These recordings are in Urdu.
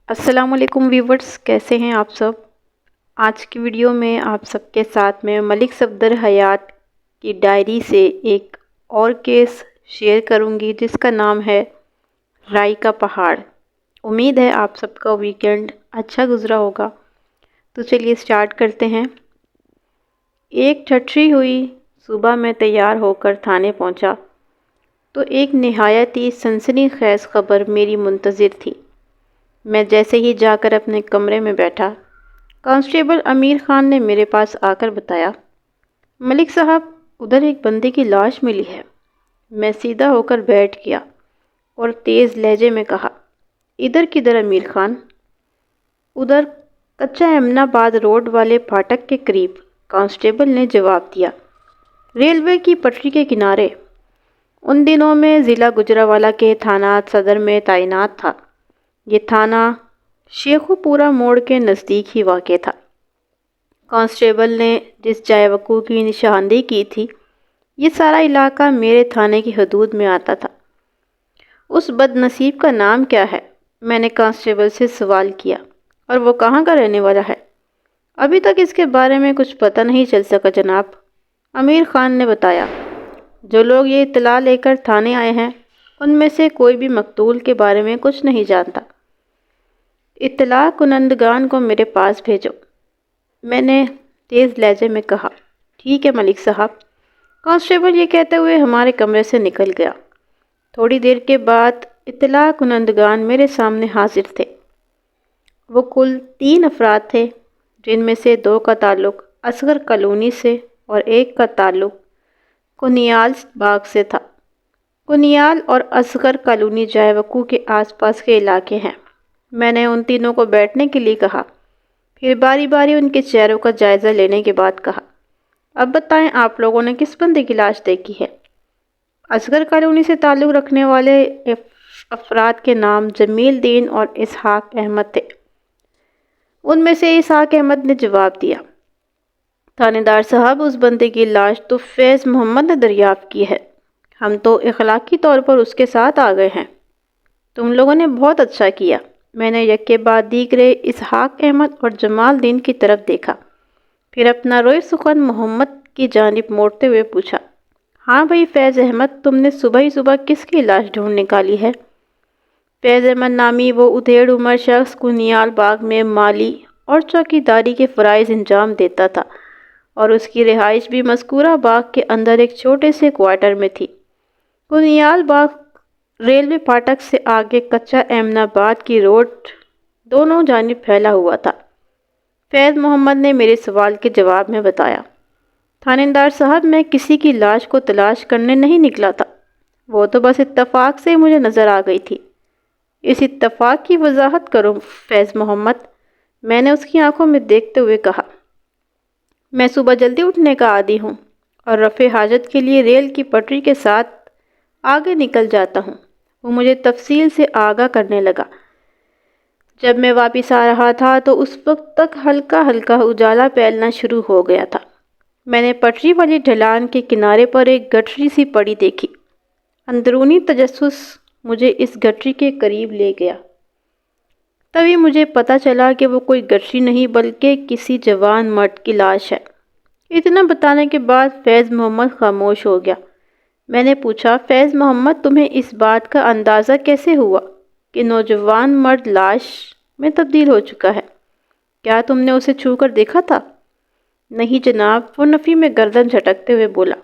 السلام علیکم ویورز، کیسے ہیں آپ سب؟ آج کی ویڈیو میں آپ سب کے ساتھ میں ملک صفدر حیات کی ڈائری سے ایک اور کیس شیئر کروں گی جس کا نام ہے رائی کا پہاڑ۔ امید ہے آپ سب کا ویکینڈ اچھا گزرا ہوگا۔ تو چلیے سٹارٹ کرتے ہیں۔ ایک ٹھٹری ہوئی صبح میں تیار ہو کر تھانے پہنچا تو ایک نہایت ہی سنسنی خیز خبر میری منتظر تھی۔ میں جیسے ہی جا کر اپنے کمرے میں بیٹھا، کانسٹیبل امیر خان نے میرے پاس آ کر بتایا، ملک صاحب، ادھر ایک بندے کی لاش ملی ہے۔ میں سیدھا ہو کر بیٹھ گیا اور تیز لہجے میں کہا، ادھر کدھر امیر خان؟ ادھر کچا امن آباد روڈ والے پھاٹک کے قریب، کانسٹیبل نے جواب دیا، ریلوے کی پٹری کے کنارے۔ ان دنوں میں ضلع گجرانوالہ کے تھانہ صدر میں تعینات تھا۔ یہ تھانہ شیخو پورہ موڑ کے نزدیک ہی واقع تھا۔ کانسٹیبل نے جس جائے وقوع کی نشاندہی کی تھی، یہ سارا علاقہ میرے تھانے کی حدود میں آتا تھا۔ اس بد نصیب کا نام کیا ہے؟ میں نے کانسٹیبل سے سوال کیا، اور وہ کہاں کا رہنے والا ہے؟ ابھی تک اس کے بارے میں کچھ پتہ نہیں چل سکا جناب، امیر خان نے بتایا۔ جو لوگ یہ اطلاع لے کر تھانے آئے ہیں، ان میں سے کوئی بھی مقتول کے بارے میں کچھ نہیں جانتا۔ اطلاع کنندگان کو میرے پاس بھیجو، میں نے تیز لہجے میں کہا۔ ٹھیک ہے ملک صاحب۔ کانسٹیبل یہ کہتے ہوئے ہمارے کمرے سے نکل گیا۔ تھوڑی دیر کے بعد اطلاع کنندگان میرے سامنے حاضر تھے۔ وہ کل 3 افراد تھے، جن میں سے 2 کا تعلق اصغر کالونی سے اور 1 کا تعلق کنیال باغ سے تھا۔ کنیال اور اصغر کالونی جائے وقوع کے آس پاس کے علاقے ہیں۔ میں نے ان تینوں کو بیٹھنے کے لیے کہا، پھر باری باری ان کے چہروں کا جائزہ لینے کے بعد کہا، اب بتائیں آپ لوگوں نے کس بندے کی لاش دیکھی ہے؟ اصغر کالونی سے تعلق رکھنے والے افراد کے نام جمیل دین اور اسحاق احمد تھے۔ ان میں سے اسحاق احمد نے جواب دیا، تھانے دار صاحب، اس بندے کی لاش تو فیض محمد نے دریافت کی ہے۔ ہم تو اخلاقی طور پر اس کے ساتھ آ گئے ہیں۔ تم لوگوں نے بہت اچھا کیا۔ میں نے یک کے بعد دیگرے اسحاق احمد اور جمال دین کی طرف دیکھا، پھر اپنا روئے سخن محمد کی جانب موڑتے ہوئے پوچھا، ہاں بھائی فیض احمد، تم نے صبح ہی صبح کس کی لاش ڈھونڈ نکالی ہے؟ فیض احمد نامی وہ ادھیڑ عمر شخص کنیال باغ میں مالی اور چوکیداری کے فرائض انجام دیتا تھا، اور اس کی رہائش بھی مذکورہ باغ کے اندر ایک چھوٹے سے کوارٹر میں تھی۔ کنیال باغ ریلوے پھاٹک سے آگے کچا امن آباد کی روڈ دونوں جانب پھیلا ہوا تھا۔ فیض محمد نے میرے سوال کے جواب میں بتایا، تھانے صاحب، میں کسی کی لاش کو تلاش کرنے نہیں نکلا تھا، وہ تو بس اتفاق سے مجھے نظر آ گئی تھی۔ اس اتفاق کی وضاحت کرو فیض محمد، میں نے اس کی آنکھوں میں دیکھتے ہوئے کہا۔ میں صبح جلدی اٹھنے کا عادی ہوں اور رفع حاجت کے لیے ریل کی پٹری کے ساتھ آگے نکل جاتا ہوں۔ وہ مجھے تفصیل سے آگاہ کرنے لگا۔ جب میں واپس آ رہا تھا تو اس وقت تک ہلکا ہلکا اجالا پھیلنا شروع ہو گیا تھا۔ میں نے پٹری والی ڈھلان کے کنارے پر ایک گٹری سی پڑی دیکھی۔ اندرونی تجسس مجھے اس گٹری کے قریب لے گیا۔ تبھی مجھے پتہ چلا کہ وہ کوئی گٹری نہیں بلکہ کسی جوان مرد کی لاش ہے۔ اتنا بتانے کے بعد فیض محمد خاموش ہو گیا۔ میں نے پوچھا، فیض محمد، تمہیں اس بات کا اندازہ کیسے ہوا کہ نوجوان مرد لاش میں تبدیل ہو چکا ہے؟ کیا تم نے اسے چھو کر دیکھا تھا؟ نہیں جناب، وہ نفی میں گردن جھٹکتے ہوئے بولا،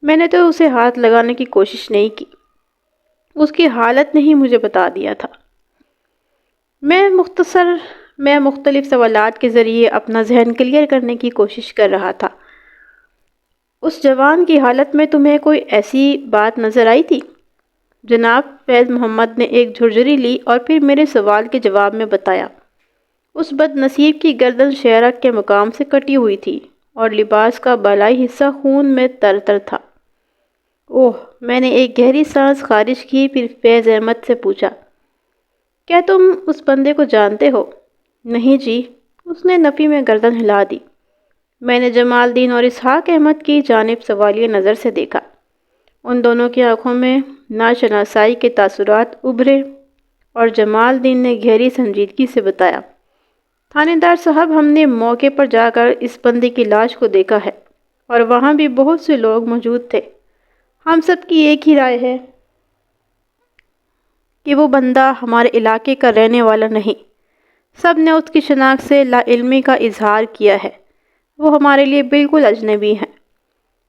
میں نے تو اسے ہاتھ لگانے کی کوشش نہیں کی، اس کی حالت نے ہی مجھے بتا دیا تھا۔ میں مختلف سوالات کے ذریعے اپنا ذہن کلیئر کرنے کی کوشش کر رہا تھا۔ اس جوان کی حالت میں تمہیں کوئی ایسی بات نظر آئی تھی؟ جناب، فیض محمد نے ایک جھرجھری لی اور پھر میرے سوال کے جواب میں بتایا، اس بد نصیب کی گردن شہرک کے مقام سے کٹی ہوئی تھی اور لباس کا بالائی حصہ خون میں تر تر تھا۔ اوہ! میں نے ایک گہری سانس خارج کی، پھر فیض احمد سے پوچھا، کیا تم اس بندے کو جانتے ہو؟ نہیں جی، اس نے نفی میں گردن ہلا دی۔ میں نے جمال دین اور اسحاق احمد کی جانب سوالیہ نظر سے دیکھا۔ ان دونوں کی آنکھوں میں ناشناسائی کے تاثرات ابھرے اور جمال الدین نے گہری سنجیدگی سے بتایا، تھانے دار صاحب، ہم نے موقع پر جا کر اس بندے کی لاش کو دیکھا ہے اور وہاں بھی بہت سے لوگ موجود تھے۔ ہم سب کی ایک ہی رائے ہے کہ وہ بندہ ہمارے علاقے کا رہنے والا نہیں۔ سب نے اس کی شناخت سے لا علمی کا اظہار کیا ہے۔ وہ ہمارے لیے بالکل اجنبی ہیں۔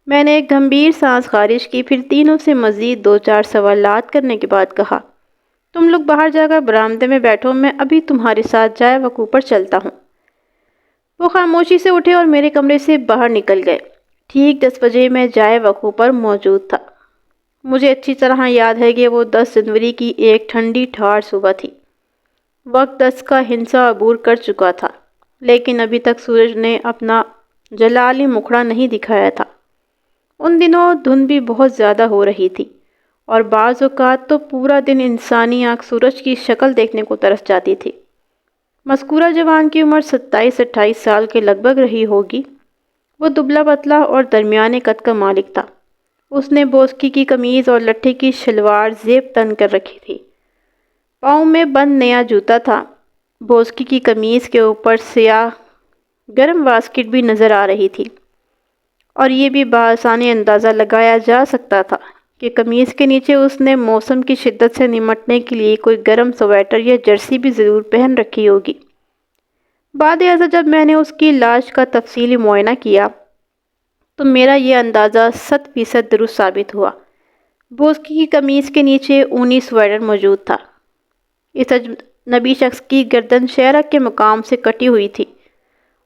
میں نے ایک گمبھیر سانس خارج کی، پھر تینوں سے مزید 2-4 سوالات کرنے کے بعد کہا، تم لوگ باہر جا کر برآمدے میں بیٹھو، میں ابھی تمہارے ساتھ جائے وقوع پر چلتا ہوں۔ وہ خاموشی سے اٹھے اور میرے کمرے سے باہر نکل گئے۔ ٹھیک 10 بجے میں جائے وقوع پر موجود تھا۔ مجھے اچھی طرح یاد ہے کہ وہ 10 جنوری کی ایک ٹھنڈی ٹھار صبح تھی۔ وقت 10 کا ہندسہ عبور کر چکا تھا، لیکن ابھی تک سورج نے اپنا جلالی مکھڑا نہیں دکھایا تھا۔ ان دنوں دھند بھی بہت زیادہ ہو رہی تھی اور بعض اوقات تو پورا دن انسانی آنکھ سورج کی شکل دیکھنے کو ترس جاتی تھی۔ مذکورہ جوان کی عمر 27-28 سال کے لگ بھگ رہی ہوگی۔ وہ دبلا پتلا اور درمیانے قد کا مالک تھا۔ اس نے بوسکی کی قمیض اور لٹھے کی شلوار زیب تن کر رکھی تھی۔ پاؤں میں بند نیا جوتا تھا۔ بوسکی کی قمیض کے اوپر سیاہ گرم واسکٹ بھی نظر آ رہی تھی، اور یہ بھی بآسانی اندازہ لگایا جا سکتا تھا کہ قمیض کے نیچے اس نے موسم کی شدت سے نمٹنے کے لیے کوئی گرم سویٹر یا جرسی بھی ضرور پہن رکھی ہوگی۔ بعد ازاں جب میں نے اس کی لاش کا تفصیلی معائنہ کیا تو میرا یہ اندازہ 100% درست ثابت ہوا۔ بوسکی کی قمیض کے نیچے اونی سویٹر موجود تھا۔ اس اجنبی شخص کی گردن شہرک کے مقام سے کٹی ہوئی تھی،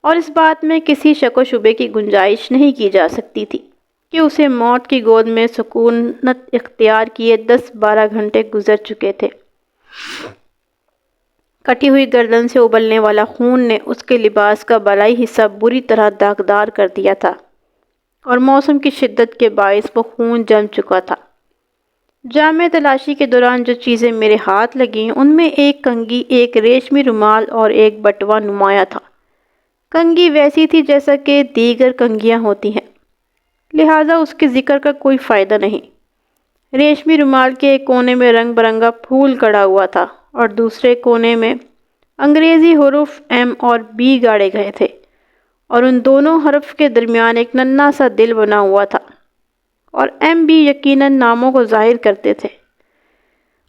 اور اس بات میں کسی شک و شبے کی گنجائش نہیں کی جا سکتی تھی کہ اسے موت کی گود میں سکونت اختیار کیے 10-12 گھنٹے گزر چکے تھے۔ کٹی ہوئی گردن سے ابلنے والا خون نے اس کے لباس کا بالائی حصہ بری طرح داغدار کر دیا تھا، اور موسم کی شدت کے باعث وہ خون جم چکا تھا۔ جامع تلاشی کے دوران جو چیزیں میرے ہاتھ لگیں ان میں ایک کنگھی، ایک ریشمی رومال اور ایک بٹوا نمایاں تھا۔ کنگھی ویسی تھی جیسا کہ دیگر کنگھیاں ہوتی ہیں، لہٰذا اس کے ذکر کا کوئی فائدہ نہیں۔ ریشمی رومال کے ایک کونے میں رنگ برنگا پھول کڑا ہوا تھا اور دوسرے کونے میں انگریزی حروف M اور B گاڑے گئے تھے، اور ان دونوں حرف کے درمیان ایک ننھا سا دل بنا ہوا تھا، اور M B یقیناً ناموں کو ظاہر کرتے تھے،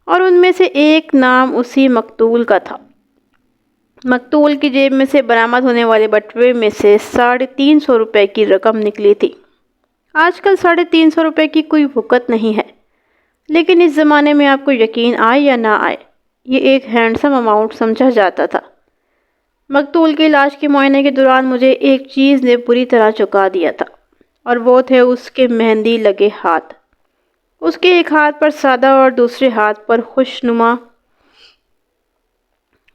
اور ان میں سے ایک نام اسی مقتول کا تھا۔ مقتول کی جیب میں سے برآمد ہونے والے بٹوے میں سے 350 روپے کی رقم نکلی تھی۔ آج کل 350 روپے کی کوئی وقت نہیں ہے، لیکن اس زمانے میں آپ کو یقین آئے یا نہ آئے، یہ ایک ہینڈسم اماؤنٹ سمجھا جاتا تھا۔ مقتول کی لاش کے معائنے کے دوران مجھے ایک چیز نے بری طرح چونکا دیا تھا، اور وہ تھے اس کے مہندی لگے ہاتھ۔ اس کے ایک ہاتھ پر سادہ اور دوسرے ہاتھ پر خوشنما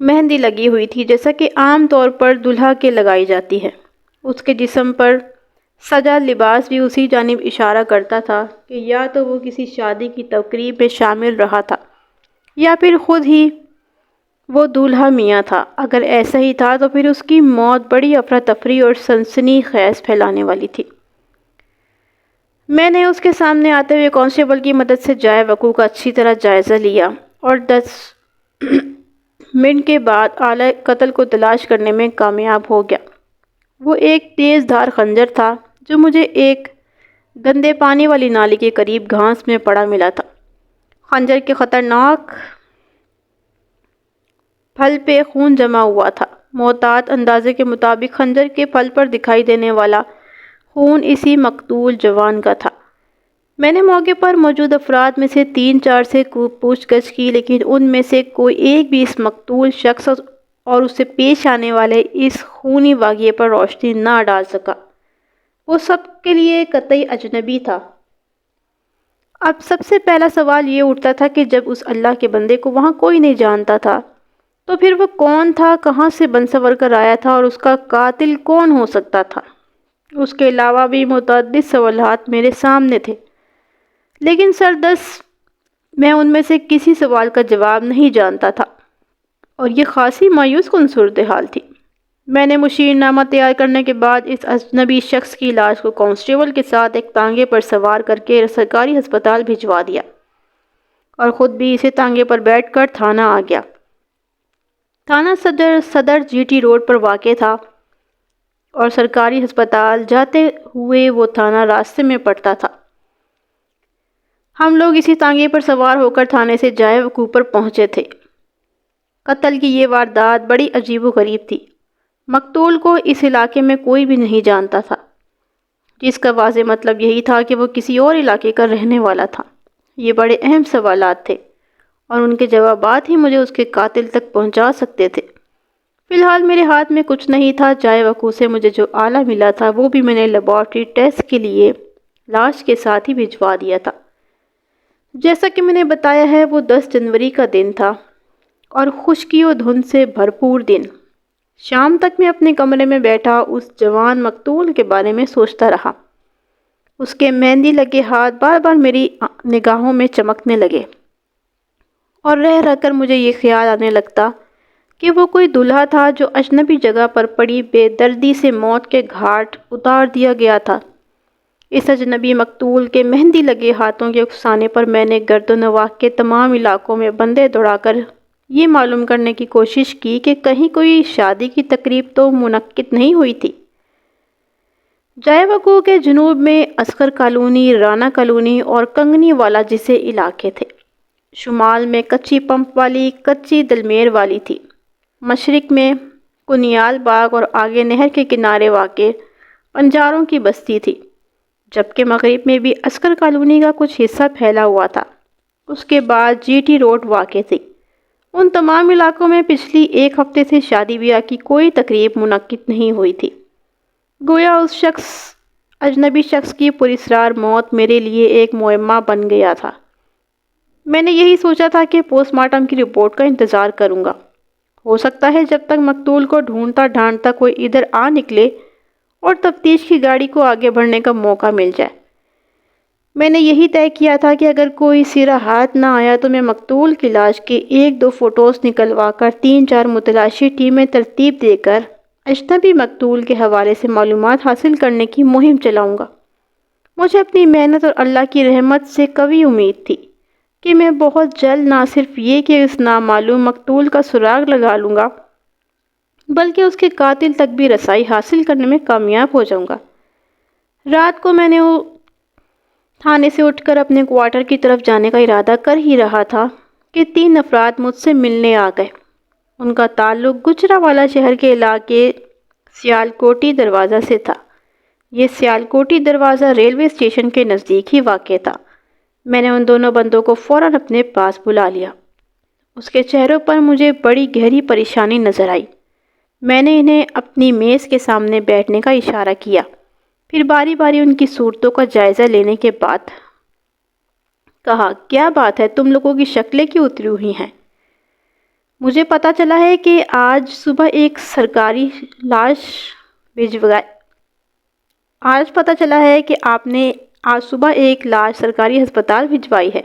مہندی لگی ہوئی تھی، جیسا کہ عام طور پر دلہا کے لگائی جاتی ہے۔ اس کے جسم پر سجا لباس بھی اسی جانب اشارہ کرتا تھا کہ یا تو وہ کسی شادی کی تقریب میں شامل رہا تھا یا پھر خود ہی وہ دولہا میاں تھا۔ اگر ایسا ہی تھا تو پھر اس کی موت بڑی افراتفری اور سنسنی خیز پھیلانے والی تھی۔ میں نے اس کے سامنے آتے ہوئے کانسٹیبل کی مدد سے جائے وقوع کا اچھی طرح جائزہ لیا، اور 10 منٹ کے بعد آلہ قتل کو تلاش کرنے میں کامیاب ہو گیا۔ وہ ایک تیز دھار خنجر تھا جو مجھے ایک گندے پانی والی نالی کے قریب گھاس میں پڑا ملا تھا۔ خنجر کے خطرناک پھل پہ خون جمع ہوا تھا۔ محتاط اندازے کے مطابق خنجر کے پھل پر دکھائی دینے والا خون اسی مقتول جوان کا تھا۔ میں نے موقع پر موجود افراد میں سے 3-4 سے پوچھ گچھ کی، لیکن ان میں سے کوئی ایک بھی اس مقتول شخص اور اس سے پیش آنے والے اس خونی واقعے پر روشنی نہ ڈال سکا۔ وہ سب کے لیے قطعی اجنبی تھا۔ اب سب سے پہلا سوال یہ اٹھتا تھا کہ جب اس اللہ کے بندے کو وہاں کوئی نہیں جانتا تھا تو پھر وہ کون تھا، کہاں سے بنسور کر آیا تھا، اور اس کا قاتل کون ہو سکتا تھا؟ اس کے علاوہ بھی متعدد سوالات میرے سامنے تھے، لیکن سردست میں ان میں سے کسی سوال کا جواب نہیں جانتا تھا، اور یہ خاصی مایوس کن صورتحال تھی۔ میں نے مشیر نامہ تیار کرنے کے بعد اس اجنبی شخص کی لاش کو کانسٹیبل کے ساتھ ایک تانگے پر سوار کر کے سرکاری ہسپتال بھجوا دیا، اور خود بھی اسی تانگے پر بیٹھ کر تھانہ آ گیا۔ تھانہ صدر جی ٹی روڈ پر واقع تھا اور سرکاری ہسپتال جاتے ہوئے وہ تھانہ راستے میں پڑتا تھا۔ ہم لوگ اسی تانگے پر سوار ہو کر تھانے سے جائے وقوع پر پہنچے تھے۔ قتل کی یہ واردات بڑی عجیب و غریب تھی۔ مقتول کو اس علاقے میں کوئی بھی نہیں جانتا تھا، جس کا واضح مطلب یہی تھا کہ وہ کسی اور علاقے کا رہنے والا تھا۔ یہ بڑے اہم سوالات تھے اور ان کے جوابات ہی مجھے اس کے قاتل تک پہنچا سکتے تھے۔ فی الحال میرے ہاتھ میں کچھ نہیں تھا۔ جائے وقوع سے مجھے جو آلہ ملا تھا وہ بھی میں نے لیبارٹری ٹیسٹ کے لیے لاش کے ساتھ ہی بھجوا دیا تھا۔ جیسا کہ میں نے بتایا ہے، وہ 10 جنوری کا دن تھا اور خشکی و دھند سے بھرپور دن۔ شام تک میں اپنے کمرے میں بیٹھا اس جوان مقتول کے بارے میں سوچتا رہا۔ اس کے مہندی لگے ہاتھ بار بار میری نگاہوں میں چمکنے لگے اور رہ رہ کر مجھے یہ خیال آنے لگتا کہ وہ کوئی دلہا تھا جو اجنبی جگہ پر پڑی بے دردی سے موت کے گھاٹ اتار دیا گیا تھا۔ اس اجنبی مقتول کے مہندی لگے ہاتھوں کے افسانے پر میں نے گرد و نواح کے تمام علاقوں میں بندے دوڑا کر یہ معلوم کرنے کی کوشش کی کہ کہیں کوئی شادی کی تقریب تو منعقد نہیں ہوئی تھی۔ جائے وقوع کے جنوب میں عسکر کالونی، رانا کالونی اور کنگنی والا جیسے علاقے تھے۔ شمال میں کچی پمپ والی، کچی دلمیر والی تھی۔ مشرق میں کنیال باغ اور آگے نہر کے کنارے واقع پنجاروں کی بستی تھی، جبکہ مغرب میں بھی عسکر کالونی کا کچھ حصہ پھیلا ہوا تھا۔ اس کے بعد جی ٹی روڈ واقع تھی۔ ان تمام علاقوں میں پچھلی 1 ہفتے سے شادی بیاہ کی کوئی تقریب منعقد نہیں ہوئی تھی۔ گویا اس اجنبی شخص کی پراسرار موت میرے لیے ایک معمہ بن گیا تھا۔ میں نے یہی سوچا تھا کہ پوسٹ مارٹم کی رپورٹ کا انتظار کروں گا۔ ہو سکتا ہے جب تک مقتول کو ڈھونڈتا ڈھانڈتا کوئی ادھر آ نکلے اور تفتیش کی گاڑی کو آگے بڑھنے کا موقع مل جائے۔ میں نے یہی طے کیا تھا کہ اگر کوئی سیرا ہاتھ نہ آیا تو میں مقتول کی لاش کے 1-2 فوٹوز نکلوا کر 3-4 متلاشی ٹیمیں ترتیب دے کر اجنبی مقتول کے حوالے سے معلومات حاصل کرنے کی مہم چلاؤں گا۔ مجھے اپنی محنت اور اللہ کی رحمت سے قوی امید تھی کہ میں بہت جلد نہ صرف یہ کہ اس نامعلوم مقتول کا سراغ لگا لوں گا، بلکہ اس کے قاتل تک بھی رسائی حاصل کرنے میں کامیاب ہو جاؤں گا۔ رات کو میں نے تھانے سے اٹھ کر اپنے کوارٹر کی طرف جانے کا ارادہ کر ہی رہا تھا کہ 3 افراد مجھ سے ملنے آ گئے۔ ان کا تعلق گجرانوالہ شہر کے علاقے سیالکوٹی دروازہ سے تھا۔ یہ سیالکوٹی دروازہ ریلوے اسٹیشن کے نزدیک ہی واقع تھا۔ میں نے ان دونوں بندوں کو فوراً اپنے پاس بلا لیا۔ اس کے چہروں پر مجھے بڑی گہری پریشانی نظر آئی۔ میں نے انہیں اپنی میز کے سامنے بیٹھنے کا اشارہ کیا، پھر باری باری ان کی صورتوں کا جائزہ لینے کے بعد کہا، کیا بات ہے، تم لوگوں کی شکلیں کیوں اتری ہوئی ہیں؟ مجھے پتہ چلا ہے کہ آج صبح ایک سرکاری لاش آپ نے آج صبح ایک لاش سرکاری ہسپتال بھجوائی ہے۔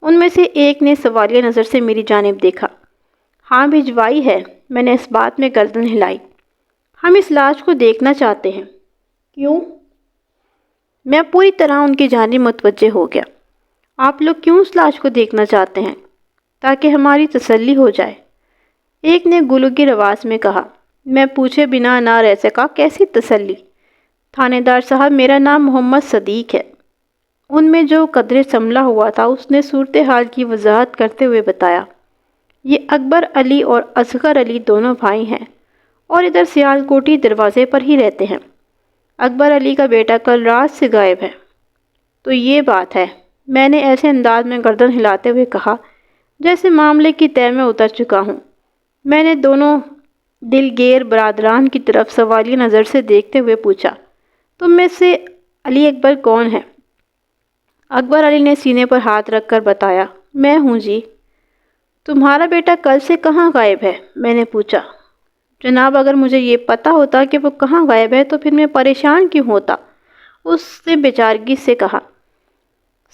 ان میں سے ایک نے سوالیہ نظر سے میری جانب دیکھا۔ ہاں بھجوائی ہے، میں نے اس بات میں گردن ہلائی۔ ہم اس لاش کو دیکھنا چاہتے ہیں۔ کیوں؟ میں پوری طرح ان کی جانب متوجہ ہو گیا۔ آپ لوگ کیوں اس لاش کو دیکھنا چاہتے ہیں؟ تاکہ ہماری تسلی ہو جائے، ایک نے گلوگیر آواز میں کہا۔ میں پوچھے بنا نہ رہ سکا، کیسی تسلی؟ تھانے دار صاحب، میرا نام محمد صدیق ہے۔ ان میں جو قدرے سنبھلا ہوا تھا اس نے صورتحال کی وضاحت کرتے ہوئے بتایا، یہ اکبر علی اور اصغر علی دونوں بھائی ہیں اور ادھر سیالکوٹی دروازے پر ہی رہتے ہیں۔ اکبر علی کا بیٹا کل رات سے غائب ہے۔ تو یہ بات ہے، میں نے ایسے انداز میں گردن ہلاتے ہوئے کہا جیسے معاملے کی تہہ میں اتر چکا ہوں۔ میں نے دونوں دلگیر برادران کی طرف سوالیہ نظر سے دیکھتے ہوئے پوچھا، تم میں سے علی اکبر کون ہے؟ اکبر علی نے سینے پر ہاتھ رکھ کر بتایا، میں ہوں جی۔ تمہارا بیٹا کل سے کہاں غائب ہے؟ میں نے پوچھا۔ جناب، اگر مجھے یہ پتہ ہوتا کہ وہ کہاں غائب ہے تو پھر میں پریشان کیوں ہوتا؟ اس نے بیچارگی سے کہا۔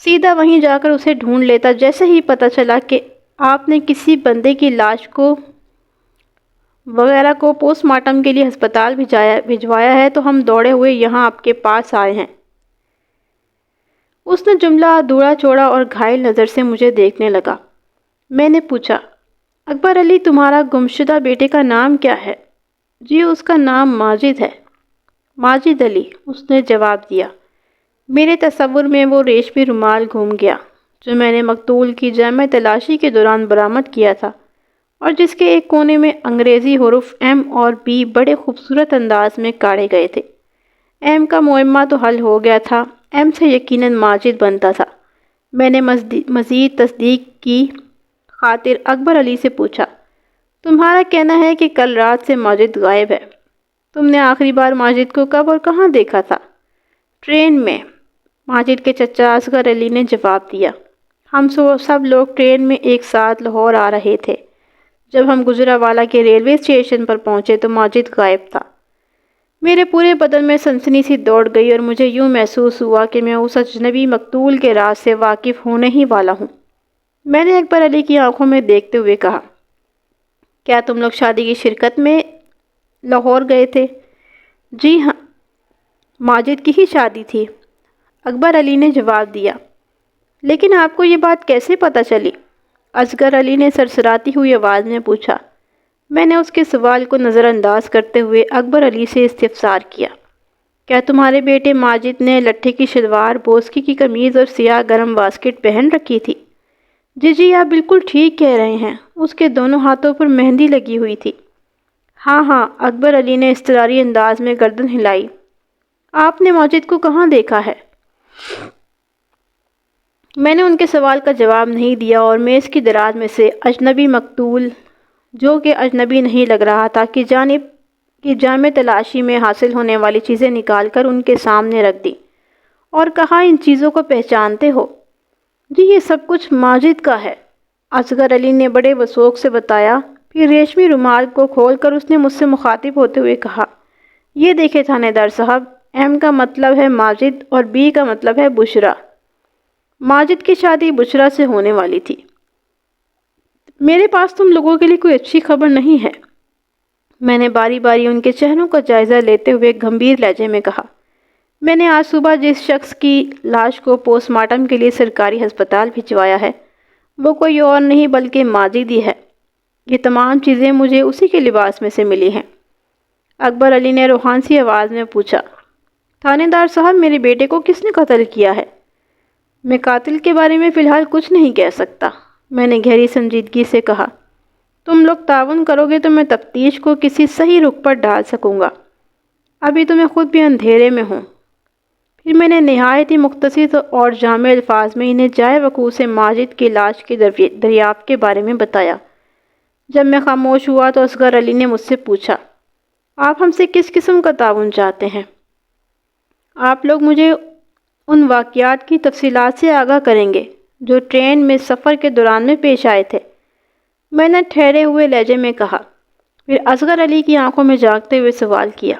سیدھا وہیں جا کر اسے ڈھونڈ لیتا۔ جیسے ہی پتہ چلا کہ آپ نے کسی بندے کی لاش کو وغیرہ کو پوسٹ مارٹم کے لیے ہسپتال بھجوایا ہے تو ہم دوڑے ہوئے یہاں آپ کے پاس آئے ہیں۔ اس نے جملہ ادھورا چھوڑا اور گھائل نظر سے مجھے دیکھنے لگا۔ میں نے پوچھا، اکبر علی، تمہارا گمشدہ بیٹے کا نام کیا ہے؟ جی اس کا نام ماجد ہے۔ ماجد علی، اس نے جواب دیا۔ میرے تصور میں وہ ریشمی رومال گھوم گیا جو میں نے مقتول کی جامع تلاشی کے دوران برآمد کیا تھا اور جس کے ایک کونے میں انگریزی حروف ایم اور بی بڑے خوبصورت انداز میں کاڑے گئے تھے۔ ایم کا معمہ تو حل ہو گیا تھا، ایم سے یقیناً ماجد بنتا تھا۔ میں نے مزید تصدیق کی خاطر اکبر علی سے پوچھا، تمہارا کہنا ہے کہ کل رات سے ماجد غائب ہے؟ تم نے آخری بار ماجد کو کب اور کہاں دیکھا تھا؟ ٹرین میں، ماجد کے چچا اصغر علی نے جواب دیا۔ ہم سب لوگ ٹرین میں ایک ساتھ لاہور آ رہے تھے۔ جب ہم گجرانوالہ کے ریلوے اسٹیشن پر پہنچے تو ماجد غائب تھا۔ میرے پورے بدن میں سنسنی سی دوڑ گئی اور مجھے یوں محسوس ہوا کہ میں اس اجنبی مقتول کے راز سے واقف ہونے ہی والا ہوں۔ میں نے اکبر علی کی آنکھوں میں دیکھتے ہوئے کہا، کیا تم لوگ شادی کی شرکت میں لاہور گئے تھے؟ جی ہاں، ماجد کی ہی شادی تھی، اکبر علی نے جواب دیا۔ لیکن آپ کو یہ بات کیسے پتہ چلی؟ اصغر علی نے سرسراتی ہوئی آواز میں پوچھا۔ میں نے اس کے سوال کو نظر انداز کرتے ہوئے اکبر علی سے استفسار کیا، کیا تمہارے بیٹے ماجد نے لٹھے کی شلوار، بوسکی کی قمیض اور سیاہ گرم واسکٹ پہن رکھی تھی؟ جی آپ بالکل ٹھیک کہہ رہے ہیں، اس کے دونوں ہاتھوں پر مہندی لگی ہوئی تھی۔ ہاں، اکبر علی نے اضطراری انداز میں گردن ہلائی۔ آپ نے ماجد کو کہاں دیکھا ہے؟ میں نے ان کے سوال کا جواب نہیں دیا اور میز کی دراز میں سے اجنبی مقتول، جو کہ اجنبی نہیں لگ رہا تھا، کی جانب کی جامع تلاشی میں حاصل ہونے والی چیزیں نکال کر ان کے سامنے رکھ دی اور کہا، ان چیزوں کو پہچانتے ہو؟ جی یہ سب کچھ ماجد کا ہے، اصغر علی نے بڑے وثوق سے بتایا۔ پھر ریشمی رومال کو کھول کر اس نے مجھ سے مخاطب ہوتے ہوئے کہا، یہ دیکھیں تھانے دار صاحب، ایم کا مطلب ہے ماجد اور بی کا مطلب ہے بشرا۔ ماجد کی شادی بشرا سے ہونے والی تھی۔ میرے پاس تم لوگوں کے لیے کوئی اچھی خبر نہیں ہے، میں نے باری باری ان کے چہروں کا جائزہ لیتے ہوئے گمبھیر لہجے میں کہا۔ میں نے آج صبح جس شخص کی لاش کو پوسٹ مارٹم کے لیے سرکاری ہسپتال بھجوایا ہے وہ کوئی اور نہیں بلکہ ماجد ہی ہے۔ یہ تمام چیزیں مجھے اسی کے لباس میں سے ملی ہیں۔ اکبر علی نے روحان سی آواز میں پوچھا، تھانے دار صاحب میرے بیٹے کو کس نے قتل کیا ہے؟ میں قاتل کے بارے میں فی الحال کچھ نہیں کہہ سکتا، میں نے گہری سنجیدگی سے کہا۔ تم لوگ تعاون کرو گے تو میں تفتیش کو کسی صحیح رخ پر ڈال سکوں گا، ابھی تو میں خود بھی اندھیرے میں ہوں۔ پھر میں نے نہایت ہی مختصر اور جامع الفاظ میں انہیں جائے وقوع سے ماجد کی لاش کی دریافت کے بارے میں بتایا۔ جب میں خاموش ہوا تو اصغر علی نے مجھ سے پوچھا، آپ ہم سے کس قسم کا تعاون چاہتے ہیں؟ آپ لوگ مجھے ان واقعات کی تفصیلات سے آگاہ کریں گے جو ٹرین میں سفر کے دوران میں پیش آئے تھے، میں نے ٹھہرے ہوئے لہجے میں کہا۔ پھر اصغر علی کی آنکھوں میں جھانکتے ہوئے سوال کیا،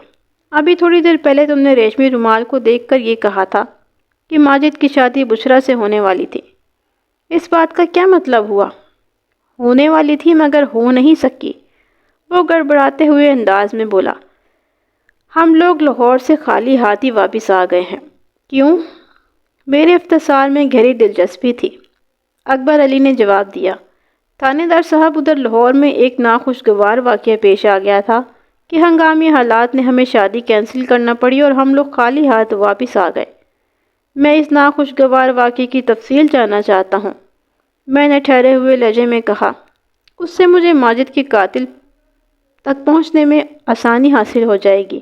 ابھی تھوڑی دیر پہلے تم نے ریشمی رومال کو دیکھ کر یہ کہا تھا کہ ماجد کی شادی بشرا سے ہونے والی تھی، اس بات کا کیا مطلب ہوا؟ ہونے والی تھی مگر ہو نہیں سکی، وہ گڑبڑاتے ہوئے انداز میں بولا۔ ہم لوگ لاہور سے خالی ہاتھ ہی واپس آ گئے ہیں۔ کیوں؟ میرے اختصار میں گہری دلچسپی تھی، اکبر علی نے جواب دیا۔ تھانے دار صاحب، ادھر لاہور میں ایک ناخوشگوار واقعہ پیش آ گیا تھا کہ ہنگامی حالات نے ہمیں شادی کینسل کرنا پڑی اور ہم لوگ خالی ہاتھ واپس آ گئے۔ میں اس ناخوشگوار واقعے کی تفصیل جاننا چاہتا ہوں، میں نے ٹھہرے ہوئے لہجے میں کہا۔ اس سے مجھے ماجد کے قاتل تک پہنچنے میں آسانی حاصل ہو جائے گی۔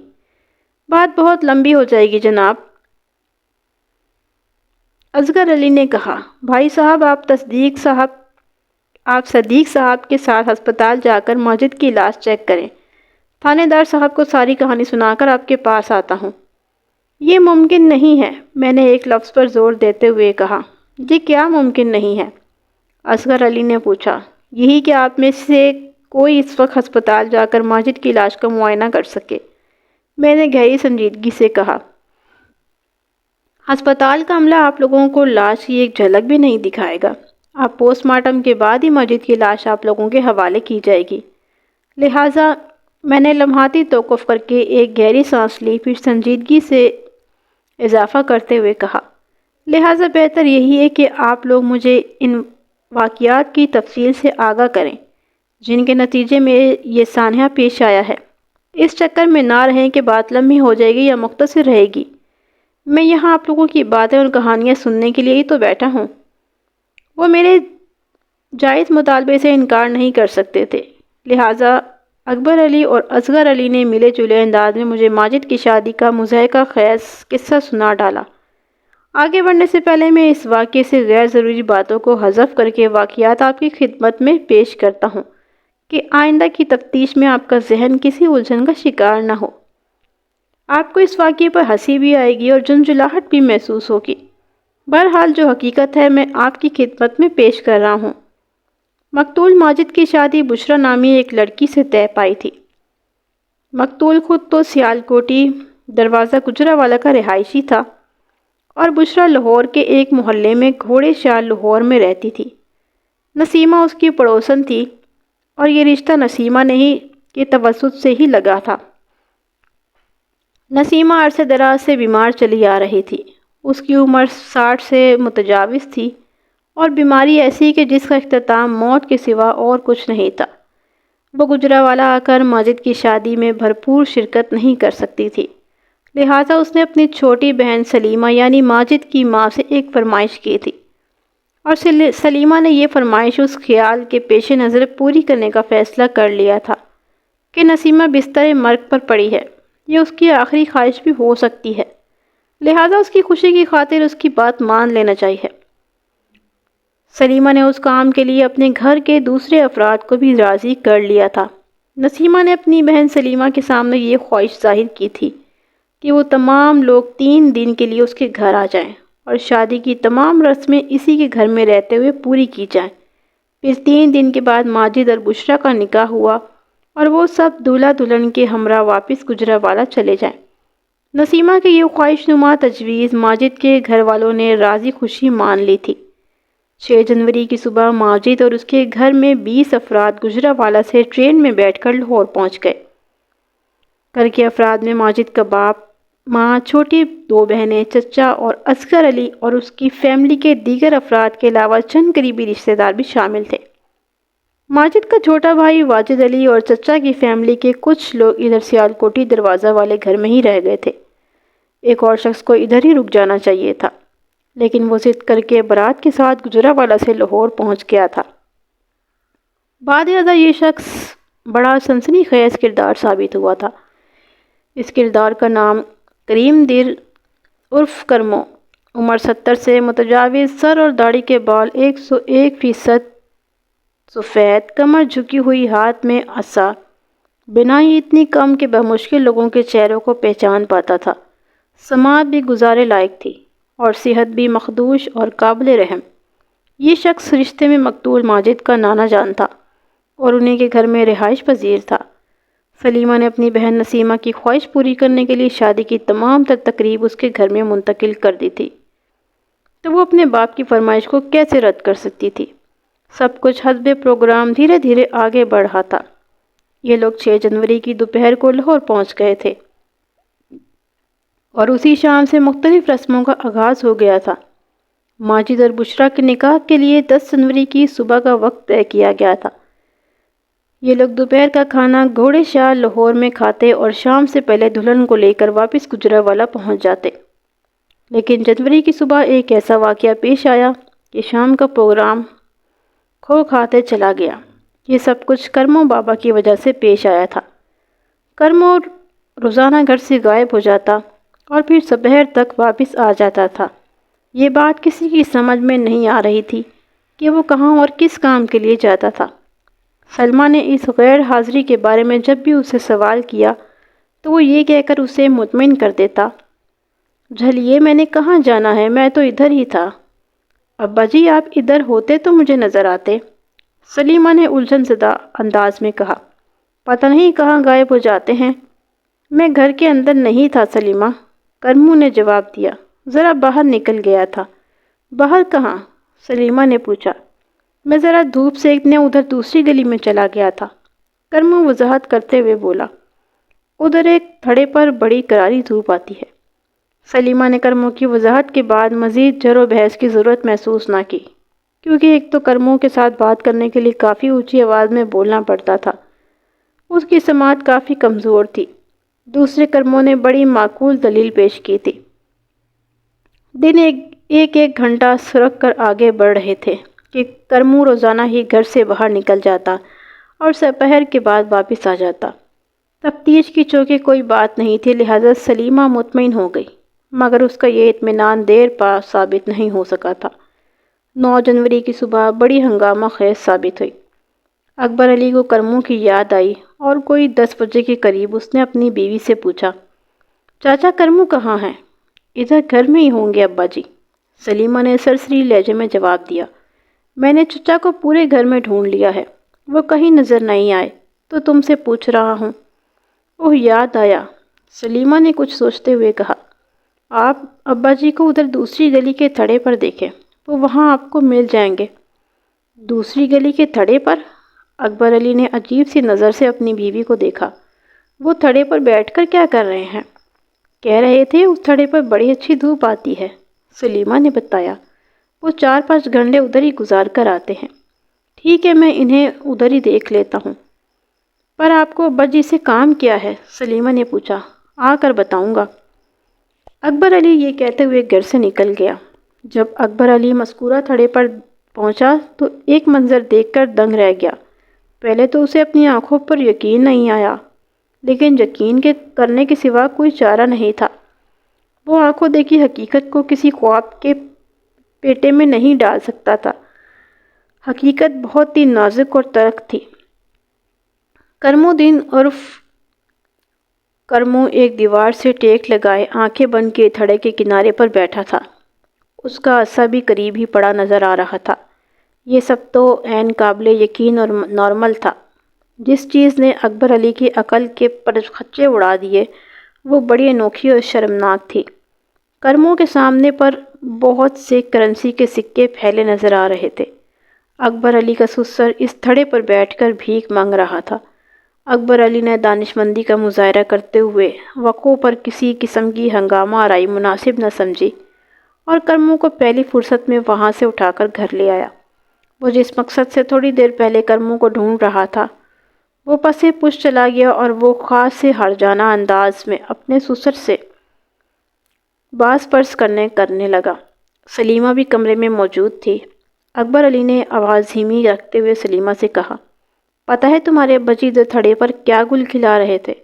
بات بہت لمبی ہو جائے گی جناب، اصغر علی نے کہا۔ بھائی صاحب، آپ صدیق صاحب کے ساتھ ہسپتال جا کر ماجد کی لاش چیک کریں، تھانے دار صاحب کو ساری کہانی سنا کر آپ کے پاس آتا ہوں۔ یہ ممکن نہیں ہے، میں نے ایک لفظ پر زور دیتے ہوئے کہا۔ جی کیا ممکن نہیں ہے؟ اصغر علی نے پوچھا۔ یہی کہ آپ میں سے کوئی اس وقت ہسپتال جا کر ماجد کی لاش کا معائنہ کر سکے، میں نے گہری سنجیدگی سے کہا۔ ہسپتال کا عملہ آپ لوگوں کو لاش کی ایک جھلک بھی نہیں دکھائے گا، اب پوسٹ مارٹم کے بعد ہی ماجد کی لاش آپ لوگوں کے حوالے کی جائے گی، لہٰذا میں نے لمحاتی توقف کر کے ایک گہری سانس لی، پھر سنجیدگی سے اضافہ کرتے ہوئے کہا، لہٰذا بہتر یہی ہے کہ آپ لوگ مجھے ان واقعات کی تفصیل سے آگاہ کریں جن کے نتیجے میں یہ سانحہ پیش آیا ہے۔ اس چکر میں نہ رہیں کہ بات لمبی ہو جائے گی یا مختصر رہے گی۔ میں یہاں آپ لوگوں کی باتیں اور کہانیاں سننے کے لیے ہی تو بیٹھا ہوں۔ وہ میرے جائز مطالبے سے انکار نہیں کر سکتے تھے، لہٰذا اکبر علی اور اصغر علی نے ملے جلے انداز میں مجھے ماجد کی شادی کا مضحکہ خیز قصہ سنا ڈالا۔ آگے بڑھنے سے پہلے میں اس واقعے سے غیر ضروری باتوں کو حذف کر کے واقعات آپ کی خدمت میں پیش کرتا ہوں کہ آئندہ کی تفتیش میں آپ کا ذہن کسی الجھن کا شکار نہ ہو۔ آپ کو اس واقعے پر ہنسی بھی آئے گی اور جھنجھلاہٹ بھی محسوس ہوگی۔ بہرحال جو حقیقت ہے میں آپ کی خدمت میں پیش کر رہا ہوں۔ مقتول ماجد کی شادی بشریٰ نامی ایک لڑکی سے طے پائی تھی۔ مقتول خود تو سیالکوٹی دروازہ گجرانوالہ کا رہائشی تھا اور بشریٰ لاہور کے ایک محلے میں گھوڑے شاہ لاہور میں رہتی تھی۔ نسیمہ اس کی پڑوسن تھی اور یہ رشتہ نسیمہ نہیں کے توسط سے ہی لگا تھا۔ نسیمہ عرصہ دراز سے بیمار چلی آ رہی تھی۔ اس کی عمر 60 سے متجاوز تھی اور بیماری ایسی کہ جس کا اختتام موت کے سوا اور کچھ نہیں تھا۔ وہ گجرانوالہ آ کر ماجد کی شادی میں بھرپور شرکت نہیں کر سکتی تھی، لہٰذا اس نے اپنی چھوٹی بہن سلیمہ یعنی ماجد کی ماں سے ایک فرمائش کی تھی اور سلیمہ نے یہ فرمائش اس خیال کے پیش نظر پوری کرنے کا فیصلہ کر لیا تھا کہ نسیمہ بستر مرگ پر پڑی ہے، یہ اس کی آخری خواہش بھی ہو سکتی ہے، لہٰذا اس کی خوشی کی خاطر اس کی بات مان لینا چاہیے۔ سلیمہ نے اس کام کے لیے اپنے گھر کے دوسرے افراد کو بھی راضی کر لیا تھا۔ نسیمہ نے اپنی بہن سلیمہ کے سامنے یہ خواہش ظاہر کی تھی کہ وہ تمام لوگ 3 دن کے لیے اس کے گھر آ جائیں اور شادی کی تمام رسمیں اسی کے گھر میں رہتے ہوئے پوری کی جائیں۔ پھر 3 دن کے بعد ماجد اور بشریٰ کا نکاح ہوا اور وہ سب دولہا دلہن کے ہمراہ واپس گجرانوالہ چلے جائیں۔ نسیمہ کی یہ خواہش نما تجویز ماجد کے گھر والوں نے راضی خوشی مان لی تھی۔ 6 جنوری کی صبح ماجد اور اس کے گھر میں 20 افراد گجرانوالہ سے ٹرین میں بیٹھ کر لاہور پہنچ گئے۔ گھر کے افراد میں ماجد کا باپ، ماں، چھوٹی 2 بہنیں، چچا اور اصغر علی اور اس کی فیملی کے دیگر افراد کے علاوہ چند قریبی رشتہ دار بھی شامل تھے۔ ماجد کا چھوٹا بھائی واجد علی اور چچا کی فیملی کے کچھ لوگ ادھر سیالکوٹی دروازہ والے گھر میں ہی رہ گئے تھے۔ ایک اور شخص کو ادھر ہی رک جانا چاہیے تھا، لیکن وہ ضد کر کے بارات کے ساتھ گجرانوالہ سے لاہور پہنچ گیا تھا۔ بعد ازاں یہ شخص بڑا سنسنی خیز کردار ثابت ہوا تھا۔ اس کردار کا نام کریم در عرف کرمو، عمر 70 سے متجاوز، سر اور داڑھی کے بال 101% سفید، کمر جھکی ہوئی، ہاتھ میں عصا، بنائی اتنی کم کہ بمشکل لوگوں کے چہروں کو پہچان پاتا تھا، سماعت بھی گزارے لائق تھی اور صحت بھی مخدوش اور قابل رحم۔ یہ شخص رشتے میں مقتول ماجد کا نانا جان تھا اور انہیں کے گھر میں رہائش پذیر تھا۔ سلیمہ نے اپنی بہن نسیمہ کی خواہش پوری کرنے کے لیے شادی کی تمام تر تقریب اس کے گھر میں منتقل کر دی تھی، تو وہ اپنے باپ کی فرمائش کو کیسے رد کر سکتی تھی؟ سب کچھ حسب پروگرام دھیرے دھیرے آگے بڑھ رہا تھا۔ یہ لوگ 6 جنوری کی دوپہر کو لاہور پہنچ گئے تھے اور اسی شام سے مختلف رسموں کا آغاز ہو گیا تھا۔ ماجد اور بشریٰ کے نکاح کے لیے 10 جنوری کی صبح کا وقت طے کیا گیا تھا۔ یہ لوگ دوپہر کا کھانا گھوڑے شاہ لاہور میں کھاتے اور شام سے پہلے دلہن کو لے کر واپس گجرانوالہ پہنچ جاتے، لیکن جنوری کی صبح ایک ایسا واقعہ پیش آیا کہ شام کا پروگرام کھو کھاتے چلا گیا۔ یہ سب کچھ کرمو بابا کی وجہ سے پیش آیا تھا۔ کرمو روزانہ گھر سے غائب ہو جاتا اور پھر سپہر تک واپس آ جاتا تھا۔ یہ بات کسی کی سمجھ میں نہیں آ رہی تھی کہ وہ کہاں اور کس کام کے لیے جاتا تھا۔ سلمیٰ نے اس غیر حاضری کے بارے میں جب بھی اسے سوال کیا تو وہ یہ کہہ کر اسے مطمئن کر دیتا، جھلیے میں نے کہاں جانا ہے، میں تو ادھر ہی تھا۔ ابا جی آپ ادھر ہوتے تو مجھے نظر آتے، سلیمہ نے الجھن زدہ انداز میں کہا۔ پتہ نہیں کہاں غائب ہو جاتے ہیں۔ میں گھر کے اندر نہیں تھا سلیمہ، کرمو نے جواب دیا، ذرا باہر نکل گیا تھا۔ باہر کہاں؟ سلیمہ نے پوچھا۔ میں ذرا دھوپ سیکنے ادھر دوسری گلی میں چلا گیا تھا، کرمو وضاحت کرتے ہوئے بولا۔ ادھر ایک تھڑے پر بڑی کراری دھوپ آتی ہے۔ سلیمہ نے کرمو کی وضاحت کے بعد مزید جر و بحث کی ضرورت محسوس نہ کی۔ کیونکہ ایک تو کرموں کے ساتھ بات کرنے کے لیے کافی اونچی آواز میں بولنا پڑتا تھا، اس کی سماعت کافی کمزور تھی۔ دوسرے کرموں نے بڑی معقول دلیل پیش کی تھی۔ دن ایک گھنٹہ سرک کر آگے بڑھ رہے تھے کہ کرمو روزانہ ہی گھر سے باہر نکل جاتا اور دوپہر کے بعد واپس آ جاتا۔ تفتیش کی چونکہ کوئی بات نہیں تھی، لہذا سلیمہ مطمئن ہو گئی، مگر اس کا یہ اطمینان دیر پا ثابت نہیں ہو سکا تھا۔ 9 جنوری کی صبح بڑی ہنگامہ خیز ثابت ہوئی۔ اکبر علی کو کرموں کی یاد آئی اور کوئی 10 بجے کے قریب اس نے اپنی بیوی سے پوچھا، چاچا کرموں کہاں ہیں؟ ادھر گھر میں ہی ہوں گے ابا جی، سلیمہ نے سرسری لہجے میں جواب دیا۔ میں نے چچا کو پورے گھر میں ڈھونڈ لیا ہے، وہ کہیں نظر نہیں آئے تو تم سے پوچھ رہا ہوں۔ اوہ یاد آیا، سلیمہ نے کچھ سوچتے ہوئے کہا، آپ ابا جی کو ادھر دوسری گلی کے تھڑے پر دیکھیں، وہ وہاں آپ کو مل جائیں گے۔ دوسری گلی کے تھڑے پر؟ اکبر علی نے عجیب سی نظر سے اپنی بیوی کو دیکھا۔ وہ تھڑے پر بیٹھ کر کیا کر رہے ہیں؟ کہہ رہے تھے اس تھڑے پر بڑی اچھی دھوپ آتی ہے، سلیمہ نے بتایا۔ وہ 4-5 گھنٹے ادھر ہی گزار کر آتے ہیں۔ ٹھیک ہے، میں انہیں ادھر ہی دیکھ لیتا ہوں۔ پر آپ کو ابا جی سے کام کیا ہے؟ سلیمہ نے پوچھا۔ آ کر بتاؤں گا، اکبر علی یہ کہتے ہوئے گھر سے نکل گیا۔ جب اکبر علی مذکورہ تھڑے پر پہنچا تو ایک منظر دیکھ کر دنگ رہ گیا۔ پہلے تو اسے اپنی آنکھوں پر یقین نہیں آیا، لیکن یقین کرنے کے سوا کوئی چارہ نہیں تھا۔ وہ آنکھوں دیکھی حقیقت کو کسی خواب کے پیٹے میں نہیں ڈال سکتا تھا۔ حقیقت بہت ہی نازک اور تلخ تھی۔ کرمو دن عرف کرمو ایک دیوار سے ٹیک لگائے آنکھیں بند کیے تھڑے کے کنارے پر بیٹھا تھا۔ اس کا عصا بھی قریب ہی پڑا نظر آ رہا تھا۔ یہ سب تو عین قابل یقین اور نارمل تھا۔ جس چیز نے اکبر علی کی عقل کے پرخچے اڑا دیے وہ بڑی انوکھی اور شرمناک تھی۔ کرموں کے سامنے پر بہت سے کرنسی کے سکے پھیلے نظر آ رہے تھے۔ اکبر علی کا سسر اس تھڑے پر بیٹھ کر بھیک مانگ رہا تھا۔ اکبر علی نے دانشمندی کا مظاہرہ کرتے ہوئے وقوع پر کسی قسم کی ہنگامہ آرائی مناسب نہ سمجھی اور کرموں کو پہلی فرصت میں وہاں سے اٹھا کر گھر لے آیا۔ وہ جس مقصد سے تھوڑی دیر پہلے کرموں کو ڈھونڈ رہا تھا وہ پسے پش چلا گیا اور وہ خاص سے ہرجانہ انداز میں اپنے سسر سے باز پرس کرنے لگا۔ سلیمہ بھی کمرے میں موجود تھی۔ اکبر علی نے آواز دھیمی رکھتے ہوئے سلیمہ سے کہا، پتہ ہے تمہارے ابا جی ادھر تھڑے پر کیا گل کھلا رہے تھے؟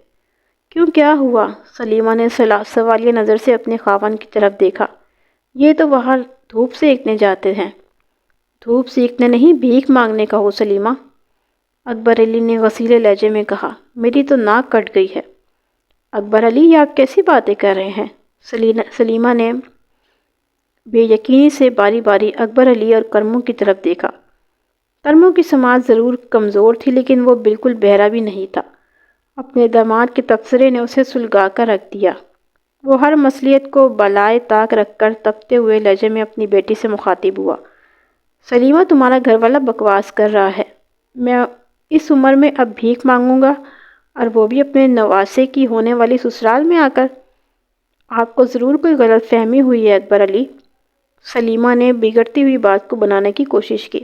کیوں، کیا ہوا؟ سلیمہ نے سوالیہ نظر سے اپنے خاوند کی طرف دیکھا۔ یہ تو باہر دھوپ سیکنے جاتے ہیں۔ دھوپ سیکنے نہیں، بھیک مانگنے کا ہو سلیمہ، اکبر علی نے غصیلے لہجے میں کہا۔ میری تو ناک کٹ گئی ہے۔ اکبر علی، یہ آپ کیسی باتیں کر رہے ہیں؟ سلیمہ نے بے یقینی سے باری باری اکبر علی اور کرموں کی طرف دیکھا۔ کرموں کی سماعت ضرور کمزور تھی لیکن وہ بالکل بہرا بھی نہیں تھا۔ اپنے داماد کے تبصرے نے اسے سلگا کر رکھ دیا۔ وہ ہر مصلحت کو بالائے طاق رکھ کر تپتے ہوئے لہجے میں اپنی بیٹی سے مخاطب ہوا۔ سلیمہ، تمہارا گھر والا بکواس کر رہا ہے۔ میں اس عمر میں اب بھیک مانگوں گا، اور وہ بھی اپنے نواسے کی ہونے والی سسرال میں آ کر؟ آپ کو ضرور کوئی غلط فہمی ہوئی ہے اکبر علی، سلیمہ نے بگڑتی ہوئی بات کو بنانے کی کوشش کی۔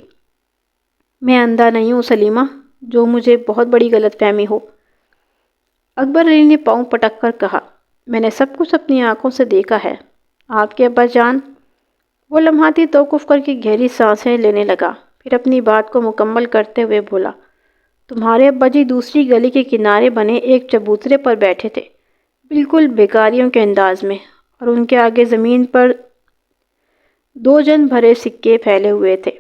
میں اندھا نہیں ہوں سلیمہ، جو مجھے بہت بڑی غلط فہمی ہو، اکبر علی نے پاؤں پٹک کر کہا۔ میں نے سب کچھ اپنی آنکھوں سے دیکھا ہے، آپ کے ابا جان۔ وہ لمحاتی توقف کر کے گہری سانسیں لینے لگا، پھر اپنی بات کو مکمل کرتے ہوئے بولا، تمہارے ابا جی دوسری گلی کے کنارے بنے ایک چبوترے پر بیٹھے تھے، بالکل بھکاریوں کے انداز میں، اور ان کے آگے زمین پر 2 جن بھرے سکے پھیلے ہوئے تھے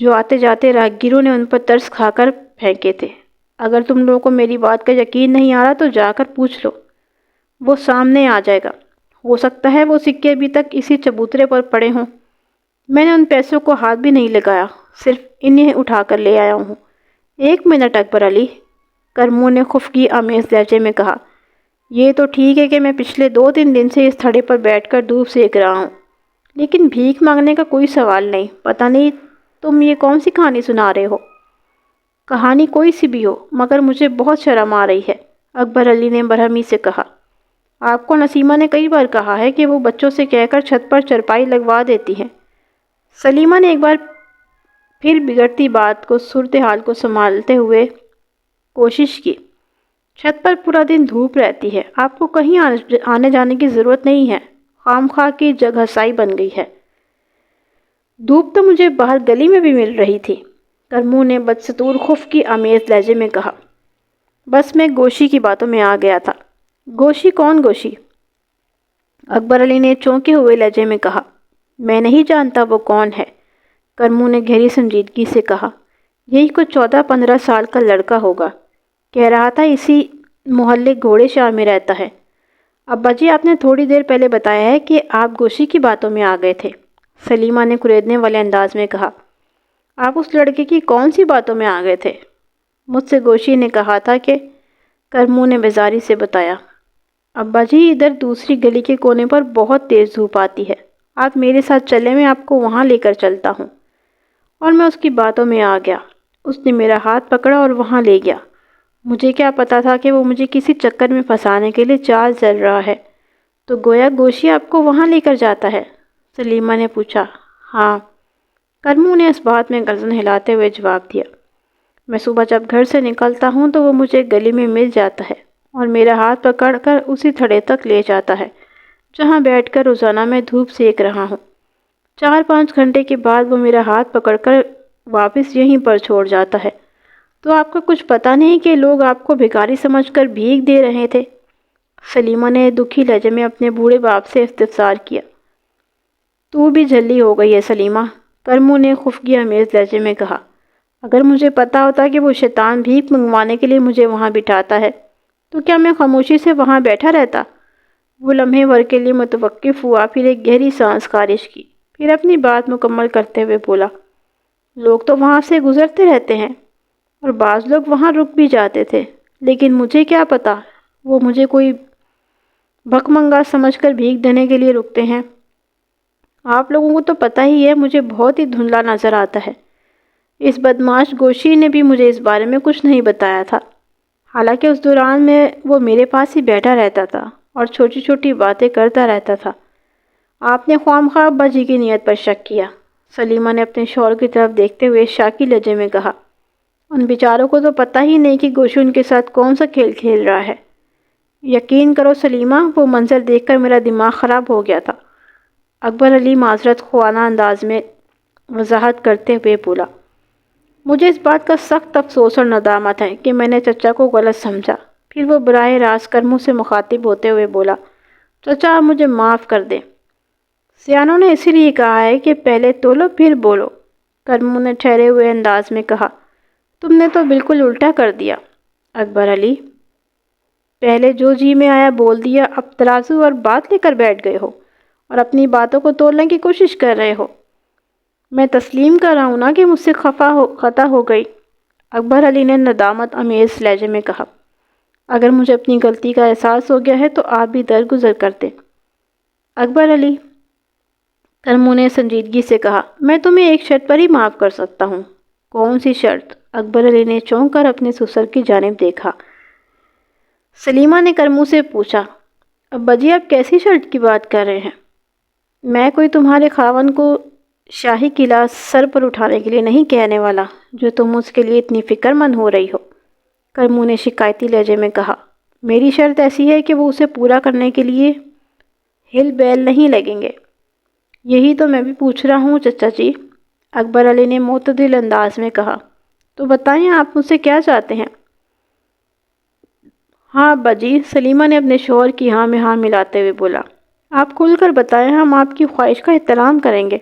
جو آتے جاتے راہگیروں نے ان پر ترس کھا کر پھینکے تھے۔ اگر تم لوگوں کو میری بات کا یقین نہیں آ رہا تو جا کر پوچھ لو، وہ سامنے آ جائے گا۔ ہو سکتا ہے وہ سکے ابھی تک اسی چبوترے پر پڑے ہوں۔ میں نے ان پیسوں کو ہاتھ بھی نہیں لگایا، صرف انہیں اٹھا کر لے آیا ہوں۔ 1 منٹ اکبر علی، کرموں نے خفگی آمیز لہجے میں کہا، یہ تو ٹھیک ہے کہ میں پچھلے 2-3 دن سے اس تھڑے پر بیٹھ کر دھوپ سیک رہا ہوں، لیکن بھیک مانگنے کا کوئی سوال نہیں۔ پتہ نہیں تم یہ کون سی کہانی سنا رہے ہو؟ کہانی کوئی سی بھی ہو، مگر مجھے بہت شرم آ رہی ہے، اکبر علی نے برہمی سے کہا۔ آپ کو نسیمہ نے کئی بار کہا ہے کہ وہ بچوں سے کہہ کر چھت پر چرپائی لگوا دیتی ہیں، سلیمہ نے ایک بار پھر بگڑتی بات کو صورتحال کو سنبھالتے ہوئے کوشش کی۔ چھت پر پورا دن دھوپ رہتی ہے، آپ کو کہیں آنے جانے کی ضرورت نہیں ہے، خام خواہ کی جگہ سائی بن گئی ہے۔ دھوپ تو مجھے باہر گلی میں بھی مل رہی تھی، کرمو نے بدستور خف کی آمیز لہجے میں کہا۔ بس میں گوشی کی باتوں میں آ گیا تھا۔ گوشی؟ کون گوشی؟ اکبر علی نے چونکے ہوئے لہجے میں کہا۔ میں نہیں جانتا وہ کون ہے، کرمو نے گہری سنجیدگی سے کہا۔ یہی کچھ 14-15 سال کا لڑکا ہوگا، کہہ رہا تھا اسی محلے گھوڑے شاہ میں رہتا ہے۔ ابا جی، آپ نے تھوڑی دیر پہلے بتایا ہے کہ آپ گوشی کی باتوں میں آ گئے تھے، سلیمہ نے کریدنے والے انداز میں کہا۔ آپ اس لڑکے کی کون سی باتوں میں آ گئے تھے؟ مجھ سے گوشی نے کہا تھا کہ، کرمو نے بیزاری سے بتایا۔ ابا جی، ادھر دوسری گلی کے کونے پر بہت تیز دھوپ آتی ہے، آپ میرے ساتھ چلیں، میں آپ کو وہاں لے کر چلتا ہوں۔ اور میں اس کی باتوں میں آ گیا، اس نے میرا ہاتھ پکڑا اور وہاں لے گیا۔ مجھے کیا پتا تھا کہ وہ مجھے کسی چکر میں پھنسانے کے لیے چال چل رہا ہے۔ تو گویا گوشی آپ کو وہاں لے کر جاتا ہے؟ سلیمہ نے پوچھا۔ ہاں، کرمو نے اس بات میں گردن ہلاتے ہوئے جواب دیا۔ میں صبح جب گھر سے نکلتا ہوں تو وہ مجھے گلی میں مل جاتا ہے اور میرا ہاتھ پکڑ کر اسی تھڑے تک لے جاتا ہے جہاں بیٹھ کر روزانہ میں دھوپ سیک رہا ہوں۔ 4-5 گھنٹے کے بعد وہ میرا ہاتھ پکڑ کر واپس یہیں پر چھوڑ جاتا ہے۔ تو آپ کو کچھ پتہ نہیں کہ لوگ آپ کو بھکاری سمجھ کر بھیک دے رہے تھے؟ سلیمہ نے دکھی لہجے میں اپنے بوڑھے باپ سے استفسار کیا۔ تو بھی جھلی ہو گئی ہے سلیمہ، کرمو نے خفگی آمیز لہجے میں کہا۔ اگر مجھے پتا ہوتا کہ وہ شیطان بھیک منگوانے کے لیے مجھے وہاں بٹھاتا ہے تو کیا میں خاموشی سے وہاں بیٹھا رہتا؟ وہ لمحے بھر کے لیے متوقف ہوا، پھر ایک گہری سانس خارج کی، پھر اپنی بات مکمل کرتے ہوئے بولا۔ لوگ تو وہاں سے گزرتے رہتے ہیں اور بعض لوگ وہاں رک بھی جاتے تھے، لیکن مجھے کیا پتا وہ مجھے کوئی بھکمنگا سمجھ کر بھیک دینے کے لیے رکتے ہیں۔ آپ لوگوں کو تو پتہ ہی ہے مجھے بہت ہی دھندلا نظر آتا ہے۔ اس بدمعاش گوشی نے بھی مجھے اس بارے میں کچھ نہیں بتایا تھا، حالانکہ اس دوران میں وہ میرے پاس ہی بیٹھا رہتا تھا اور چھوٹی چھوٹی باتیں کرتا رہتا تھا۔ آپ نے خواہ ابا جی کی نیت پر شک کیا، سلیمہ نے اپنے شوہر کی طرف دیکھتے ہوئے شاکی لہجے میں کہا۔ ان بیچاروں کو تو پتہ ہی نہیں کہ گوشی ان کے ساتھ کون سا کھیل کھیل رہا ہے۔ یقین کرو سلیمہ، وہ منظر دیکھ کر میرا دماغ خراب ہو گیا تھا، اکبر علی معذرت خواہ انداز میں وضاحت کرتے ہوئے بولا۔ مجھے اس بات کا سخت افسوس اور ندامت ہے کہ میں نے چچا کو غلط سمجھا۔ پھر وہ براہ راست کرمو سے مخاطب ہوتے ہوئے بولا۔ چچا، آپ مجھے معاف کر دیں، سیانوں نے اسی لیے کہا ہے کہ پہلے تولو پھر بولو، کرمو نے ٹھہرے ہوئے انداز میں کہا۔ تم نے تو بالکل الٹا کر دیا اکبر علی، پہلے جو جی میں آیا بول دیا، اب ترازو اور بات لے کر بیٹھ گئے ہو اور اپنی باتوں کو تولنے کی کوشش کر رہے ہو۔ میں تسلیم کر رہا ہوں نا کہ مجھ سے خطا ہو گئی، اکبر علی نے ندامت آمیز لہجے میں کہا۔ اگر مجھے اپنی غلطی کا احساس ہو گیا ہے تو آپ بھی درگزر کر دیں اکبر علی، کرمو نے سنجیدگی سے کہا۔ میں تمہیں ایک شرط پر ہی معاف کر سکتا ہوں۔ کون سی شرط؟ اکبر علی نے چونک کر اپنے سسر کی جانب دیکھا۔ سلیمہ نے کرمو سے پوچھا۔ ابا جی، آپ کیسی شرط کی بات کر رہے ہیں؟ میں کوئی تمہارے خاوند کو شاہی قلعہ سر پر اٹھانے کے لیے نہیں کہنے والا جو تم اس کے لیے اتنی فکر مند ہو رہی ہو، کرمو نے شکایتی لہجے میں کہا۔ میری شرط ایسی ہے کہ وہ اسے پورا کرنے کے لیے ہل بیل نہیں لگیں گے۔ یہی تو میں بھی پوچھ رہا ہوں چچا جی، اکبر علی نے معتدل انداز میں کہا۔ تو بتائیں آپ مجھ سے کیا چاہتے ہیں؟ ہاں ابا جی، سلیمہ نے اپنے شوہر کی ہاں میں ہاں ملاتے ہوئے بولا۔ آپ کھل کر بتائیں، ہم آپ کی خواہش کا احترام کریں گے۔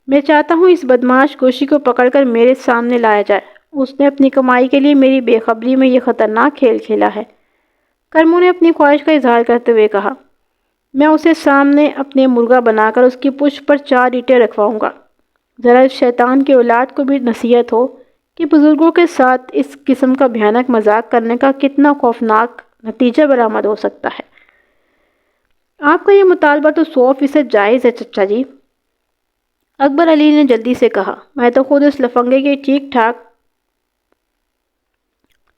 میں چاہتا ہوں اس بدمعاش گوشی کو پکڑ کر میرے سامنے لایا جائے، اس نے اپنی کمائی کے لیے میری بے خبری میں یہ خطرناک کھیل کھیلا ہے، کرمو نے اپنی خواہش کا اظہار کرتے ہوئے کہا۔ میں اسے سامنے اپنے مرغا بنا کر اس کی پشت پر 4 اینٹیں رکھواؤں گا۔ ذرا اس شیطان کی اولاد کو بھی نصیحت ہو کہ بزرگوں کے ساتھ اس قسم کا بھیانک مذاق کرنے کا کتنا خوفناک نتیجہ برآمد ہو سکتا ہے۔ آپ کا یہ مطالبہ تو 100% جائز ہے چچا جی، اکبر علی نے جلدی سے کہا۔ میں تو خود اس لفنگے کی ٹھیک ٹھاک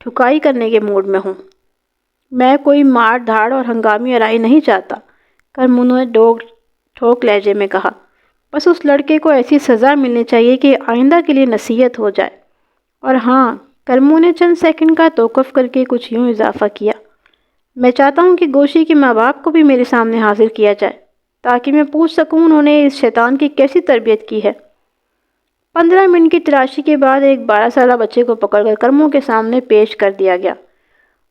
ٹھکائی کرنے کے موڈ میں ہوں۔ میں کوئی مار دھاڑ اور ہنگامی لڑائی نہیں چاہتا، کرمو نے ٹھوک لہجے میں کہا۔ بس اس لڑکے کو ایسی سزا ملنی چاہیے کہ آئندہ کے لیے نصیحت ہو جائے۔ اور ہاں، کرمو نے چند سیکنڈ کا توقف کر کے کچھ یوں اضافہ کیا، میں چاہتا ہوں کہ گوشی کے ماں باپ کو بھی میرے سامنے حاضر کیا جائے تاکہ میں پوچھ سکوں انہوں نے اس شیطان کی کیسی تربیت کی ہے۔ 15 منٹ کی تلاشی کے بعد ایک 12 سالہ بچے کو پکڑ کر کرمو کے سامنے پیش کر دیا گیا۔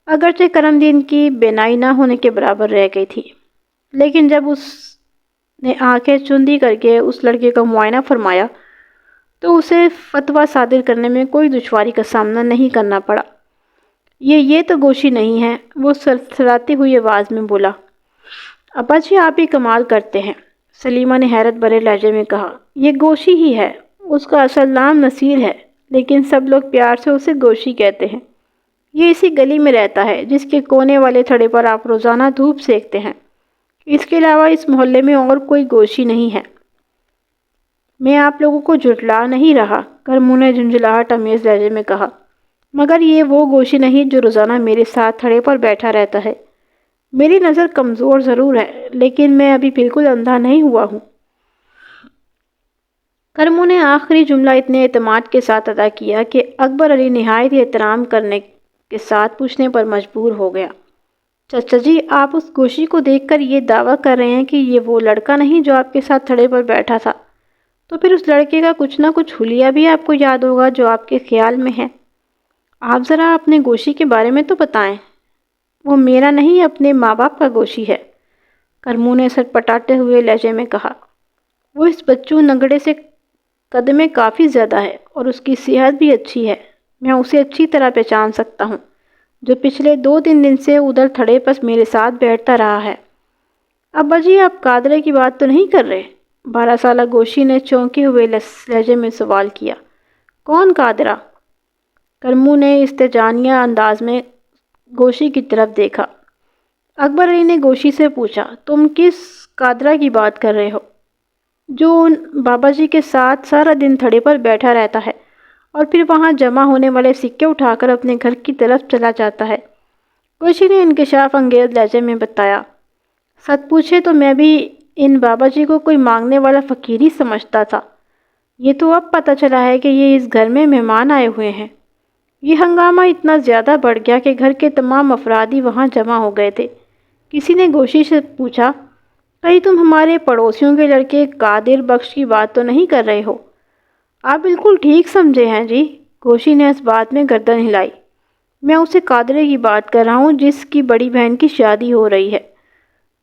اگرچہ کرم دین کی بینائی نہ ہونے کے برابر رہ گئی تھی، لیکن جب اس نے آنکھیں چوندی کر کے اس لڑکے کا معائنہ فرمایا تو اسے فتویٰ صادر کرنے میں کوئی دشواری کا سامنا نہیں کرنا پڑا۔ یہ تو گوشی نہیں ہے، وہ سرسراتی ہوئی آواز میں بولا۔ ابا جی، آپ ہی کمال کرتے ہیں، سلیمہ نے حیرت بھرے لہجے میں کہا۔ یہ گوشی ہی ہے، اس کا اصل نام نصیر ہے، لیکن سب لوگ پیار سے اسے گوشی کہتے ہیں۔ یہ اسی گلی میں رہتا ہے جس کے کونے والے تھڑے پر آپ روزانہ دھوپ سیکتے ہیں۔ اس کے علاوہ اس محلے میں اور کوئی گوشی نہیں ہے۔ میں آپ لوگوں کو جھٹلا نہیں رہا، کرمو نے جھنجھلاہٹ آمیز لہجے میں کہا، مگر یہ وہ گوشی نہیں جو روزانہ میرے ساتھ تھڑے پر بیٹھا رہتا ہے۔ میری نظر کمزور ضرور ہے، لیکن میں ابھی بالکل اندھا نہیں ہوا ہوں۔ کرمو نے آخری جملہ اتنے اعتماد کے ساتھ ادا کیا کہ اکبر علی نہایت احترام کرنے کے ساتھ پوچھنے پر مجبور ہو گیا، چچا جی، آپ اس گوشی کو دیکھ کر یہ دعویٰ کر رہے ہیں کہ یہ وہ لڑکا نہیں جو آپ کے ساتھ تھڑے پر بیٹھا تھا؟ تو پھر اس لڑکے کا کچھ نہ کچھ حلیہ بھی آپ کو یاد ہوگا جو آپ کے خیال میں ہے۔ آپ ذرا اپنے گوشی کے بارے میں تو بتائیں۔ وہ میرا نہیں، اپنے ماں باپ کا گوشی ہے، کرمو نے سر پٹاتے ہوئے لہجے میں کہا۔ وہ اس بچوں نگڑے سے قد میں کافی زیادہ ہے اور اس کی صحت بھی اچھی ہے، میں اسے اچھی طرح پہچان سکتا ہوں، جو پچھلے 2-3 دن سے ادھر تھڑے پر میرے ساتھ بیٹھتا رہا ہے۔ ابا جی، آپ قادرے کی بات تو نہیں کر رہے؟ 12 سالہ گوشی نے چونکے ہوئے لہجے میں سوال کیا۔ کون قادرہ؟ کرمو نے استہجانیہ انداز میں گوشی کی طرف دیکھا۔ اکبر علی نے گوشی سے پوچھا، تم کس قادرہ کی بات کر رہے ہو جو ان بابا جی کے ساتھ سارا دن تھڑے پر بیٹھا رہتا ہے اور پھر وہاں جمع ہونے والے سکے اٹھا کر اپنے گھر کی طرف چلا جاتا ہے؟ گوشی نے انکشاف انگیز لہجے میں بتایا، سچ پوچھے تو میں بھی ان بابا جی کو کوئی مانگنے والا فقیر ہی سمجھتا تھا۔ یہ تو اب پتہ چلا ہے کہ یہ اس گھر میں مہمان آئے ہوئے ہیں۔ یہ ہنگامہ اتنا زیادہ بڑھ گیا کہ گھر کے تمام افراد ہی وہاں جمع ہو گئے تھے۔ کسی نے گوشی سے پوچھا، کہیں تم ہمارے پڑوسیوں کے لڑکے قادر بخش کی بات تو نہیں کر رہے ہو؟ آپ بالکل ٹھیک سمجھے ہیں جی، گوشی نے اس بات میں گردن ہلائی۔ میں اسے قادرے کی بات کر رہا ہوں جس کی بڑی بہن کی شادی ہو رہی ہے،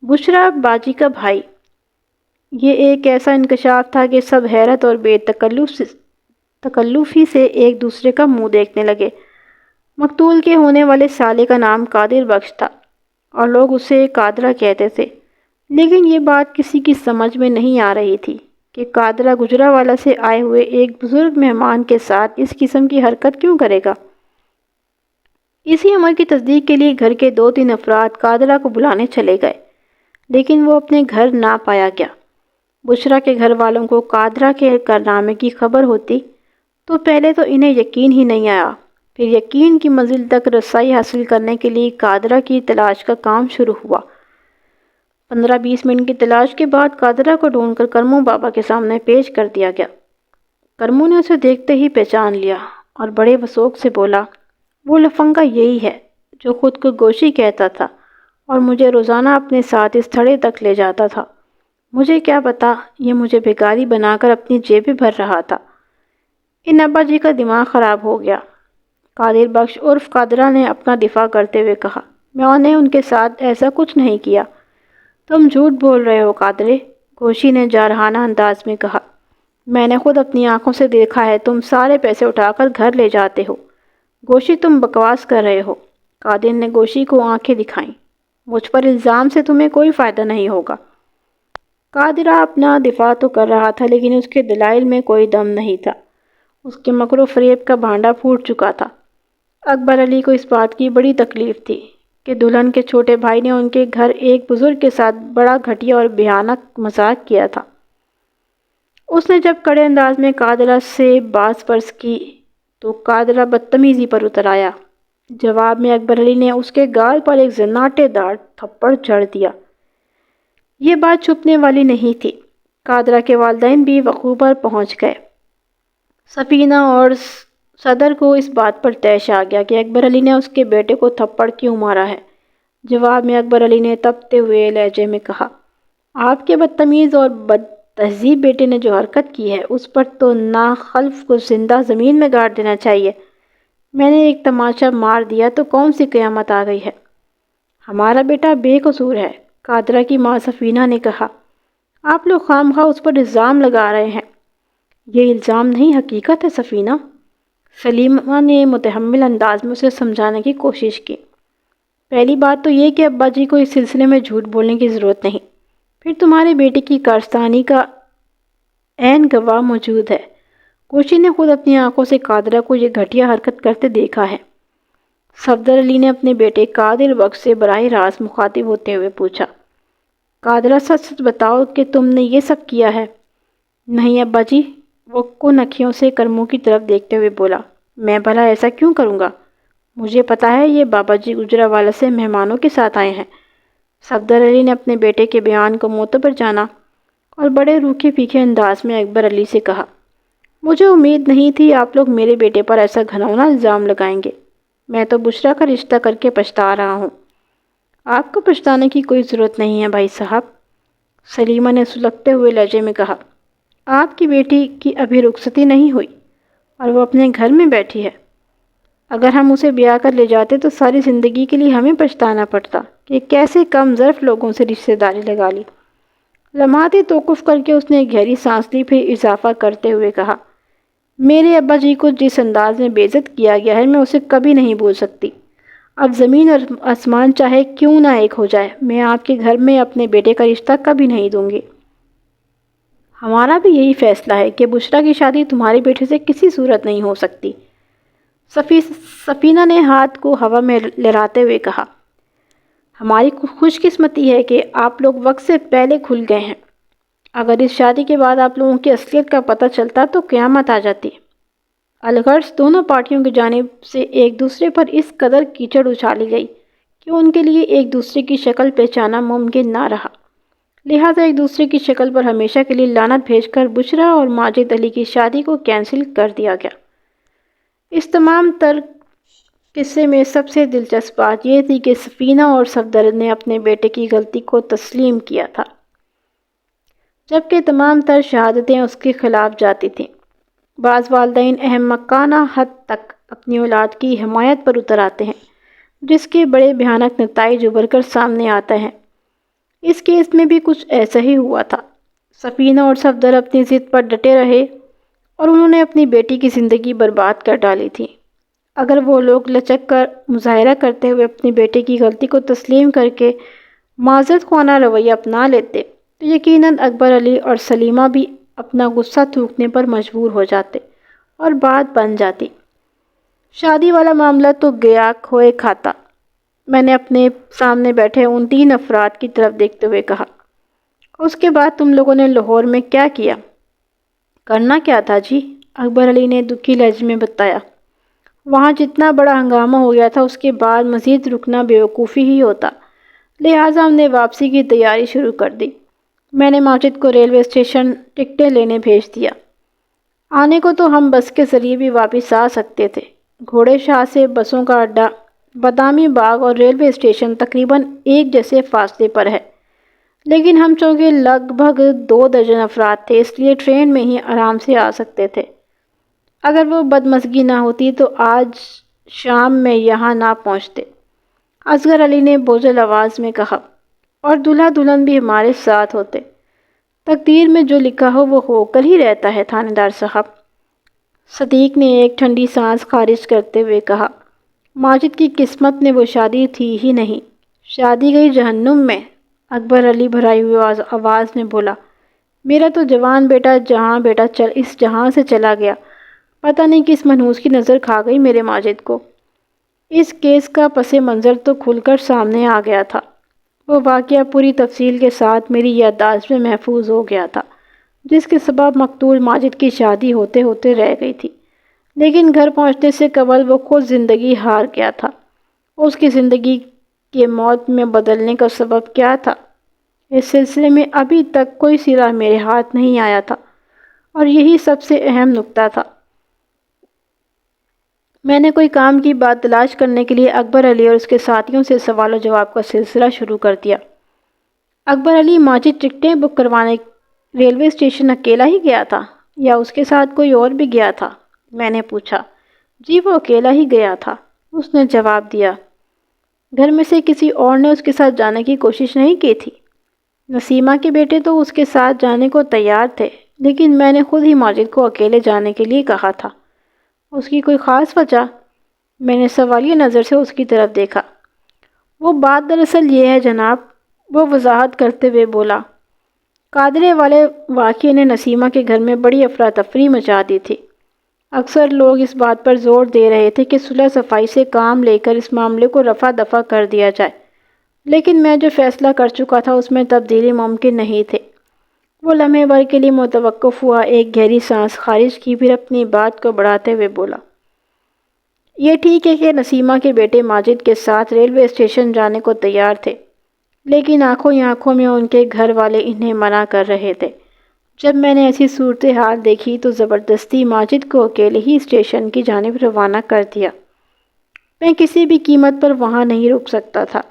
بشرا باجی کا بھائی۔ یہ ایک ایسا انکشاف تھا کہ سب حیرت اور بے تکلفی سے ایک دوسرے کا منہ دیکھنے لگے۔ مقتول کے ہونے والے سالے کا نام قادر بخش تھا اور لوگ اسے قادرہ کہتے تھے، لیکن یہ بات کسی کی سمجھ میں نہیں آ رہی تھی کہ قادرہ گجرانوالہ سے آئے ہوئے ایک بزرگ مہمان کے ساتھ اس قسم کی حرکت کیوں کرے گا۔ اسی امر کی تصدیق کے لیے گھر کے 2-3 افراد قادرہ کو بلانے چلے گئے، لیکن وہ اپنے گھر نہ پایا گیا۔ بشرا کے گھر والوں کو قادرہ کے کارنامے کی خبر ہوتی تو پہلے تو انہیں یقین ہی نہیں آیا، پھر یقین کی منزل تک رسائی حاصل کرنے کے لیے قادرہ کی تلاش کا کام شروع ہوا۔ 15-20 منٹ کی تلاش کے بعد قادرہ کو ڈھونڈ کر کرمو بابا کے سامنے پیش کر دیا گیا۔ کرمو نے اسے دیکھتے ہی پہچان لیا اور بڑے وثوق سے بولا، وہ لفنگا یہی ہے جو خود کو گوشی کہتا تھا اور مجھے روزانہ اپنے ساتھ اس تھڑے تک لے جاتا تھا۔ مجھے کیا پتا یہ مجھے بھکاری بنا کر اپنی جیبیں بھر رہا تھا۔ ان ابا جی کا دماغ خراب ہو گیا، قادر بخش عرف قادرہ نے اپنا دفاع کرتے ہوئے کہا، میں نے ان کے ساتھ ایسا کچھ نہیں کیا۔ تم جھوٹ بول رہے ہو قادرے، گوشی نے جارحانہ انداز میں کہا، میں نے خود اپنی آنکھوں سے دیکھا ہے، تم سارے پیسے اٹھا کر گھر لے جاتے ہو۔ گوشی، تم بکواس کر رہے ہو۔ قادر نے گوشی کو آنکھیں دکھائیں، مجھ پر الزام سے تمہیں کوئی فائدہ نہیں ہوگا۔ قادرہ اپنا دفاع تو کر رہا تھا لیکن اس کے دلائل میں کوئی دم نہیں تھا، اس کے مکر و فریب کا بھانڈا پھوٹ چکا تھا۔ اکبر علی کو اس بات کی بڑی تکلیف تھی کہ دلہن کے چھوٹے بھائی نے ان کے گھر ایک بزرگ کے ساتھ بڑا گھٹیا اور بھیانک مذاق کیا تھا۔ اس نے جب کڑے انداز میں قادرہ سے بات پرس کی تو قادرہ بدتمیزی پر اتر آیا۔ جواب میں اکبر علی نے اس کے گال پر ایک زناٹے دار تھپڑ جڑ دیا۔ یہ بات چھپنے والی نہیں تھی، قادرہ کے والدین بھی وقوع پر پہنچ گئے۔ سفینہ اور صدر کو اس بات پر طیش آ گیا کہ اکبر علی نے اس کے بیٹے کو تھپڑ کیوں مارا ہے۔ جواب میں اکبر علی نے تپتے ہوئے لہجے میں کہا، آپ کے بدتمیز اور بد تہذیب بیٹے نے جو حرکت کی ہے اس پر تو ناخلف کو زندہ زمین میں گاڑ دینا چاہیے۔ میں نے ایک تماچا مار دیا تو کون سی قیامت آ گئی ہے؟ ہمارا بیٹا بے قصور ہے، قادرہ کی ماں سفینہ نے کہا۔ آپ لوگ خام خواہ اس پر الزام لگا رہے ہیں۔ یہ الزام نہیں، حقیقت ہے سفینہ۔ سلیمہ نے متحمل انداز میں اسے سمجھانے کی کوشش کی۔ پہلی بات تو یہ کہ ابا جی کو اس سلسلے میں جھوٹ بولنے کی ضرورت نہیں۔ پھر تمہارے بیٹے کی کارستانی کا عین گواہ موجود ہے۔ کوشی نے خود اپنی آنکھوں سے قادرہ کو یہ گھٹیا حرکت کرتے دیکھا ہے۔ صفدر علی نے اپنے بیٹے قادر بخش سے براہ راست مخاطب ہوتے ہوئے پوچھا، قادرہ سچ سچ بتاؤ کہ تم نے یہ سب کیا ہے؟ نہیں ابا جی، وہ کن اکھیوں سے کرموں کی طرف دیکھتے ہوئے بولا، میں بھلا ایسا کیوں کروں گا؟ مجھے پتا ہے یہ بابا جی گجرانوالہ سے مہمانوں کے ساتھ آئے ہیں۔ صفدر علی نے اپنے بیٹے کے بیان کو معتبر جانا اور بڑے روکھے پھیکے انداز میں اکبر علی سے کہا، مجھے امید نہیں تھی آپ لوگ میرے بیٹے پر ایسا گھناؤنا الزام لگائیں گے۔ میں تو بشریٰ کا رشتہ کر کے پچھتا رہا ہوں۔ آپ کو پچھتانے کی کوئی ضرورت نہیں ہے بھائی صاحب، سلیمہ نے سلگتے ہوئے لہجے میں کہا۔ آپ کی بیٹی کی ابھی رخصتی نہیں ہوئی اور وہ اپنے گھر میں بیٹھی ہے۔ اگر ہم اسے بیاہ کر لے جاتے تو ساری زندگی کے لیے ہمیں پچھتانا پڑتا کہ کیسے کم ظرف لوگوں سے رشتہ داری لگا لی۔ لمحاتی توقف کر کے اس نے گہری سانس لی، پھر اضافہ کرتے ہوئے کہا، میرے ابا جی کو جس انداز میں بے عزت کیا گیا ہے میں اسے کبھی نہیں بھول سکتی۔ اب زمین اور آسمان چاہے کیوں نہ ایک ہو جائے، میں آپ کے گھر میں اپنے بیٹے کا رشتہ کبھی نہیں دوں گی۔ ہمارا بھی یہی فیصلہ ہے کہ بشریٰ کی شادی تمہارے بیٹے سے کسی صورت نہیں ہو سکتی۔ سفینہ نے ہاتھ کو ہوا میں لہراتے ہوئے کہا، ہماری خوش قسمتی ہے کہ آپ لوگ وقت سے پہلے کھل گئے ہیں۔ اگر اس شادی کے بعد آپ لوگوں کی اصلیت کا پتہ چلتا تو قیامت آ جاتی۔ الغرض دونوں پارٹیوں کی جانب سے ایک دوسرے پر اس قدر کیچڑ اچھالی گئی کہ ان کے لیے ایک دوسرے کی شکل پہچانا ممکن نہ رہا۔ لہٰذا ایک دوسرے کی شکل پر ہمیشہ کے لیے لعنت بھیج کر بشریٰ اور ماجد علی کی شادی کو کینسل کر دیا گیا۔ اس تمام تر قصے میں سب سے دلچسپ بات یہ تھی کہ سفینہ اور صفدر نے اپنے بیٹے کی غلطی کو تسلیم کیا تھا، جبکہ تمام تر شہادتیں اس کے خلاف جاتی تھیں۔ بعض والدین احمقانہ حد تک اپنی اولاد کی حمایت پر اتر آتے ہیں، جس کے بڑے بھیانک نتائج ابھر کر سامنے آتے ہیں۔ اس کیس میں بھی کچھ ایسا ہی ہوا تھا۔ سفینہ اور صفدر اپنی ضد پر ڈٹے رہے اور انہوں نے اپنی بیٹی کی زندگی برباد کر ڈالی تھی۔ اگر وہ لوگ لچک کر مظاہرہ کرتے ہوئے اپنی بیٹی کی غلطی کو تسلیم کر کے معذرت خواہ رویہ اپنا لیتے تو یقیناً اکبر علی اور سلیمہ بھی اپنا غصہ تھوکنے پر مجبور ہو جاتے اور بات بن جاتی۔ شادی والا معاملہ تو گیا کھوئے کھاتا۔ میں نے اپنے سامنے بیٹھے ان 3 افراد کی طرف دیکھتے ہوئے کہا، اس کے بعد تم لوگوں نے لاہور میں کیا کیا؟ کرنا کیا تھا جی؟ اکبر علی نے دکھی لہجے میں بتایا، وہاں جتنا بڑا ہنگامہ ہو گیا تھا اس کے بعد مزید رکنا بیوقوفی ہی ہوتا، لہٰذا ہم نے واپسی کی تیاری شروع کر دی۔ میں نے ماجد کو ریلوے اسٹیشن ٹکٹیں لینے بھیج دیا۔ آنے کو تو ہم بس کے ذریعے بھی واپس آ سکتے تھے۔ گھوڑے شاہ سے بسوں کا اڈہ بادامی باغ اور ریلوے اسٹیشن تقریباً ایک جیسے فاصلے پر ہے، لیکن ہم چونکہ لگ بھگ 2 درجن افراد تھے اس لیے ٹرین میں ہی آرام سے آ سکتے تھے۔ اگر وہ بدمزگی نہ ہوتی تو آج شام میں یہاں نہ پہنچتے، اصغر علی نے بوجھل آواز میں کہا، اور دلہا دلہن بھی ہمارے ساتھ ہوتے۔ تقدیر میں جو لکھا ہو کر ہی رہتا ہے تھانے دار صاحب، صدیق نے ایک ٹھنڈی سانس خارج کرتے ہوئے کہا۔ ماجد کی قسمت میں وہ شادی تھی ہی نہیں، شادی گئی جہنم میں، اکبر علی بھرائی ہوئی آواز میں بولا۔ میرا تو جوان بیٹا اس جہاں سے چلا گیا، پتہ نہیں کس منحوس کی نظر کھا گئی میرے ماجد کو۔ اس کیس کا پس منظر تو کھل کر سامنے آ گیا تھا۔ وہ واقعہ پوری تفصیل کے ساتھ میری یادداشت میں محفوظ ہو گیا تھا، جس کے سبب مقتول ماجد کی شادی ہوتے ہوتے رہ گئی تھی، لیکن گھر پہنچنے سے قبل وہ خود زندگی ہار گیا تھا۔ اس کی زندگی کے موت میں بدلنے کا سبب کیا تھا؟ اس سلسلے میں ابھی تک کوئی سرا میرے ہاتھ نہیں آیا تھا، اور یہی سب سے اہم نکتہ تھا۔ میں نے کوئی کام کی بات تلاش کرنے کے لیے اکبر علی اور اس کے ساتھیوں سے سوال و جواب کا سلسلہ شروع کر دیا۔ اکبر علی، ماجد ٹکٹیں بک کروانے ریلوے اسٹیشن اکیلا ہی گیا تھا یا اس کے ساتھ کوئی اور بھی گیا تھا؟ میں نے پوچھا۔ جی، وہ اکیلا ہی گیا تھا، اس نے جواب دیا۔ گھر میں سے کسی اور نے اس کے ساتھ جانے کی کوشش نہیں کی تھی؟ نسیمہ کے بیٹے تو اس کے ساتھ جانے کو تیار تھے، لیکن میں نے خود ہی ماجد کو اکیلے جانے کے لیے کہا تھا۔ اس کی کوئی خاص وجہ؟ میں نے سوالیہ نظر سے اس کی طرف دیکھا۔ وہ بات دراصل یہ ہے جناب، وہ وضاحت کرتے ہوئے بولا۔ قادرے والے واقعے نے نسیمہ کے گھر میں بڑی افراتفری مچا دی تھی۔ اکثر لوگ اس بات پر زور دے رہے تھے کہ صلح صفائی سے کام لے کر اس معاملے کو رفع دفع کر دیا جائے، لیکن میں جو فیصلہ کر چکا تھا اس میں تبدیلی ممکن نہیں تھی۔ وہ لمحے بھر کے لیے متوقف ہوا، ایک گہری سانس خارج کی، پھر اپنی بات کو بڑھاتے ہوئے بولا۔ یہ ٹھیک ہے کہ نسیمہ کے بیٹے ماجد کے ساتھ ریلوے اسٹیشن جانے کو تیار تھے، لیکن آنکھوں ہی آنکھوں میں ان کے گھر والے انہیں منع کر رہے تھے۔ جب میں نے ایسی صورتحال دیکھی تو زبردستی ماجد کو اکیلے ہی اسٹیشن کی جانب روانہ کر دیا۔ میں کسی بھی قیمت پر وہاں نہیں رک سکتا تھا،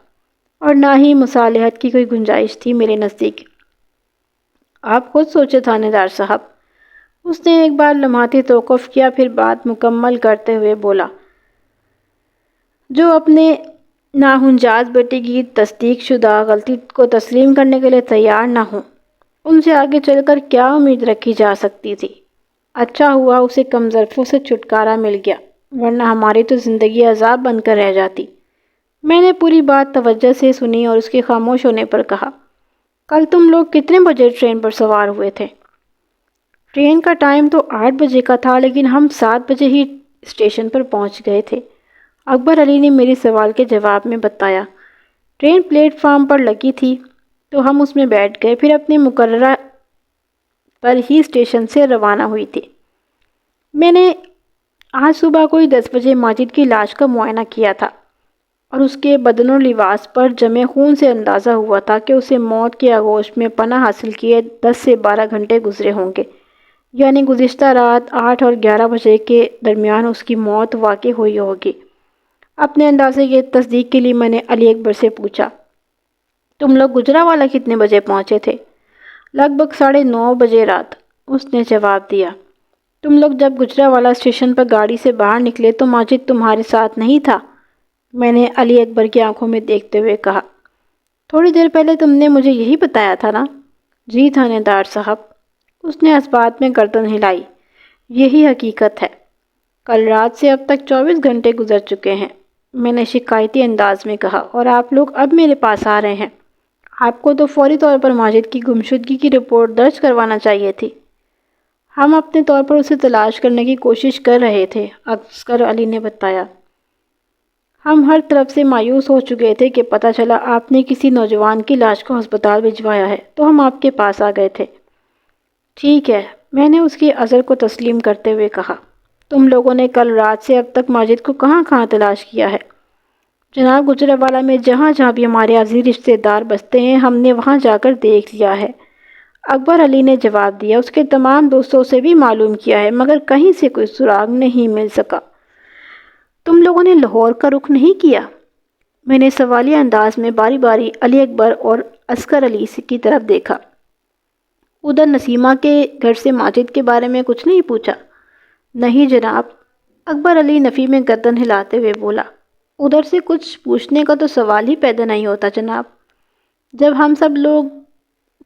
اور نہ ہی مصالحت کی کوئی گنجائش تھی میرے نزدیک۔ آپ خود سوچے تھانے دار صاحب۔ اس نے ایک بار لمحاتی توقف کیا، پھر بات مکمل کرتے ہوئے بولا۔ جو اپنے ناہنجاز بیٹے کی تصدیق شدہ غلطی کو تسلیم کرنے کے لیے تیار نہ ہوں، ان سے آگے چل کر کیا امید رکھی جا سکتی تھی؟ اچھا ہوا اسے کم ظرفوں سے چھٹکارا مل گیا، ورنہ ہماری تو زندگی عذاب بن کر رہ جاتی۔ میں نے پوری بات توجہ سے سنی اور اس کے خاموش ہونے پر کہا، کل تم لوگ کتنے بجے ٹرین پر سوار ہوئے تھے؟ ٹرین کا ٹائم تو 8 بجے کا تھا، لیکن ہم 7 بجے ہی اسٹیشن پر پہنچ گئے تھے، اکبر علی نے میری سوال کے جواب میں بتایا۔ ٹرین پلیٹ فارم پر لگی تھی تو ہم اس میں بیٹھ گئے، پھر اپنے مقررہ پر ہی اسٹیشن سے روانہ ہوئی تھی۔ میں نے آج صبح کوئی 10 بجے ماجد کی لاش کا معائنہ کیا تھا، اور اس کے بدن و لباس پر جمے خون سے اندازہ ہوا تھا کہ اسے موت کے آغوش میں پناہ حاصل کیے 10 سے 12 گھنٹے گزرے ہوں گے، یعنی گزشتہ رات 8 اور 11 بجے کے درمیان اس کی موت واقع ہوئی ہوگی۔ اپنے اندازے کی تصدیق کے لیے میں نے علی اکبر سے پوچھا، تم لوگ گجرانوالہ کتنے بجے پہنچے تھے؟ لگ بھگ 9:30 بجے رات، اس نے جواب دیا۔ تم لوگ جب گجرانوالہ اسٹیشن پر گاڑی سے باہر نکلے تو ماجد تمہارے ساتھ نہیں تھا؟ میں نے علی اکبر کی آنکھوں میں دیکھتے ہوئے کہا۔ تھوڑی دیر پہلے تم نے مجھے یہی بتایا تھا نا؟ جی تھانے دار صاحب، اس نے اس بات میں گردن ہلائی۔ یہی حقیقت ہے، کل رات سے اب تک 24 گھنٹے گزر چکے ہیں، میں نے شکایتی انداز میں کہا، اور آپ لوگ اب میرے پاس آ رہے ہیں۔ آپ کو تو فوری طور پر ماجد کی گمشدگی کی رپورٹ درج کروانا چاہیے تھی۔ ہم اپنے طور پر اسے تلاش کرنے کی کوشش کر رہے تھے، عسکر علی نے بتایا۔ ہم ہر طرف سے مایوس ہو چکے تھے کہ پتہ چلا آپ نے کسی نوجوان کی لاش کو ہسپتال بھجوایا ہے، تو ہم آپ کے پاس آ گئے تھے۔ ٹھیک ہے، میں نے اس کے عذر کو تسلیم کرتے ہوئے کہا۔ تم لوگوں نے کل رات سے اب تک ماجد کو کہاں کہاں تلاش کیا ہے؟ جناب، گجرانوالہ میں جہاں جہاں بھی ہمارے عزیز رشتہ دار بستے ہیں، ہم نے وہاں جا کر دیکھ لیا ہے، اکبر علی نے جواب دیا۔ اس کے تمام دوستوں سے بھی معلوم کیا ہے، مگر کہیں سے کوئی سراغ نہیں مل سکا۔ تم لوگوں نے لاہور کا رخ نہیں کیا؟ میں نے سوالیہ انداز میں باری باری علی اکبر اور عسکر علی کی طرف دیکھا۔ ادھر نسیمہ کے گھر سے ماجد کے بارے میں کچھ نہیں پوچھا؟ نہیں جناب، اکبر علی نفی میں گردن ہلاتے ہوئے بولا۔ ادھر سے کچھ پوچھنے کا تو سوال ہی پیدا نہیں ہوتا جناب۔ جب ہم سب لوگ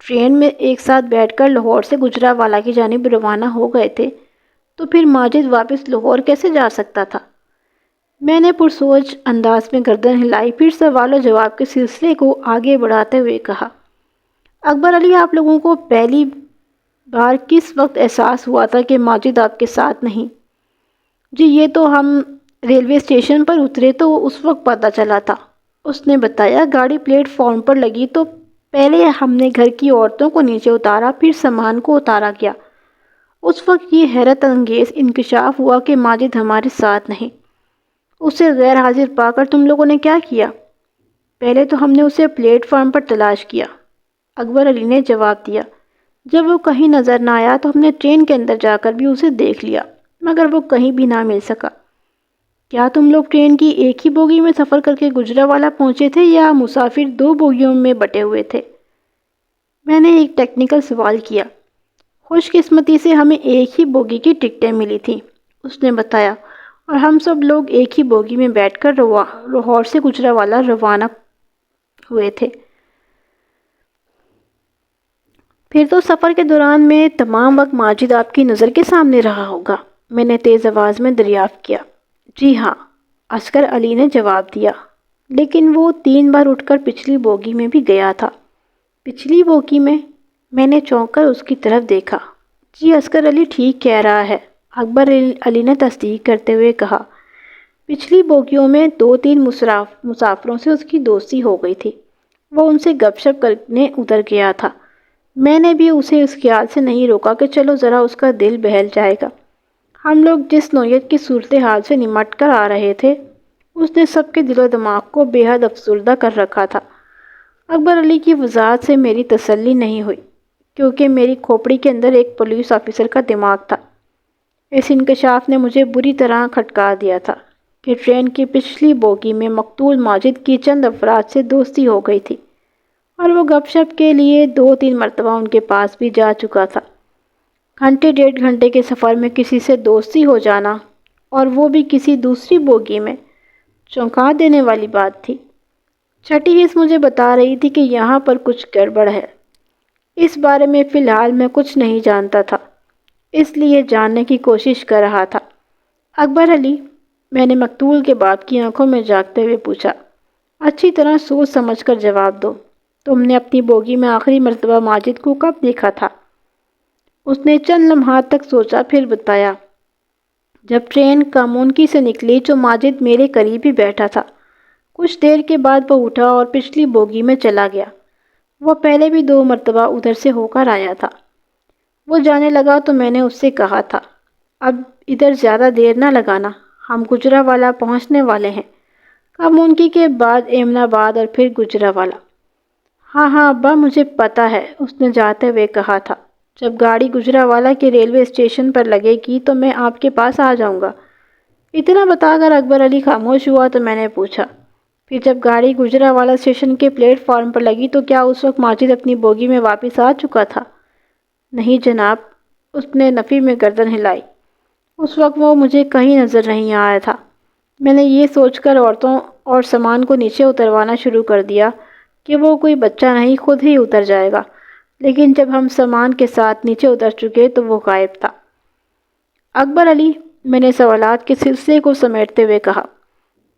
ٹرین میں ایک ساتھ بیٹھ کر لاہور سے گجرانوالہ کی جانب روانہ ہو گئے تھے، تو پھر ماجد واپس لاہور کیسے جا سکتا تھا؟ میں نے پرسوچ انداز میں گردن ہلائی، پھر سوال و جواب کے سلسلے کو آگے بڑھاتے ہوئے کہا۔ اکبر علی، آپ لوگوں کو پہلی بار کس وقت احساس ہوا تھا کہ ماجد آپ کے ساتھ نہیں؟ جی، یہ تو ہم ریلوے اسٹیشن پر اترے تو اس وقت پتہ چلا تھا، اس نے بتایا۔ گاڑی پلیٹ فارم پر لگی تو پہلے ہم نے گھر کی عورتوں کو نیچے اتارا، پھر سامان کو اتارا گیا۔ اس وقت یہ حیرت انگیز انکشاف ہوا کہ ماجد ہمارے ساتھ نہیں۔ اسے غیر حاضر پا کر تم لوگوں نے کیا کیا؟ پہلے تو ہم نے اسے پلیٹ فارم پر تلاش کیا، اکبر علی نے جواب دیا۔ جب وہ کہیں نظر نہ آیا تو ہم نے ٹرین کے اندر جا کر بھی اسے دیکھ لیا، مگر وہ کہیں بھی نہ مل سکا۔ کیا تم لوگ ٹرین کی ایک ہی بوگی میں سفر کر کے گجرانوالہ پہنچے تھے یا مسافر دو بوگیوں میں بٹے ہوئے تھے؟ میں نے ایک ٹیکنیکل سوال کیا۔ خوش قسمتی سے ہمیں ایک ہی بوگی کی ٹکٹیں ملی تھیں، اس نے بتایا، اور ہم سب لوگ ایک ہی بوگی میں بیٹھ کر لاہور سے گجرانوالہ روانہ ہوئے تھے۔ پھر تو سفر کے دوران میں تمام وقت ماجد آپ کی نظر کے سامنے رہا ہوگا، میں نے تیز آواز میں دریافت کیا۔ جی ہاں، عسکر علی نے جواب دیا، لیکن وہ 3 بار اٹھ کر پچھلی بوگی میں بھی گیا تھا۔ پچھلی بوگی میں نے چونک کر اس کی طرف دیکھا۔ جی عسکر علی ٹھیک کہہ رہا ہے، اکبر علی نے تصدیق کرتے ہوئے کہا۔ پچھلی بوگیوں میں 2-3 مسافروں سے اس کی دوستی ہو گئی تھی، وہ ان سے گپ شپ کرنے اتر گیا تھا۔ میں نے بھی اسے اس خیال سے نہیں روکا کہ چلو ذرا اس کا دل بہل جائے گا۔ ہم لوگ جس نوعیت کی صورتحال سے نمٹ کر آ رہے تھے، اس نے سب کے دل و دماغ کو بے حد افسردہ کر رکھا تھا۔ اکبر علی کی وضاحت سے میری تسلی نہیں ہوئی، کیونکہ میری کھوپڑی کے اندر ایک پولیس آفیسر کا دماغ تھا۔ اس انکشاف نے مجھے بری طرح کھٹکا دیا تھا کہ ٹرین کی پچھلی بوگی میں مقتول ماجد کی چند افراد سے دوستی ہو گئی تھی، اور وہ گپ شپ کے لیے 2-3 مرتبہ ان کے پاس بھی جا چکا تھا۔ گھنٹے 1.5 گھنٹے کے سفر میں کسی سے دوستی ہو جانا، اور وہ بھی کسی دوسری بوگی میں، چونکا دینے والی بات تھی۔ چھٹی حس مجھے بتا رہی تھی کہ یہاں پر کچھ گڑبڑ ہے۔ اس بارے میں فی الحال میں کچھ نہیں جانتا تھا، اس لیے جاننے کی کوشش کر رہا تھا۔ اکبر علی، میں نے مقتول کے باپ کی آنکھوں میں جھانکتے ہوئے پوچھا، اچھی طرح سوچ سمجھ کر جواب دو، تم نے اپنی بوگی میں آخری مرتبہ ماجد کو کب دیکھا تھا؟ اس نے چند لمحات تک سوچا، پھر بتایا، جب ٹرین کامونکی سے نکلی تو ماجد میرے قریب ہی بیٹھا تھا۔ کچھ دیر کے بعد وہ اٹھا اور پچھلی بوگی میں چلا گیا۔ وہ پہلے بھی 2 مرتبہ ادھر سے ہو کر آیا تھا۔ وہ جانے لگا تو میں نے اس سے کہا تھا، اب ادھر زیادہ دیر نہ لگانا، ہم گجرانوالہ پہنچنے والے ہیں، کامونکی کے بعد ایمن آباد اور پھر گجرانوالہ۔ ہاں ابا، مجھے پتہ ہے، اس نے جاتے ہوئے کہا تھا، جب گاڑی گجرانوالہ کے ریلوے اسٹیشن پر لگے گی تو میں آپ کے پاس آ جاؤں گا۔ اتنا بتا کر اکبر علی خاموش ہوا تو میں نے پوچھا، پھر جب گاڑی گجرانوالہ اسٹیشن کے پلیٹ فارم پر لگی تو کیا اس وقت ماجد اپنی بوگی میں واپس آ چکا تھا؟ نہیں جناب، اس نے نفی میں گردن ہلائی، اس وقت وہ مجھے کہیں نظر نہیں آیا تھا۔ میں نے یہ سوچ کر عورتوں اور سامان کو نیچے اتروانا شروع کر دیا کہ وہ کوئی بچہ نہیں، خود ہی اتر جائے گا، لیکن جب ہم سامان کے ساتھ نیچے اتر چکے تو وہ غائب تھا۔ اکبر علی، میں نے سوالات کے سلسلے کو سمیٹتے ہوئے کہا،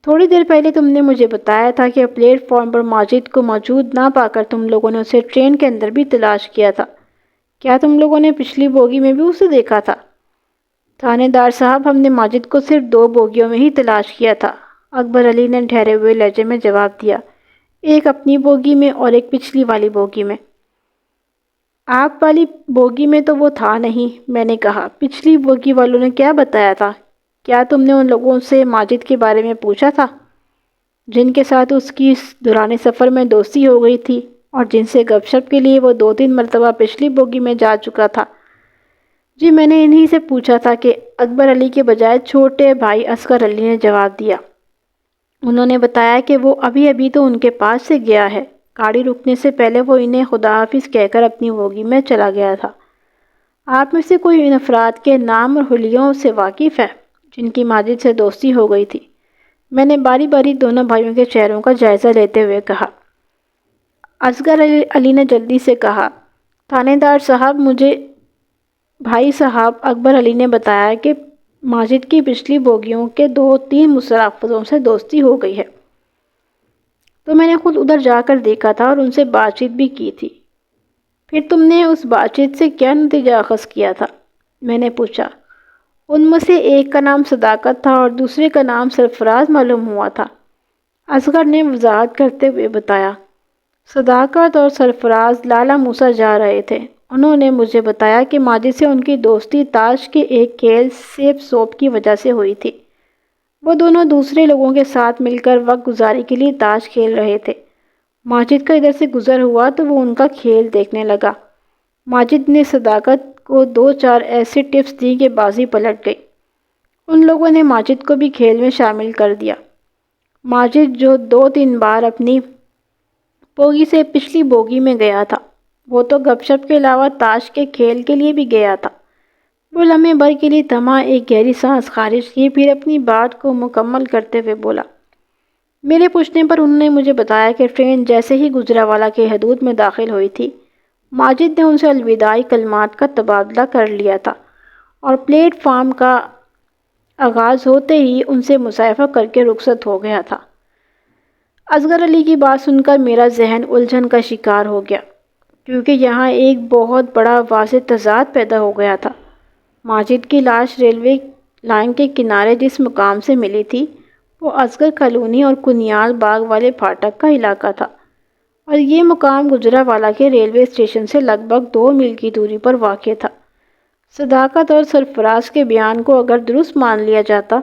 تھوڑی دیر پہلے تم نے مجھے بتایا تھا کہ پلیٹ فارم پر ماجد کو موجود نہ پا کر تم لوگوں نے اسے ٹرین کے اندر بھی تلاش کیا تھا۔ کیا تم لوگوں نے پچھلی بوگی میں بھی اسے دیکھا تھا؟ تھانے دار صاحب، ہم نے ماجد کو صرف 2 بوگیوں میں ہی تلاش کیا تھا، اکبر علی نے ٹھہرے ہوئے لہجے میں جواب دیا، ایک اپنی بوگی میں اور ایک پچھلی والی بوگی میں۔ آپ والی بوگی میں تو وہ تھا نہیں، میں نے کہا، پچھلی بوگی والوں نے کیا بتایا تھا؟ کیا تم نے ان لوگوں سے ماجد کے بارے میں پوچھا تھا، جن کے ساتھ اس کی دوران سفر میں دوستی ہو گئی تھی اور جن سے گپ شپ کے لیے وہ 2-3 مرتبہ پچھلی بوگی میں جا چکا تھا؟ جی میں نے انہی سے پوچھا تھا، کہ اکبر علی کے بجائے چھوٹے بھائی عسکر علی نے جواب دیا۔ انہوں نے بتایا کہ وہ ابھی تو ان کے پاس سے گیا ہے، گاڑی رکنے سے پہلے وہ انہیں خدا حافظ کہہ کر اپنی بوگی میں چلا گیا تھا۔ آپ میں سے کوئی ان افراد کے نام اور حلیوں سے واقف ہے جن کی ماجد سے دوستی ہو گئی تھی؟ میں نے باری باری دونوں بھائیوں کے چہروں کا جائزہ لیتے ہوئے کہا۔ عسکر علی نے جلدی سے کہا، تھانے دار صاحب، مجھے بھائی صاحب اکبر علی نے بتایا کہ ماجد کی پچھلی بوگیوں کے 2-3 مسافروں سے دوستی ہو گئی ہے، تو میں نے خود ادھر جا کر دیکھا تھا اور ان سے بات چیت بھی کی تھی۔ پھر تم نے اس بات چیت سے کیا نتیجہ اخذ کیا تھا؟ میں نے پوچھا۔ ان میں سے ایک کا نام صداقت تھا اور دوسرے کا نام سرفراز معلوم ہوا تھا، اصغر نے وضاحت کرتے ہوئے بتایا۔ صداقت اور سرفراز لالا موسیٰ جا رہے تھے، انہوں نے مجھے بتایا کہ ماجد سے ان کی دوستی تاش کے ایک کھیل سیب سوپ کی وجہ سے ہوئی تھی۔ وہ دونوں دوسرے لوگوں کے ساتھ مل کر وقت گزاری کے لیے تاش کھیل رہے تھے، ماجد کا ادھر سے گزر ہوا تو وہ ان کا کھیل دیکھنے لگا۔ ماجد نے صداقت کو 2-4 ایسے ٹپس دی کہ بازی پلٹ گئی۔ ان لوگوں نے ماجد کو بھی کھیل میں شامل کر دیا۔ ماجد جو 2-3 بار اپنی بوگی سے پچھلی بوگی میں گیا تھا، وہ تو گپ شپ کے علاوہ تاش کے کھیل کے لیے بھی گیا تھا۔ وہ لمحے بھر کے لیے تھما، ایک گہری سانس خارج کی، پھر اپنی بات کو مکمل کرتے ہوئے بولا۔ میرے پوچھنے پر انہوں نے مجھے بتایا کہ ٹرین جیسے ہی گجرانوالہ کے حدود میں داخل ہوئی تھی، ماجد نے ان سے الوداعی کلمات کا تبادلہ کر لیا تھا اور پلیٹ فارم کا آغاز ہوتے ہی ان سے مصافحہ کر کے رخصت ہو گیا تھا۔ اصغر علی کی بات سن کر میرا ذہن الجھن کا شکار ہو گیا، کیونکہ یہاں ایک بہت بڑا واضح تضاد پیدا ہو گیا تھا۔ ماجد کی لاش ریلوے لائن کے کنارے جس مقام سے ملی تھی، وہ اصغر کالونی اور کنیال باغ والے پھاٹک کا علاقہ تھا، اور یہ مقام گجرانوالہ کے ریلوے اسٹیشن سے لگ بھگ 2 میل کی دوری پر واقع تھا۔ صداقت اور سرفراز کے بیان کو اگر درست مان لیا جاتا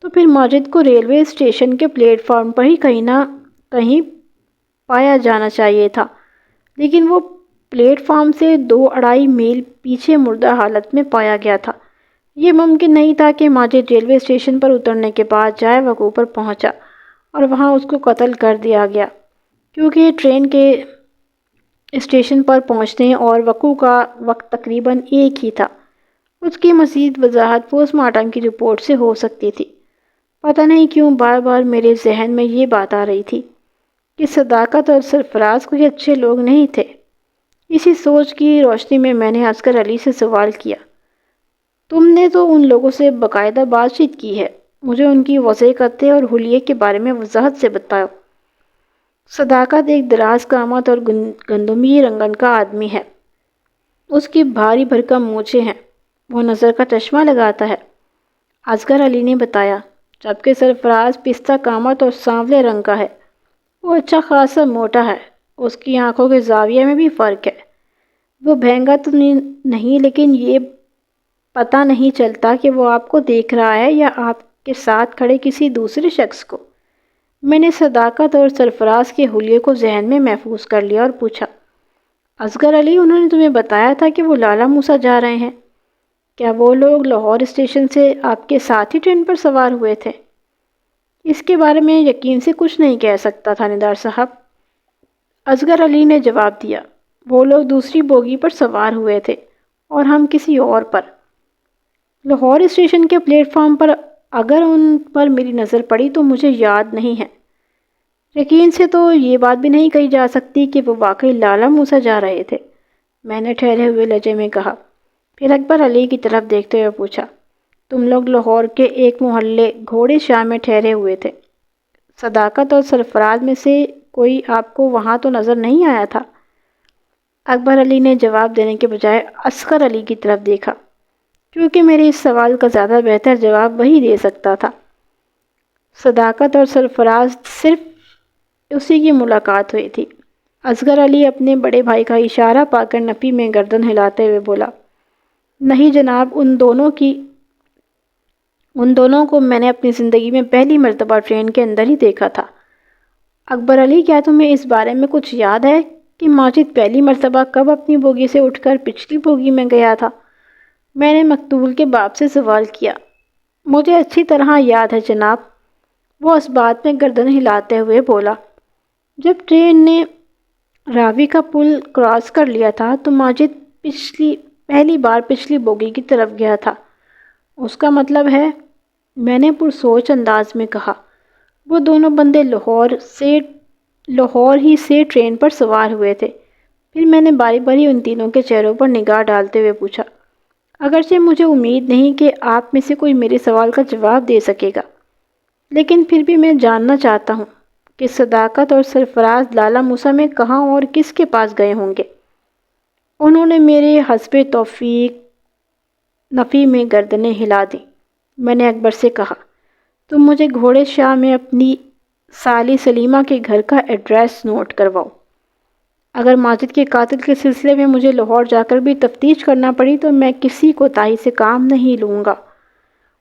تو پھر ماجد کو ریلوے اسٹیشن کے پلیٹ فارم پر ہی کہیں نہ کہیں پایا جانا چاہیے تھا، لیکن وہ پلیٹ فارم سے 2-2.5 میل پیچھے مردہ حالت میں پایا گیا تھا۔ یہ ممکن نہیں تھا کہ ماجد ریلوے اسٹیشن پر اترنے کے بعد جائے وقوع پر پہنچا اور وہاں اس کو قتل کر دیا گیا، کیونکہ ٹرین کے اسٹیشن پر پہنچنے اور وقوع کا وقت تقریباً ایک ہی تھا۔ اس کی مزید وضاحت پوسٹ مارٹم کی رپورٹ سے ہو سکتی تھی۔ پتہ نہیں کیوں بار بار میرے ذہن میں یہ بات آ رہی تھی کہ صداقت اور سرفراز کوئی اچھے لوگ نہیں تھے۔ اسی سوچ کی روشنی میں نے اصغر علی سے سوال کیا، تم نے تو ان لوگوں سے باقاعدہ بات چیت کی ہے، مجھے ان کی وضع قطع اور حلیے کے بارے میں وضاحت سے بتاؤ۔ صداقت ایک دراز قامت اور گندمی رنگن کا آدمی ہے۔ اس کی بھاری بھرکم مونچھیں ہیں، وہ نظر کا چشمہ لگاتا ہے، اصغر علی نے بتایا، جبکہ سرفراز پستہ قامت اور سانولے رنگ کا ہے۔ وہ اچھا خاصا موٹا ہے، اس کی آنکھوں کے زاویے میں بھی فرق ہے۔ وہ بھینگا تو نہیں، لیکن یہ پتہ نہیں چلتا کہ وہ آپ کو دیکھ رہا ہے یا آپ کے ساتھ کھڑے کسی دوسرے شخص کو۔ میں نے صداقت اور سرفراز کے حلیے کو ذہن میں محفوظ کر لیا اور پوچھا، اصغر علی، انہوں نے تمہیں بتایا تھا کہ وہ لالا موسیٰ جا رہے ہیں؟ کیا وہ لوگ لاہور اسٹیشن سے آپ کے ساتھ ہی ٹرین پر سوار ہوئے تھے؟ اس کے بارے میں یقین سے کچھ نہیں کہہ سکتا تھانیدار صاحب، اصغر علی نے جواب دیا۔ وہ لوگ دوسری بوگی پر سوار ہوئے تھے اور ہم کسی اور پر۔ لاہور اسٹیشن کے پلیٹ فارم پر اگر ان پر میری نظر پڑی تو مجھے یاد نہیں ہے۔ یقین سے تو یہ بات بھی نہیں کہی جا سکتی کہ وہ واقعی لالا موسیٰ جا رہے تھے، میں نے ٹھہرے ہوئے لہجے میں کہا۔ پھر اکبر علی کی طرف دیکھتے ہوئے پوچھا، تم لوگ لاہور کے ایک محلے گھوڑے شاہ میں ٹھہرے ہوئے تھے، صداقت اور سرفراز میں سے کوئی آپ کو وہاں تو نظر نہیں آیا تھا؟ اکبر علی نے جواب دینے کے بجائے اصغر علی کی طرف دیکھا، کیونکہ میرے اس سوال کا زیادہ بہتر جواب وہی دے سکتا تھا۔ صداقت اور سرفراز صرف اسی کی ملاقات ہوئی تھی۔ اصغر علی اپنے بڑے بھائی کا اشارہ پا کر نفی میں گردن ہلاتے ہوئے بولا، نہیں جناب، ان دونوں کو میں نے اپنی زندگی میں پہلی مرتبہ ٹرین کے اندر ہی دیکھا تھا۔ اکبر علی، کیا تمہیں اس بارے میں کچھ یاد ہے کہ ماجد پہلی مرتبہ کب اپنی بوگی سے اٹھ کر پچھلی بوگی میں گیا تھا؟ میں نے مقتول کے باپ سے سوال کیا۔ مجھے اچھی طرح یاد ہے جناب، وہ اس بات میں گردن ہلاتے ہوئے بولا، جب ٹرین نے راوی کا پل کراس کر لیا تھا تو ماجد پہلی بار پچھلی بوگی کی طرف گیا تھا۔ اس کا مطلب ہے، میں نے پرسوچ انداز میں کہا، وہ دونوں بندے لاہور ہی سے ٹرین پر سوار ہوئے تھے۔ پھر میں نے باری باری ان تینوں کے چہروں پر نگاہ ڈالتے ہوئے پوچھا، اگرچہ مجھے امید نہیں کہ آپ میں سے کوئی میرے سوال کا جواب دے سکے گا، لیکن پھر بھی میں جاننا چاہتا ہوں کہ صداقت اور سرفراز لالا موسیٰ میں کہاں اور کس کے پاس گئے ہوں گے؟ انہوں نے میرے حسب توفیق نفی میں گردنیں ہلا دیں۔ میں نے اکبر سے کہا، تم مجھے گھوڑے شاہ میں اپنی سالی سلیمہ کے گھر کا ایڈریس نوٹ کرواؤ۔ اگر ماجد کے قاتل کے سلسلے میں مجھے لاہور جا کر بھی تفتیش کرنا پڑی تو میں کسی کوتاہی سے کام نہیں لوں گا۔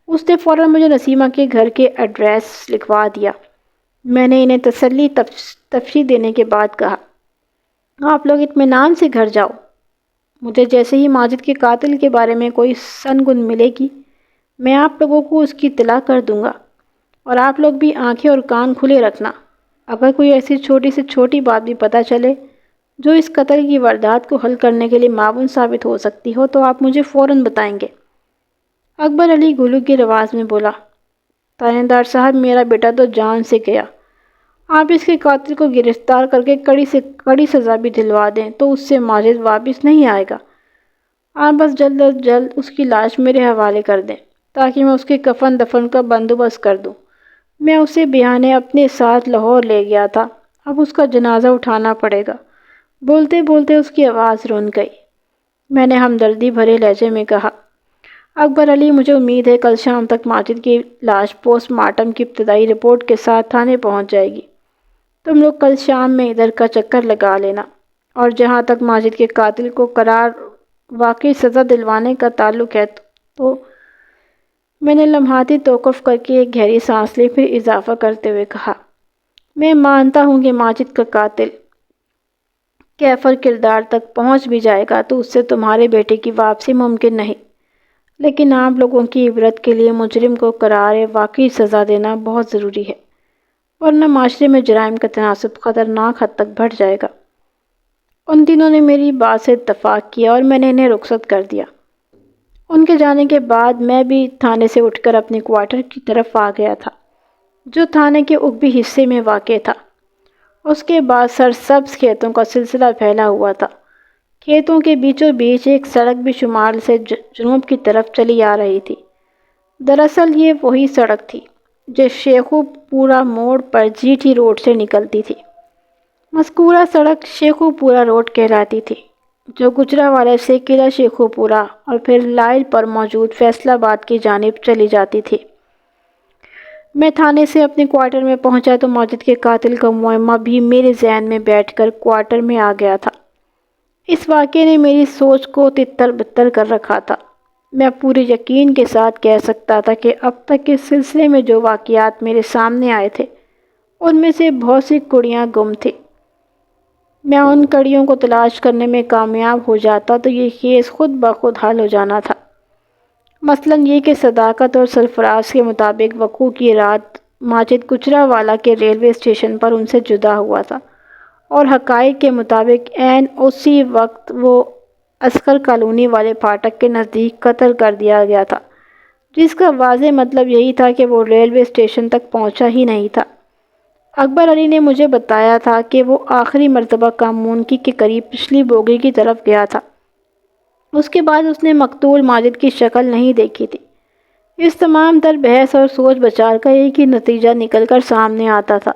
اس نے فوراً مجھے نسیمہ کے گھر کے ایڈریس لکھوا دیا۔ میں نے انہیں تسلی تفصیل دینے کے بعد کہا، آپ لوگ اطمینان سے گھر جاؤ۔ مجھے جیسے ہی ماجد کے قاتل کے بارے میں کوئی سنگن ملے گی، میں آپ لوگوں کو اس کی اطلاع کر دوں گا، اور آپ لوگ بھی آنکھیں اور کان کھلے رکھنا۔ اگر کوئی ایسی چھوٹی سے چھوٹی بات بھی پتہ چلے جو اس قتل کی واردات کو حل کرنے کے لیے معاون ثابت ہو سکتی ہو تو آپ مجھے فوراً بتائیں گے۔ اکبر علی گلو کی آواز میں بولا، تھانے دار صاحب، میرا بیٹا تو جان سے گیا۔ آپ اس کے قاتل کو گرفتار کر کے کڑی سے کڑی سزا بھی دلوا دیں تو اس سے ماجد واپس نہیں آئے گا۔ آپ بس جلد از جلد اس کی لاش میرے حوالے کر دیں تاکہ میں اس کے کفن دفن کا بندوبست کر دوں۔ میں اسے بہانے اپنے ساتھ لاہور لے گیا تھا، اب اس کا جنازہ اٹھانا پڑے گا۔ بولتے بولتے اس کی آواز رون گئی۔ میں نے ہمدردی بھرے لہجے میں کہا، اکبر علی، مجھے امید ہے کل شام تک ماجد کی لاش پوسٹ مارٹم کی ابتدائی رپورٹ کے ساتھ تھانے پہنچ جائے گی۔ تم لوگ کل شام میں ادھر کا چکر لگا لینا، اور جہاں تک ماجد کے قاتل کو قرار واقعی سزا دلوانے کا تعلق ہے تو میں نے لمحاتی توقف کر کے ایک گہری سانس لی، پھر اضافہ کرتے ہوئے کہا، میں مانتا ہوں کہ ماجد کا قاتل کیفر کردار تک پہنچ بھی جائے گا تو اس سے تمہارے بیٹے کی واپسی ممکن نہیں، لیکن آپ لوگوں کی عبرت کے لیے مجرم کو قرار واقعی سزا دینا بہت ضروری ہے، ورنہ معاشرے میں جرائم کا تناسب خطرناک حد تک بڑھ جائے گا۔ ان تینوں نے میری بات سے اتفاق کیا اور میں نے انہیں رخصت کر دیا۔ ان کے جانے کے بعد میں بھی تھانے سے اٹھ کر اپنے کوارٹر کی طرف آ گیا تھا، جو تھانے کے عقبی حصے میں واقع تھا۔ اس کے بعد سرسبز کھیتوں کا سلسلہ پھیلا ہوا تھا۔ کھیتوں کے بیچوں بیچ ایک سڑک بھی شمال سے جنوب کی طرف چلی آ رہی تھی۔ دراصل یہ وہی سڑک تھی جو شیخو پورہ موڑ پر جی ٹی روڈ سے نکلتی تھی۔ مذکورہ سڑک شیخو پورہ روڈ کہلاتی تھی، جو گجرانوالہ سے قلعہ شیخو پورہ اور پھر لائل پر موجود فیصل آباد کی جانب چلی جاتی تھی۔ میں تھانے سے اپنے کوارٹر میں پہنچا تو ماجد کے قاتل کا معمہ بھی میرے ذہن میں بیٹھ کر کوارٹر میں آ گیا تھا۔ اس واقعے نے میری سوچ کو تتر بتر کر رکھا تھا۔ میں پورے یقین کے ساتھ کہہ سکتا تھا کہ اب تک اس سلسلے میں جو واقعات میرے سامنے آئے تھے ان میں سے بہت سی کڑیاں گم تھیں۔ میں ان کڑیوں کو تلاش کرنے میں کامیاب ہو جاتا تو یہ کیس خود بخود حل ہو جانا تھا۔ مثلاً یہ کہ صداقت اور سرفراز کے مطابق وقوع کی رات ماجد گجرانوالہ کے ریلوے اسٹیشن پر ان سے جدا ہوا تھا، اور حقائق کے مطابق عین اسی وقت وہ عسکر کالونی والے پھاٹک کے نزدیک قتل کر دیا گیا تھا، جس کا واضح مطلب یہی تھا کہ وہ ریلوے اسٹیشن تک پہنچا ہی نہیں تھا۔ اکبر علی نے مجھے بتایا تھا کہ وہ آخری مرتبہ کامونکی کے قریب پچھلی بوگی کی طرف گیا تھا۔ اس کے بعد اس نے مقتول ماجد کی شکل نہیں دیکھی تھی۔ اس تمام تر بحث اور سوچ بچار کا ایک ہی نتیجہ نکل کر سامنے آتا تھا،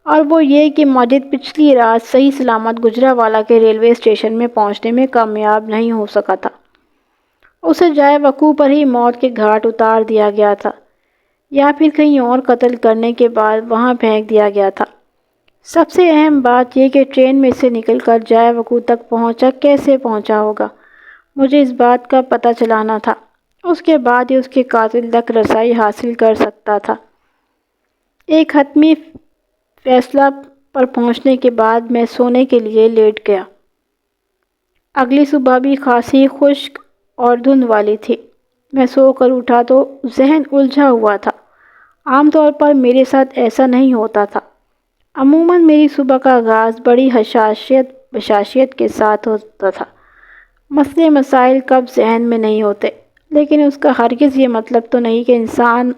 اور وہ یہ کہ ماجد پچھلی رات صحیح سلامت گجرانوالہ کے ریلوے اسٹیشن میں پہنچنے میں کامیاب نہیں ہو سکا تھا۔ اسے جائے وقوع پر ہی موت کے گھاٹ اتار دیا گیا تھا، یا پھر کہیں اور قتل کرنے کے بعد وہاں پھینک دیا گیا تھا۔ سب سے اہم بات یہ کہ ٹرین میں سے نکل کر جائے وقوع تک کیسے پہنچا ہوگا، مجھے اس بات کا پتہ چلانا تھا۔ اس کے بعد ہی اس کے قاتل تک رسائی حاصل کر سکتا تھا۔ ایک حتمی فیصلہ پر پہنچنے کے بعد میں سونے کے لیے لیٹ گیا۔ اگلی صبح بھی خاصی خشک اور دھند والی تھی۔ میں سو کر اٹھا تو ذہن الجھا ہوا تھا۔ عام طور پر میرے ساتھ ایسا نہیں ہوتا تھا۔ عموماً میری صبح کا آغاز بڑی بشاشیت کے ساتھ ہوتا تھا۔ مسئلے مسائل کب ذہن میں نہیں ہوتے، لیکن اس کا ہرگز یہ مطلب تو نہیں کہ انسان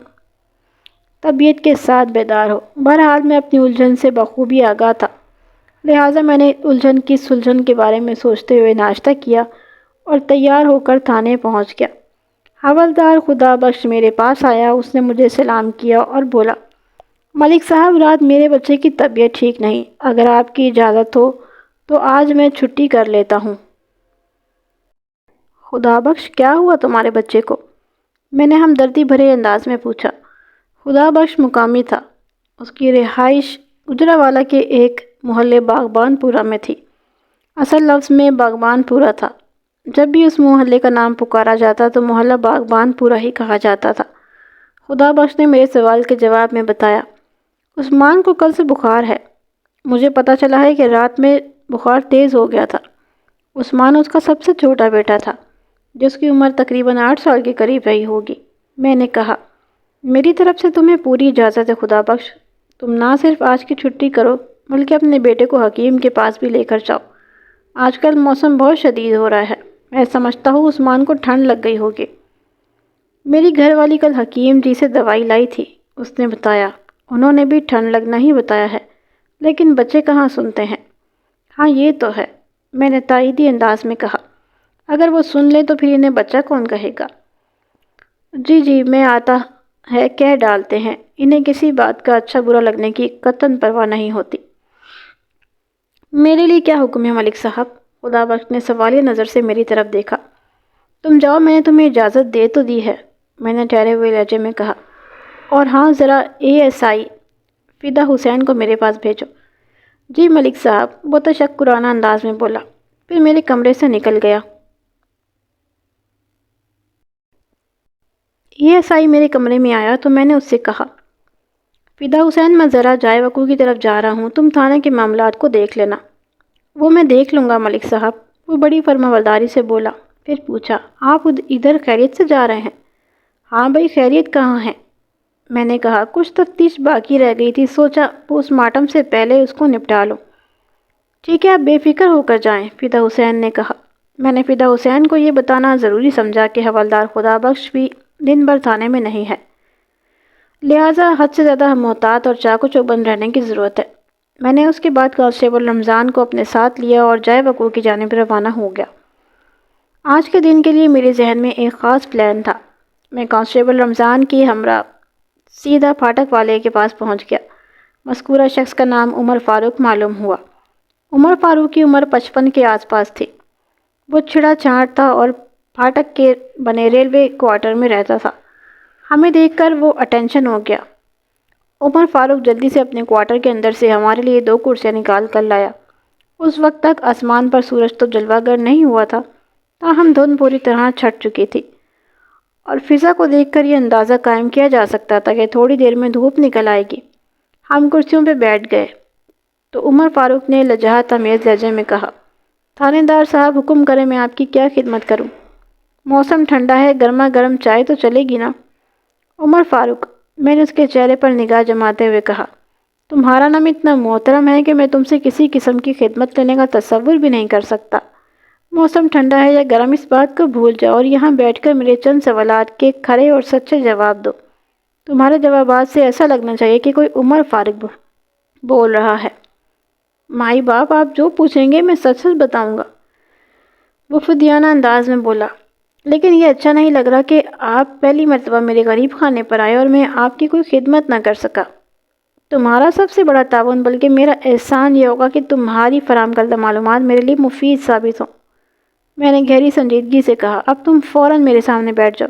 طبیعت کے ساتھ بیدار ہو۔ بہرحال میں اپنی الجھن سے بخوبی آگاہ تھا، لہٰذا میں نے الجھن کی سلجھن کے بارے میں سوچتے ہوئے ناشتہ کیا اور تیار ہو کر تھانے پہنچ گیا۔ حوالدار خدا بخش میرے پاس آیا۔ اس نے مجھے سلام کیا اور بولا، ملک صاحب، رات میرے بچے کی طبیعت ٹھیک نہیں، اگر آپ کی اجازت ہو تو آج میں چھٹی کر لیتا ہوں۔ خدا بخش، کیا ہوا تمہارے بچے کو؟ میں نے ہمدردی بھرے انداز میں پوچھا۔ خدا بخش مقامی تھا۔ اس کی رہائش گجرانوالہ کے ایک محلے باغبان پورہ میں تھی۔ اصل لفظ میں باغبان پورہ تھا۔ جب بھی اس محلے کا نام پکارا جاتا تو محلہ باغبان پورہ ہی کہا جاتا تھا۔ خدا بخش نے میرے سوال کے جواب میں بتایا، عثمان کو کل سے بخار ہے۔ مجھے پتہ چلا ہے کہ رات میں بخار تیز ہو گیا تھا۔ عثمان اس کا سب سے چھوٹا بیٹا تھا، جس کی عمر تقریباً 8 سال کے قریب رہی ہوگی۔ میں نے کہا، میری طرف سے تمہیں پوری اجازت ہے خدا بخش۔ تم نہ صرف آج کی چھٹی کرو بلکہ اپنے بیٹے کو حکیم کے پاس بھی لے کر جاؤ۔ آج کل موسم بہت شدید ہو رہا ہے۔ میں سمجھتا ہوں عثمان کو ٹھنڈ لگ گئی ہوگی۔ میری گھر والی کل حکیم جی سے دوائی لائی تھی، اس نے بتایا۔ انہوں نے بھی ٹھنڈ لگنا ہی بتایا ہے، لیکن بچے کہاں سنتے ہیں۔ ہاں یہ تو ہے، میں نے تائیدی انداز میں کہا۔ اگر وہ سن لے تو پھر انہیں بچہ کون کہے گا؟ جی میں آتا ہے کہہ ڈالتے ہیں، انہیں کسی بات کا اچھا برا لگنے کی قطعاً پرواہ نہیں ہوتی۔ میرے لیے کیا حکم ہے ملک صاحب؟ خدا بخش نے سوالیہ نظر سے میری طرف دیکھا۔ تم جاؤ، میں نے تمہیں اجازت دے تو دی ہے، میں نے ٹھہرے ہوئے لہجے میں کہا۔ اور ہاں، ذرا ASI فدا حسین کو میرے پاس بھیجو۔ جی ملک صاحب، وہ تشکرانہ انداز میں بولا، پھر میرے کمرے سے نکل گیا۔ ASI میرے کمرے میں آیا تو میں نے اس سے کہا، فدا حسین، میں ذرا جائے وقوع کی طرف جا رہا ہوں، تم تھانے کے معاملات کو دیکھ لینا۔ وہ میں دیکھ لوں گا ملک صاحب، وہ بڑی فرمانبرداری سے بولا۔ پھر پوچھا، آپ ادھر خیریت سے جا رہے ہیں؟ ہاں بھائی، خیریت کہاں ہے؟ میں نے کہا، کچھ تفتیش باقی رہ گئی تھی، سوچا پوسٹ مارٹم سے پہلے اس کو نپٹا لوں۔ ٹھیک ہے، آپ بے فکر ہو کر جائیں، فدا حسین نے کہا۔ میں نے فدا حسین کو یہ بتانا ضروری سمجھا کہ حوالدار خدا بخش بھی دن بھر تھانے میں نہیں ہے، لہٰذا حد سے زیادہ محتاط اور چاق و چوبند رہنے کی ضرورت ہے۔ میں نے اس کے بعد کانسٹیبل رمضان کو اپنے ساتھ لیا اور جائے وقوع کی جانب روانہ ہو گیا۔ آج کے دن کے لیے میرے ذہن میں ایک خاص پلان تھا۔ میں کانسٹیبل رمضان کی ہمراہ سیدھا پھاٹک والے کے پاس پہنچ گیا۔ مذکورہ شخص کا نام عمر فاروق معلوم ہوا۔ عمر فاروق کی عمر 55 کے آس پاس تھی۔ وہ چھڑا چھاٹ تھا اور پھاٹک کے بنے ریلوے کوارٹر میں رہتا تھا۔ ہمیں دیکھ کر وہ اٹینشن ہو گیا۔ عمر فاروق جلدی سے اپنے کوارٹر کے اندر سے ہمارے لیے 2 کرسیاں نکال کر لایا۔ اس وقت تک آسمان پر سورج تو جلوہ گر نہیں ہوا تھا، تاہم دھند پوری طرح چھٹ چکی تھی، اور فضا کو دیکھ کر یہ اندازہ قائم کیا جا سکتا تھا کہ تھوڑی دیر میں دھوپ نکل آئے گی۔ ہم کرسیوں پہ بیٹھ گئے تو عمر فاروق نے لجاجت آمیز لہجے میں کہا، تھانے دار صاحب، حکم کریں، میں آپ کی کیا خدمت کروں؟ موسم ٹھنڈا ہے، گرما گرم چائے تو چلے گی نا؟ عمر فاروق، میں نے اس کے چہرے پر نگاہ جماتے ہوئے کہا، تمہارا نام اتنا محترم ہے کہ میں تم سے کسی قسم کی خدمت لینے کا تصور بھی نہیں کر سکتا۔ موسم ٹھنڈا ہے یا گرم، اس بات کو بھول جاؤ اور یہاں بیٹھ کر میرے چند سوالات کے کھرے اور سچے جواب دو۔ تمہارے جوابات سے ایسا لگنا چاہیے کہ کوئی عمر فاروق بول رہا ہے۔ مائی باپ، آپ جو پوچھیں گے میں سچ سچ بتاؤں گا، وہ فدیانہ انداز میں بولا۔ لیکن یہ اچھا نہیں لگ رہا کہ آپ پہلی مرتبہ میرے غریب خانے پر آئے اور میں آپ کی کوئی خدمت نہ کر سکا۔ تمہارا سب سے بڑا تعاون بلکہ میرا احسان یہ ہوگا کہ تمہاری فراہم کردہ معلومات میرے لیے مفید ثابت ہوں۔ میں نے گہری سنجیدگی سے کہا، اب تم فوراً میرے سامنے بیٹھ جاؤ۔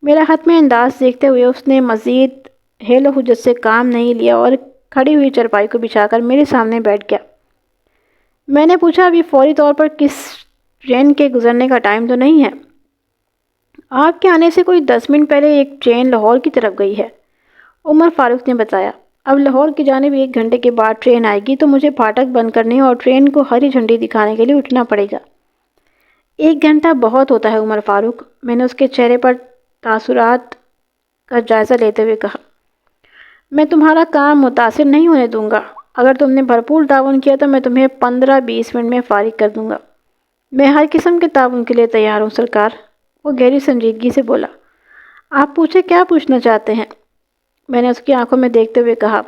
میرا حتمی انداز دیکھتے ہوئے اس نے مزید حیل و حجت سے کام نہیں لیا اور کھڑی ہوئی چرپائی کو بچھا کر میرے سامنے بیٹھ گیا۔ میں نے پوچھا، ابھی فوری طور پر کس ٹرین کے گزرنے کا ٹائم تو نہیں ہے؟ آپ کے آنے سے کوئی 10 منٹ پہلے ایک ٹرین لاہور کی طرف گئی ہے، عمر فاروق نے بتایا۔ اب لاہور کی جانب 1 گھنٹے کے بعد ٹرین آئے گی تو مجھے پھاٹک بند کرنے اور ٹرین کو ہری جھنڈی دکھانے کے لیے اٹھنا پڑے گا۔ 1 گھنٹہ بہت ہوتا ہے عمر فاروق، میں نے اس کے چہرے پر تاثرات کا جائزہ لیتے ہوئے کہا۔ میں تمہارا کام متاثر نہیں ہونے دوں گا۔ اگر تم نے بھرپور تعاون کیا تو میں تمہیں 15-20 منٹ میں فارغ کر دوں گا۔ میں ہر قسم کے تعاون کے لیے تیار ہوں سرکار، وہ گہری سنجیدگی سے بولا۔ آپ پوچھیں، کیا پوچھنا چاہتے ہیں؟ میں نے اس کی آنکھوں میں دیکھتے ہوئے کہا،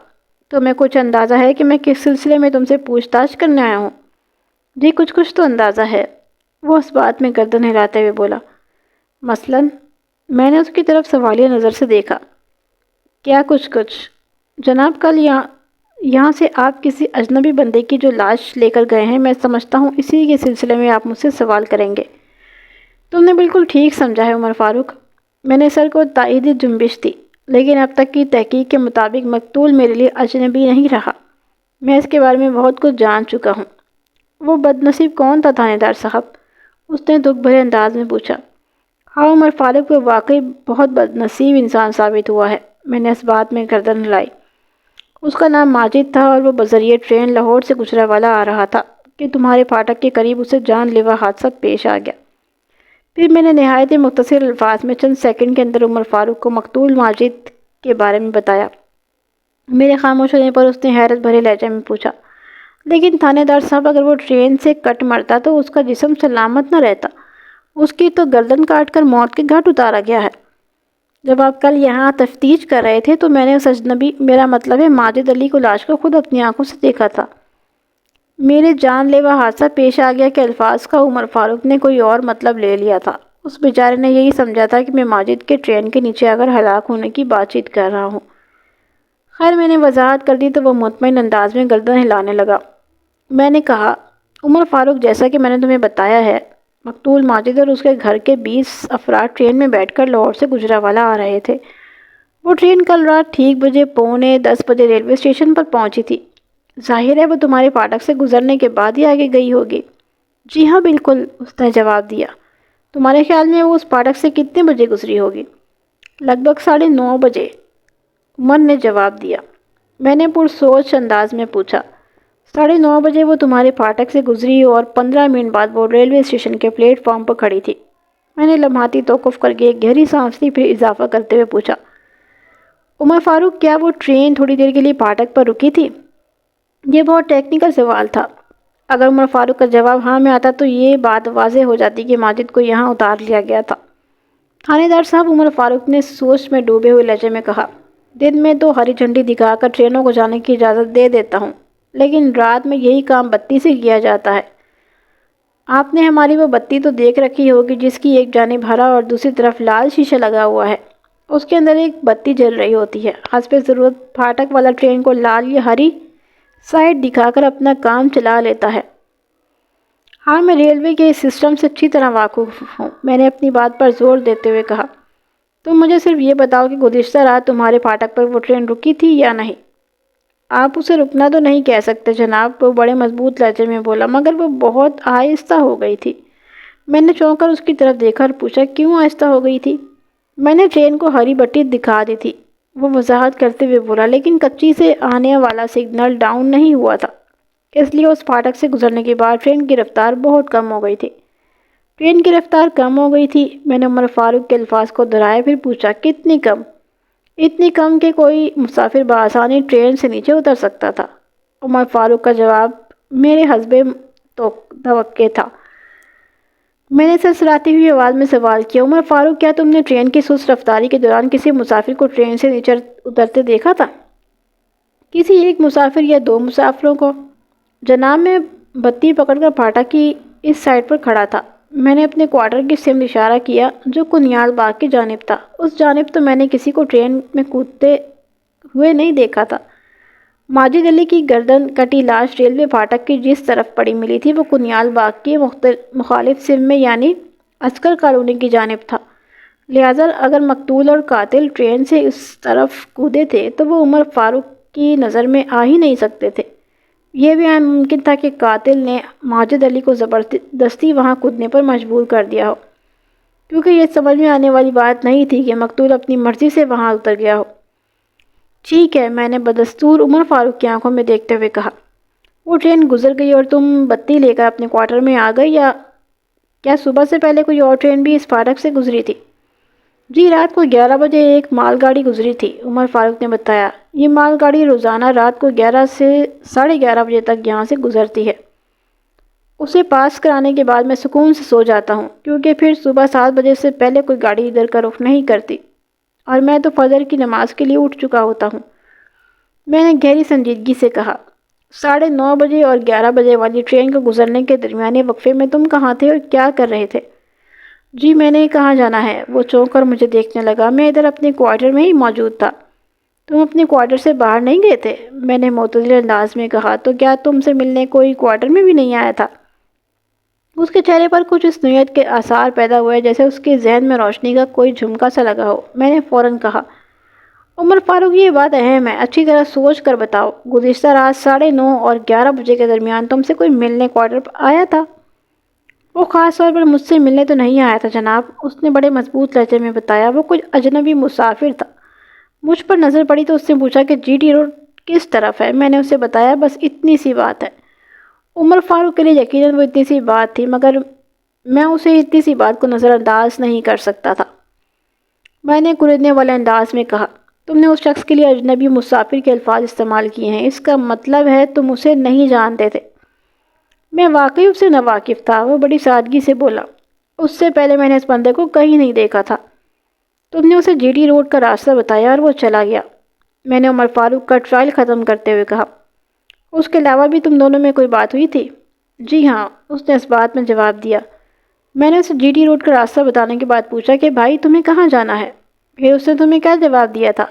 تمہیں کچھ اندازہ ہے کہ میں کس سلسلے میں تم سے پوچھ تاچھ کرنے آیا ہوں؟ جی کچھ تو اندازہ ہے، وہ اس بات میں گردن ہلاتے ہوئے بولا۔ مثلاً؟ میں نے اس کی طرف سوالیہ نظر سے دیکھا۔ کیا کچھ؟ جناب، کل یہاں سے آپ کسی اجنبی بندے کی جو لاش لے کر گئے ہیں، میں سمجھتا ہوں اسی کے سلسلے میں آپ مجھ سے سوال کریں گے۔ تم نے بالکل ٹھیک سمجھا ہے عمر فاروق، میں نے سر کو تائیدی جنبش دی، لیکن اب تک کی تحقیق کے مطابق مقتول میرے لیے اجنبی نہیں رہا، میں اس کے بارے میں بہت کچھ جان چکا ہوں۔ وہ بدنصیب کون تھا تھانے دار صاحب؟ اس نے دکھ بھرے انداز میں پوچھا۔ ہاں عمر فاروق، وہ واقعی بہت بدنصیب انسان ثابت ہوا ہے، میں نے اس بات میں گردن ہلائی۔ اس کا نام ماجد تھا اور وہ بذریعہ ٹرین لاہور سے گجرانوالہ آ رہا تھا کہ تمہارے پھاٹک کے قریب اسے جان لیوا حادثہ پیش آ گیا۔ پھر میں نے نہایت مختصر الفاظ میں چند سیکنڈ کے اندر عمر فاروق کو مقتول ماجد کے بارے میں بتایا۔ میرے خاموش ہونے پر اس نے حیرت بھرے لہجے میں پوچھا، لیکن تھانے دار صاحب، اگر وہ ٹرین سے کٹ مرتا تو اس کا جسم سلامت نہ رہتا، اس کی تو گردن کاٹ کر موت کے گھاٹ اتارا گیا ہے۔ جب آپ کل یہاں تفتیش کر رہے تھے تو میں نے اس اجنبی، میرا مطلب ہے ماجد علی کو، لاش کو خود اپنی آنکھوں سے دیکھا تھا۔ میرے جان لیوا حادثہ پیش آ گیا کہ الفاظ کا عمر فاروق نے کوئی اور مطلب لے لیا تھا۔ اس بیچارے نے یہی سمجھا تھا کہ میں ماجد کے ٹرین کے نیچے آ کر ہلاک ہونے کی بات چیت کر رہا ہوں۔ خیر میں نے وضاحت کر دی تو وہ مطمئن انداز میں گردن ہلانے لگا۔ میں نے کہا، عمر فاروق، جیسا کہ میں نے تمہیں بتایا ہے، مقتول ماجد اور اس کے گھر کے 20 افراد ٹرین میں بیٹھ کر لاہور سے گجرانوالہ آ رہے تھے۔ وہ ٹرین کل رات ٹھیک بجے پونے 10 بجے ریلوے اسٹیشن پر پہنچی تھی۔ ظاہر ہے وہ تمہارے فاٹک سے گزرنے کے بعد ہی آگے گئی ہوگی۔ جی ہاں بالکل، اس نے جواب دیا۔ تمہارے خیال میں وہ اس فاٹک سے کتنے بجے گزری ہوگی؟ لگ بھگ 9:30 بجے، عمر نے جواب دیا۔ میں نے پرسوچ انداز میں پوچھا، 9:30 بجے وہ تمہارے فاٹک سے گزری اور 15 منٹ بعد وہ ریلوے اسٹیشن کے پلیٹ فارم پر کھڑی تھی؟ میں نے لمحاتی توقف کر کے ایک گہری سانس لی، پھر اضافہ کرتے ہوئے پوچھا، عمر فاروق، کیا وہ ٹرین تھوڑی دیر کے لیے فاٹک پر رکی تھی؟ یہ بہت ٹیکنیکل سوال تھا۔ اگر عمر فاروق کا جواب ہاں میں آتا تو یہ بات واضح ہو جاتی کہ ماجد کو یہاں اتار لیا گیا تھا۔ تھانے دار صاحب، عمر فاروق نے سوچ میں ڈوبے ہوئے لہجے میں کہا، دن میں تو ہری جھنڈی دکھا کر ٹرینوں کو جانے کی اجازت دے دیتا ہوں، لیکن رات میں یہی کام بتی سے کیا جاتا ہے۔ آپ نے ہماری وہ بتی تو دیکھ رکھی ہوگی جس کی ایک جانب ہرا اور دوسری طرف لال شیشہ لگا ہوا ہے۔ اس کے اندر ایک بتی جل رہی ہوتی ہے۔ حسب ضرورت پھاٹک والا ٹرین کو لال یا ہری سائٹ دکھا کر اپنا کام چلا لیتا ہے۔ ہاں، میں ریلوے کے اس سسٹم سے اچھی طرح واقف ہوں، میں نے اپنی بات پر زور دیتے ہوئے کہا۔ تم مجھے صرف یہ بتاؤ کہ گزشتہ رات تمہارے پھاٹک پر وہ ٹرین رکی تھی یا نہیں؟ آپ اسے رکنا تو نہیں کہہ سکتے جناب، وہ بڑے مضبوط لہجے میں بولا، مگر وہ بہت آہستہ ہو گئی تھی۔ میں نے چونک کر اس کی طرف دیکھا اور پوچھا، کیوں آہستہ ہو گئی تھی؟ میں نے ٹرین کو ہری بٹی دکھا دی تھی، وہ وضاحت کرتے ہوئے بولا، لیکن کچی سے آنے والا سگنل ڈاؤن نہیں ہوا تھا، اس لیے اس پھاٹک سے گزرنے کے بعد ٹرین کی رفتار بہت کم ہو گئی تھی۔ ٹرین کی رفتار کم ہو گئی تھی؟ میں نے عمر فاروق کے الفاظ کو دہرایا، پھر پوچھا، کتنی کم؟ اتنی کم کہ کوئی مسافر بآسانی ٹرین سے نیچے اتر سکتا تھا۔ عمر فاروق کا جواب میرے حسب توقع تھا۔ میں نے سرسراتی ہوئی آواز میں سوال کیا، عمر فاروق، کیا تم نے ٹرین کی سست رفتاری کے دوران کسی مسافر کو ٹرین سے نیچے اترتے دیکھا تھا؟ کسی ایک مسافر یا 2 مسافروں کو؟ جناب، میں بتی پکڑ کر پھاٹک کی اس سائڈ پر کھڑا تھا۔ میں نے اپنے کوارٹر کی سمت اشارہ کیا جو کنیال باغ کی جانب تھا۔ اس جانب تو میں نے کسی کو ٹرین میں کودتے ہوئے نہیں دیکھا تھا۔ ماجد علی کی گردن کٹی لاش ریلوے پھاٹک کی جس طرف پڑی ملی تھی وہ کنیال باغ کی مخالف سمت میں یعنی عسکر کالونی کی جانب تھا۔ لہٰذا اگر مقتول اور قاتل ٹرین سے اس طرف کودے تھے تو وہ عمر فاروق کی نظر میں آ ہی نہیں سکتے تھے۔ یہ بھی ممکن تھا کہ قاتل نے ماجد علی کو زبردستی وہاں کودنے پر مجبور کر دیا ہو، کیونکہ یہ سمجھ میں آنے والی بات نہیں تھی کہ مقتول اپنی مرضی سے وہاں اتر گیا ہو۔ ٹھیک ہے، میں نے بدستور عمر فاروق کی آنکھوں میں دیکھتے ہوئے کہا، وہ ٹرین گزر گئی اور تم بتی لے کر اپنے کوارٹر میں آ گئی، یا کیا صبح سے پہلے کوئی اور ٹرین بھی اس پھاٹک سے گزری تھی؟ جی، رات کو 11 بجے ایک مال گاڑی گزری تھی، عمر فاروق نے بتایا۔ یہ مال گاڑی روزانہ رات کو 11 سے 11:30 بجے تک یہاں سے گزرتی ہے۔ اسے پاس کرانے کے بعد میں سکون سے سو جاتا ہوں، کیونکہ پھر صبح 7 بجے سے پہلے کوئی گاڑی ادھر کا رخ نہیں کرتی، اور میں تو فجر کی نماز کے لیے اٹھ چکا ہوتا ہوں۔ میں نے گہری سنجیدگی سے کہا، 9:30 بجے اور 11 بجے والی ٹرین کو گزرنے کے درمیانے وقفے میں تم کہاں تھے اور کیا کر رہے تھے؟ جی، میں نے کہاں جانا ہے؟ وہ چونک کر مجھے دیکھنے لگا۔ میں ادھر اپنے کوارٹر میں ہی موجود تھا۔ تم اپنے کوارٹر سے باہر نہیں گئے تھے؟ میں نے معتدل انداز میں کہا۔ تو کیا تم سے ملنے کوئی کوارٹر میں بھی نہیں آیا تھا؟ اس کے چہرے پر کچھ اس نوعیت کے آثار پیدا ہوئے جیسے اس کے ذہن میں روشنی کا کوئی جھمکا سا لگا ہو۔ میں نے فوراً کہا، عمر فاروق، یہ بات اہم ہے، اچھی طرح سوچ کر بتاؤ، گزشتہ رات 9:30 اور 11 بجے کے درمیان تم سے کوئی ملنے کوارٹر پر آیا تھا؟ وہ خاص طور پر مجھ سے ملنے تو نہیں آیا تھا جناب، اس نے بڑے مضبوط لہجے میں بتایا۔ وہ کچھ اجنبی مسافر تھا۔ مجھ پر نظر پڑی تو اس نے پوچھا کہ جی ٹی روڈ کس طرف ہے؟ میں نے اسے بتایا بس اتنی سی بات ہے۔ عمر فاروق کے لیے یقیناً وہ اتنی سی بات تھی، مگر میں اسے اتنی سی بات کو نظر انداز نہیں کر سکتا تھا۔ میں نے کڑھنے والے انداز میں کہا، تم نے اس شخص کے لیے اجنبی مسافر کے الفاظ استعمال کیے ہیں، اس کا مطلب ہے تم اسے نہیں جانتے تھے۔ میں واقعی اس سے ناواقف تھا۔ وہ بڑی سادگی سے بولا، اس سے پہلے میں نے اس بندے کو کہیں نہیں دیکھا تھا۔ تم نے اسے جی ٹی روڈ کا راستہ بتایا اور وہ چلا گیا۔ میں نے عمر فاروق کا ٹرائل ختم کرتے ہوئے کہا، اس کے علاوہ بھی تم دونوں میں کوئی بات ہوئی تھی؟ جی ہاں، اس نے اس بات میں جواب دیا۔ میں نے اسے جی ٹی روڈ کا راستہ بتانے کے بعد پوچھا کہ بھائی تمہیں کہاں جانا ہے؟ پھر اس نے تمہیں کیا جواب دیا تھا؟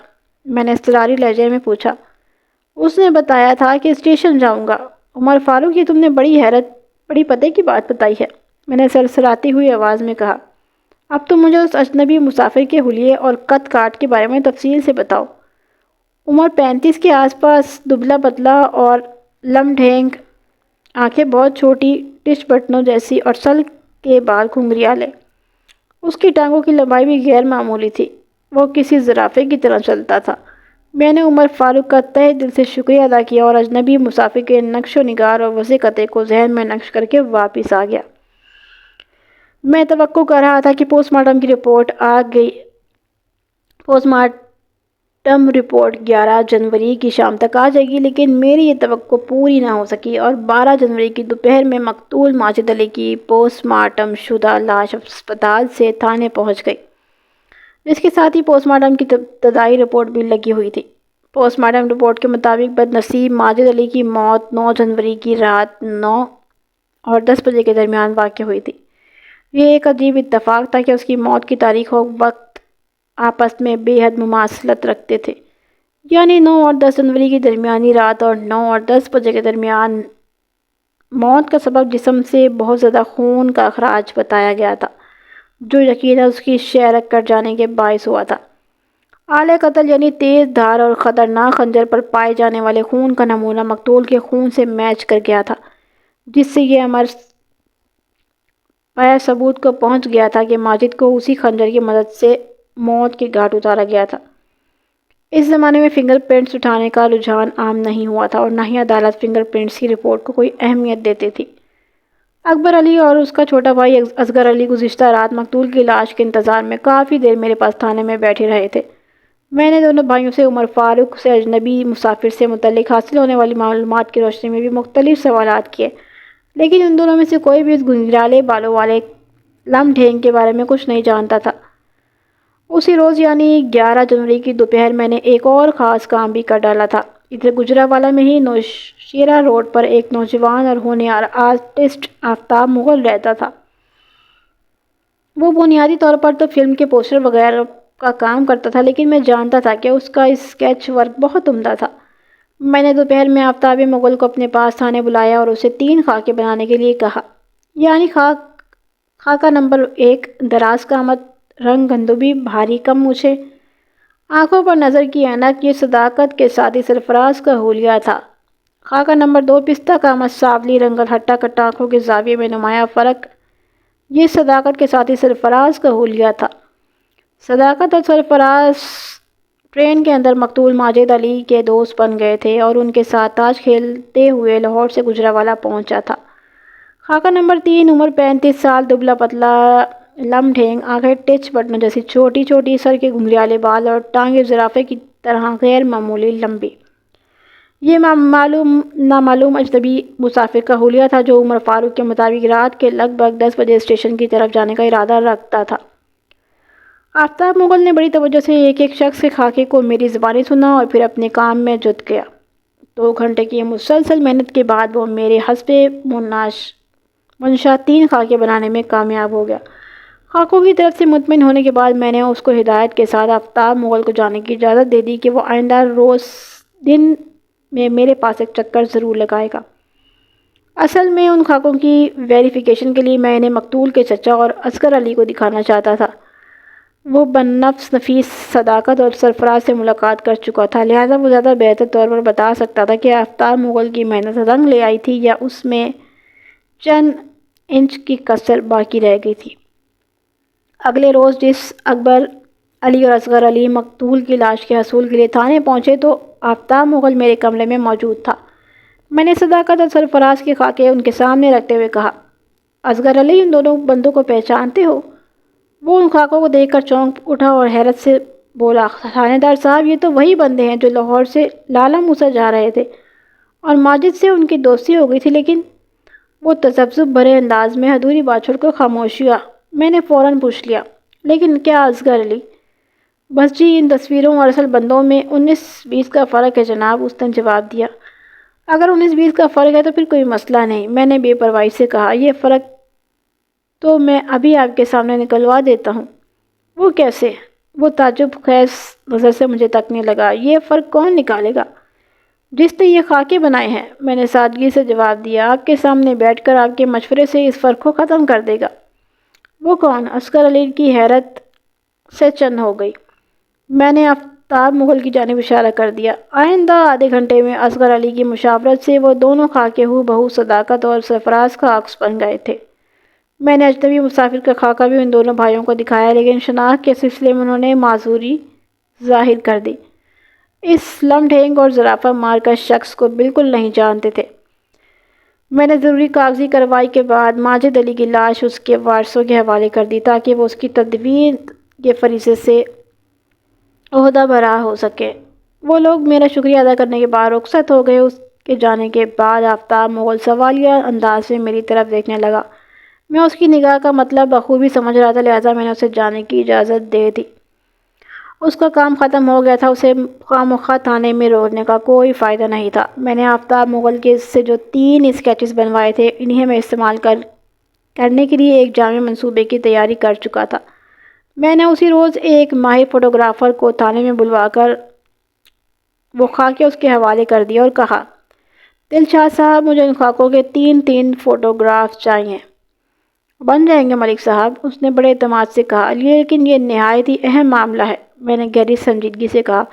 میں نے اضطراری لہجے میں پوچھا۔ اس نے بتایا تھا کہ اسٹیشن جاؤں گا۔ عمر فاروق، یہ تم نے بڑی پتے کی بات بتائی ہے، میں نے سرسراتی ہوئی آواز میں کہا۔ اب تم مجھے اس اجنبی مسافر کے حلیے اور قد کاٹ کے بارے میں تفصیل سے بتاؤ۔ عمر 35 کے آس پاس، دبلا پتلا اور لم ڈھینگ، آنکھیں بہت چھوٹی ٹچ بٹنوں جیسی اور سل کے بال گھنگریالے۔ اس کی ٹانگوں کی لمبائی بھی غیر معمولی تھی، وہ کسی زرافے کی طرح چلتا تھا۔ میں نے عمر فاروق کا تہہ دل سے شکریہ ادا کیا اور اجنبی مسافر کے نقش و نگار اور وسیع خطے کو ذہن میں نقش کر کے واپس آ گیا۔ میں توقع کر رہا تھا کہ پوسٹ مارٹم کی رپورٹ آ گئی۔ پوسٹ مارٹم رپورٹ 11 جنوری کی شام تک آ جائے گی، لیکن میری یہ توقع پوری نہ ہو سکی اور 12 جنوری کی دوپہر میں مقتول ماجد علی کی پوسٹ مارٹم شدہ لاش اسپتال سے تھانے پہنچ گئی، جس کے ساتھ ہی پوسٹ مارٹم کی ابتدائی رپورٹ بھی لگی ہوئی تھی۔ پوسٹ مارٹم رپورٹ کے مطابق بد نصیب ماجد علی کی موت 9 جنوری کی رات 9 اور 10 بجے کے درمیان واقع ہوئی تھی۔ یہ ایک عجیب اتفاق تھا کہ اس کی موت کی تاریخ اور وقت آپس میں بے حد مماثلت رکھتے تھے، یعنی 9 اور 10 جنوری کی درمیانی رات اور 9 اور 10 بجے کے درمیان۔ موت کا سبب جسم سے بہت زیادہ خون کا اخراج بتایا گیا تھا، جو یقیناً اس کی شہرک کٹ جانے کے باعث ہوا تھا۔ آلے قتل یعنی تیز دھار اور خطرناک خنجر پر پائے جانے والے خون کا نمونہ مقتول کے خون سے میچ کر گیا تھا، جس سے یہ امر پے ثبوت کو پہنچ گیا تھا کہ ماجد کو اسی خنجر کی مدد سے موت کے گھاٹ اتارا گیا تھا۔ اس زمانے میں فنگر پرنٹس اٹھانے کا رجحان عام نہیں ہوا تھا اور نہ ہی عدالت فنگر پرنٹس کی رپورٹ کو کوئی اہمیت دیتی تھی۔ اکبر علی اور اس کا چھوٹا بھائی اصغر علی گزشتہ رات مقتول کی لاش کے انتظار میں کافی دیر میرے پاس تھانے میں بیٹھے رہے تھے۔ میں نے دونوں بھائیوں سے عمر فاروق سے اجنبی مسافر سے متعلق حاصل ہونے والی معلومات کی روشنی میں بھی مختلف سوالات کیے، لیکن ان دونوں میں سے کوئی بھی اس گنگرالے بالوں والے لم ڈھینگ کے بارے میں کچھ نہیں جانتا تھا۔ اسی روز یعنی 11 جنوری کی دوپہر میں نے ایک اور خاص کام بھی کر ڈالا تھا۔ ادھر گجرانوالہ میں ہی نوشیرہ روڈ پر ایک نوجوان اور ہونہار آرٹسٹ آفتاب مغل رہتا تھا۔ وہ بنیادی طور پر تو فلم کے پوسٹر وغیرہ کا کام کرتا تھا، لیکن میں جانتا تھا کہ اس کا اسکیچ ورک بہت عمدہ تھا۔ میں نے دوپہر میں آفتاب مغل کو اپنے پاس تھانے بلایا اور اسے 3 خاکے بنانے کے لیے کہا، یعنی خاکہ نمبر 1 دراز قامت، رنگ گندمی، بھاری کم مونچھیں، آنکھوں پر نظر کی اینک، یہ صداقت کے ساتھی سرفراز کا حلیہ تھا۔ خاکہ نمبر 2 پستہ قامت، سانولی رنگت، ہٹا کٹا آنکھوں کے زاویے میں نمایاں فرق، یہ صداقت کے ساتھی سرفراز کا حلیہ تھا۔ صداقت اور سرفراز ٹرین کے اندر مقتول ماجد علی کے دوست بن گئے تھے اور ان کے ساتھ تاش کھیلتے ہوئے لاہور سے گجرانوالہ پہنچا تھا۔ خاکہ نمبر 3 عمر 35 سال، دبلا پتلا، لم ڈھینگ، آنکھیں ٹچ بٹنوں جیسی چھوٹی چھوٹی، سر کے گھنگریالے بال اور ٹانگیں زرافے کی طرح غیر معمولی لمبی۔ یہ نامعلوم اجنبی مسافر کا حلیہ تھا جو عمر فاروق کے مطابق رات کے لگ بھگ 10 بجے اسٹیشن کی طرف جانے کا ارادہ رکھتا تھا۔ آفتاب مغل نے بڑی توجہ سے ایک ایک شخص کے خاکے کو میری زبانی سنا اور پھر اپنے کام میں جٹ گیا۔ 2 گھنٹے کی مسلسل محنت کے بعد وہ میرے حسب منشا 3 خاکے بنانے میں کامیاب ہو گیا۔ خاکوں کی طرف سے مطمئن ہونے کے بعد میں نے اس کو ہدایت کے ساتھ آفتاب مغل کو جانے کی اجازت دے دی کہ وہ آئندہ روز دن میں میرے پاس ایک چکر ضرور لگائے گا۔ اصل میں ان خاکوں کی ویریفیکیشن کے لیے میں انہیں مقتول کے چچا اور اصغر علی کو دکھانا چاہتا تھا۔ وہ بنفس نفیس صداقت اور سرفراز سے ملاقات کر چکا تھا، لہٰذا وہ زیادہ بہتر طور پر بتا سکتا تھا کہ آفتاب مغل کی محنت رنگ لے آئی تھی یا اس میں چند انچ کی کسر باقی رہ گئی تھی۔ اگلے روز جس اکبر علی اور اصغر علی مقتول کی لاش کے حصول کے لیے تھانے پہنچے تو آفتاب مغل میرے کمرے میں موجود تھا۔ میں نے صداقت اور سرفراز کے خاکے ان کے سامنے رکھتے ہوئے کہا، اصغر علی، ان دونوں بندوں کو پہچانتے ہو؟ وہ ان خاکوں کو دیکھ کر چونک اٹھا اور حیرت سے بولا، تھانے دار صاحب، یہ تو وہی بندے ہیں جو لاہور سے لالہ موسیٰ جا رہے تھے اور ماجد سے ان کی دوستی ہو گئی تھی۔ لیکن وہ تذبذب بھرے انداز میں ادھوری بات چھوڑ کر خاموش ہوا۔ میں نے فوراً پوچھ لیا، لیکن کیا اصغر علی؟ بس جی، ان تصویروں اور اصل بندوں میں 19-20 کا فرق ہے جناب، اس نے جواب دیا۔ اگر 19-20 کا فرق ہے تو پھر کوئی مسئلہ نہیں، میں نے بے پرواہی سے کہا۔ یہ فرق تو میں ابھی آپ کے سامنے نکلوا دیتا ہوں۔ وہ کیسے؟ وہ تعجب خیز نظر سے مجھے تکنے لگا۔ یہ فرق کون نکالے گا؟ جس نے یہ خاکے بنائے ہیں، میں نے سادگی سے جواب دیا۔ آپ کے سامنے بیٹھ کر آپ کے مشورے سے اس فرق کو ختم کر دے گا۔ وہ کون؟ اصغر علی کی حیرت سے چند ہو گئی۔ میں نے آفتاب مغل کی جانب اشارہ کر دیا۔ آئندہ آدھے گھنٹے میں اصغر علی کی مشاورت سے وہ دونوں خاکے ہو بہو صداقت اور سرفراز کا عکس بن گئے تھے۔ میں نے اجنبی مسافر کا خاکہ بھی ان دونوں بھائیوں کو دکھایا، لیکن شناخت کے سلسلے میں انہوں نے معذوری ظاہر کر دی۔ اس لمڈھینگ اور زرافہ مار کا شخص کو بالکل نہیں جانتے تھے۔ میں نے ضروری کاغذی کارروائی کے بعد ماجد علی کی لاش اس کے وارثوں کے حوالے کر دی تاکہ وہ اس کی تدفین کے فریضے سے عہدہ برا ہو سکے۔ وہ لوگ میرا شکریہ ادا کرنے کے بعد رخصت ہو گئے۔ اس کے جانے کے بعد آفتاب مغل سوالیہ انداز میں میری طرف دیکھنے لگا۔ میں اس کی نگاہ کا مطلب بخوبی سمجھ رہا تھا، لہٰذا میں نے اسے جانے کی اجازت دے دی۔ اس کا کام ختم ہو گیا تھا، اسے خواہ تھانے میں روکنے کا کوئی فائدہ نہیں تھا۔ میں نے آفتاب مغل کے سے جو 3 اسکیچز بنوائے تھے، انہیں میں استعمال کرنے کے لیے ایک جامع منصوبے کی تیاری کر چکا تھا۔ میں نے اسی روز ایک ماہر فوٹوگرافر کو تھانے میں بلوا کر وہ خاکے اس کے حوالے کر دیا اور کہا، دلشاد صاحب، مجھے ان خاکوں کے 3 فوٹوگراف چاہیے۔ بن جائیں گے ملک صاحب، اس نے بڑے اعتماد سے کہا، لیکن یہ نہایت ہی اہم معاملہ ہے۔ میں نے گہری سنجیدگی سے کہا،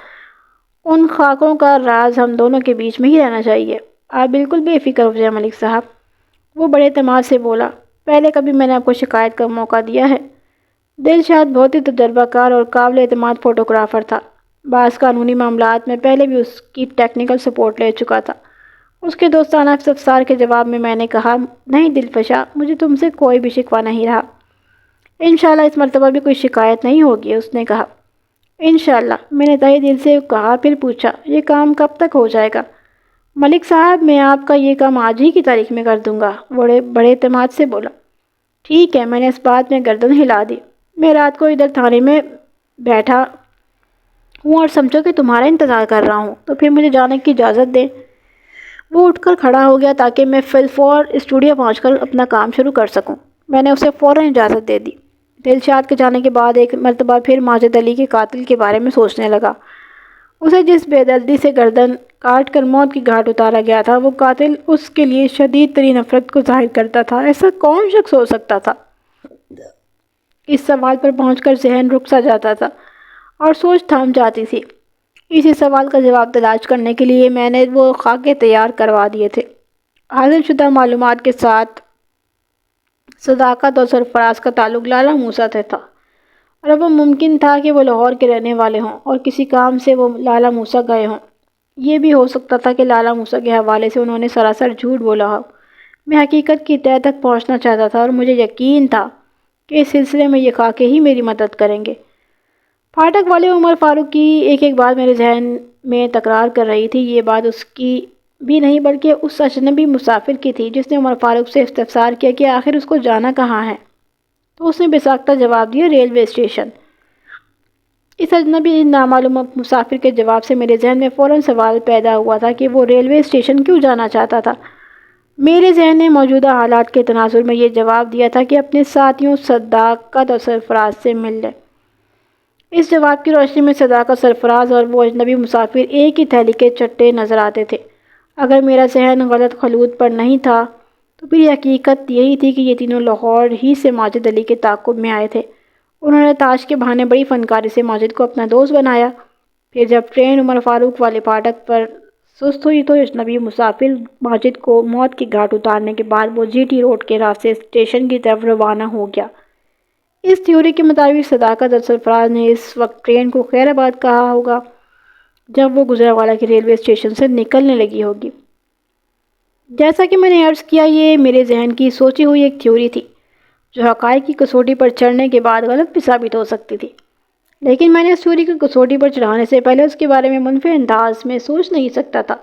ان خاکوں کا راز ہم دونوں کے بیچ میں ہی رہنا چاہیے۔ آپ بالکل بے فکر ہو جائیں ملک صاحب، وہ بڑے اعتماد سے بولا۔ پہلے کبھی میں نے آپ کو شکایت کا موقع دیا ہے؟ دلشاد بہت ہی تجربہ کار اور قابل اعتماد فوٹوگرافر تھا۔ بعض قانونی معاملات میں پہلے بھی اس کی ٹیکنیکل سپورٹ لے چکا تھا۔ اس کے دوستانہ استفسار کے جواب میں نے کہا، نہیں دلفشا، مجھے تم سے کوئی بھی شکوہ نہیں رہا۔ انشاءاللہ اس مرتبہ بھی کوئی شکایت نہیں ہوگی، اس نے کہا۔ انشاءاللہ، میں نے تہہ دل سے کہا، پھر پوچھا، یہ کام کب تک ہو جائے گا؟ ملک صاحب، میں آپ کا یہ کام آج ہی کی تاریخ میں کر دوں گا، بڑے اعتماد سے بولا۔ ٹھیک ہے، میں نے اس بات میں گردن ہلا دی۔ میں رات کو ادھر تھانے میں بیٹھا ہوں اور سمجھو کہ تمہارا انتظار کر رہا ہوں، تو پھر مجھے جانے کی اجازت دیں۔ وہ اٹھ کر کھڑا ہو گیا تاکہ میں فی الفور اسٹوڈیو پہنچ کر اپنا کام شروع کر سکوں۔ میں نے اسے فوراً اجازت دے دی۔ دلشاد کے جانے کے بعد ایک مرتبہ پھر ماجد علی کے قاتل کے بارے میں سوچنے لگا۔ اسے جس بے دردی سے گردن کاٹ کر موت کی گھاٹ اتارا گیا تھا، وہ قاتل اس کے لیے شدید ترین نفرت کو ظاہر کرتا تھا۔ ایسا کون شخص ہو سکتا تھا؟ اس سوال پر پہنچ کر ذہن رک سا جاتا تھا اور سوچ تھم جاتی تھی۔ اسی سوال کا جواب تلاش کرنے کے لیے میں نے وہ خاکے تیار کروا دیے تھے۔ حاصل شدہ معلومات کے ساتھ صداقت اور سرفراز کا تعلق لالہ موسیٰ سے تھا، اور اب وہ ممکن تھا کہ وہ لاہور کے رہنے والے ہوں اور کسی کام سے وہ لالہ موسیٰ گئے ہوں۔ یہ بھی ہو سکتا تھا کہ لالہ موسیٰ کے حوالے سے انہوں نے سراسر جھوٹ بولا ہو۔ میں حقیقت کی تہہ تک پہنچنا چاہتا تھا اور مجھے یقین تھا کہ اس سلسلے میں یہ خاکے ہی میری مدد کریں گے۔ پھاٹک والے عمر فاروق کی ایک بات میرے ذہن میں تکرار کر رہی تھی۔ یہ بات اس کی بھی نہیں بلکہ اس اجنبی مسافر کی تھی جس نے عمر فاروق سے استفسار کیا کہ آخر اس کو جانا کہاں ہے، تو اس نے بے ساختہ جواب دیا، ریلوے اسٹیشن۔ اس اجنبی نامعلوم مسافر کے جواب سے میرے ذہن میں فوراً سوال پیدا ہوا تھا کہ وہ ریلوے اسٹیشن کیوں جانا چاہتا تھا۔ میرے ذہن نے موجودہ حالات کے تناظر میں یہ جواب دیا تھا کہ اپنے ساتھیوں صداقت اور سرفراز سے مل لے۔ اس جواب کی روشنی میں صداقت، سرفراز اور وہ اجنبی مسافر ایک ہی تھیلی کے چٹے نظر آتے تھے۔ اگر میرا ذہن غلط خلوت پر نہیں تھا تو پھر یہ حقیقت یہی تھی کہ یہ تینوں لاہور ہی سے ماجد علی کے تعاقب میں آئے تھے۔ انہوں نے تاش کے بہانے بڑی فنکاری سے ماجد کو اپنا دوست بنایا۔ پھر جب ٹرین عمر فاروق والے پھاٹک پر سست ہوئی تو اجنبی مسافر ماجد کو موت کی گھاٹ اتارنے کے بعد وہ جی ٹی روڈ کے راستے اسٹیشن کی طرف روانہ ہو گیا۔ اس تھیوری کے مطابق صداقت اور سرفراز نے اس وقت ٹرین کو خیر آباد کہا ہوگا جب وہ گجرانوالہ کے ریلوے اسٹیشن سے نکلنے لگی ہوگی۔ جیسا کہ میں نے عرض کیا، یہ میرے ذہن کی سوچی ہوئی ایک تھیوری تھی جو حقائق کی کسوٹی پر چڑھنے کے بعد غلط بھی ثابت ہو سکتی تھی، لیکن میں نے اس تھیوری کی کسوٹی پر چڑھانے سے پہلے اس کے بارے میں منفی انداز میں سوچ نہیں سکتا تھا۔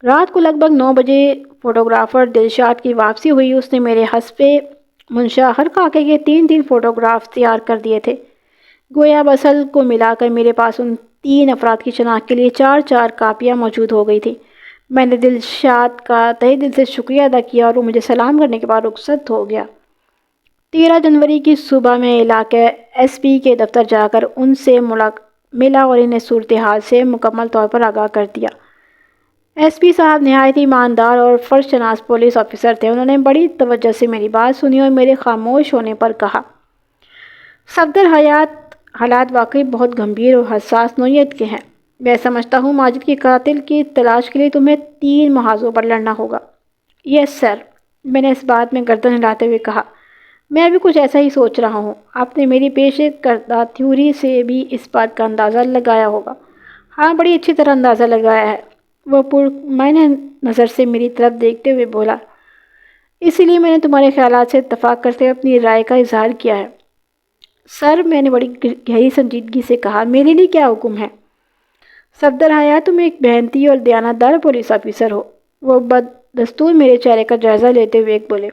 رات کو لگ بھگ 9 بجے فوٹوگرافر دلشاد کی واپسی ہوئی۔ اس نے میرے حسب منشا ہر خاکے کے 3 فوٹوگراف تیار کر دیے تھے، گویا بسل کو ملا کر میرے پاس ان 3 افراد کی شناخت کے لیے 4 کاپیاں موجود ہو گئی تھیں۔ میں نے دلشاد کا تہہ دل سے شکریہ ادا کیا اور وہ مجھے سلام کرنے کے بعد رخصت ہو گیا۔ 13 جنوری کی صبح میں علاقہ ایس پی کے دفتر جا کر ان سے ملا اور انہیں صورتحال سے مکمل طور پر آگاہ کر دیا۔ ایس پی صاحب نہایت ایماندار اور فرض شناس پولیس آفیسر تھے۔ انہوں نے بڑی توجہ سے میری بات سنی اور میرے خاموش ہونے پر کہا، صفدر حالات واقعی بہت گمبھیر اور حساس نوعیت کے ہیں۔ میں سمجھتا ہوں ماجد کے قاتل کی تلاش کے لیے تمہیں 3 محاذوں پر لڑنا ہوگا۔ یس سر، میں نے اس بات میں گردن ہلاتے ہوئے کہا، میں بھی کچھ ایسا ہی سوچ رہا ہوں۔ آپ نے میری پیش کردہ تھیوری سے بھی اس بات کا اندازہ لگایا ہوگا۔ ہاں، بڑی اچھی طرح اندازہ لگایا ہے، وہ پرمعنی نظر سے میری طرف دیکھتے ہوئے بولا۔ اسی لیے میں نے تمہارے خیالات سے اتفاق کرتے ہوئے اپنی رائے کا اظہار کیا ہے۔ سر، میں نے بڑی گہری سنجیدگی سے کہا، میرے لیے کیا حکم ہے؟ صفدر حیات، تم ایک محنتی اور دیانتدار پولیس آفیسر ہو۔ وہ بدستور میرے چہرے کا جائزہ لیتے ہوئے بولے،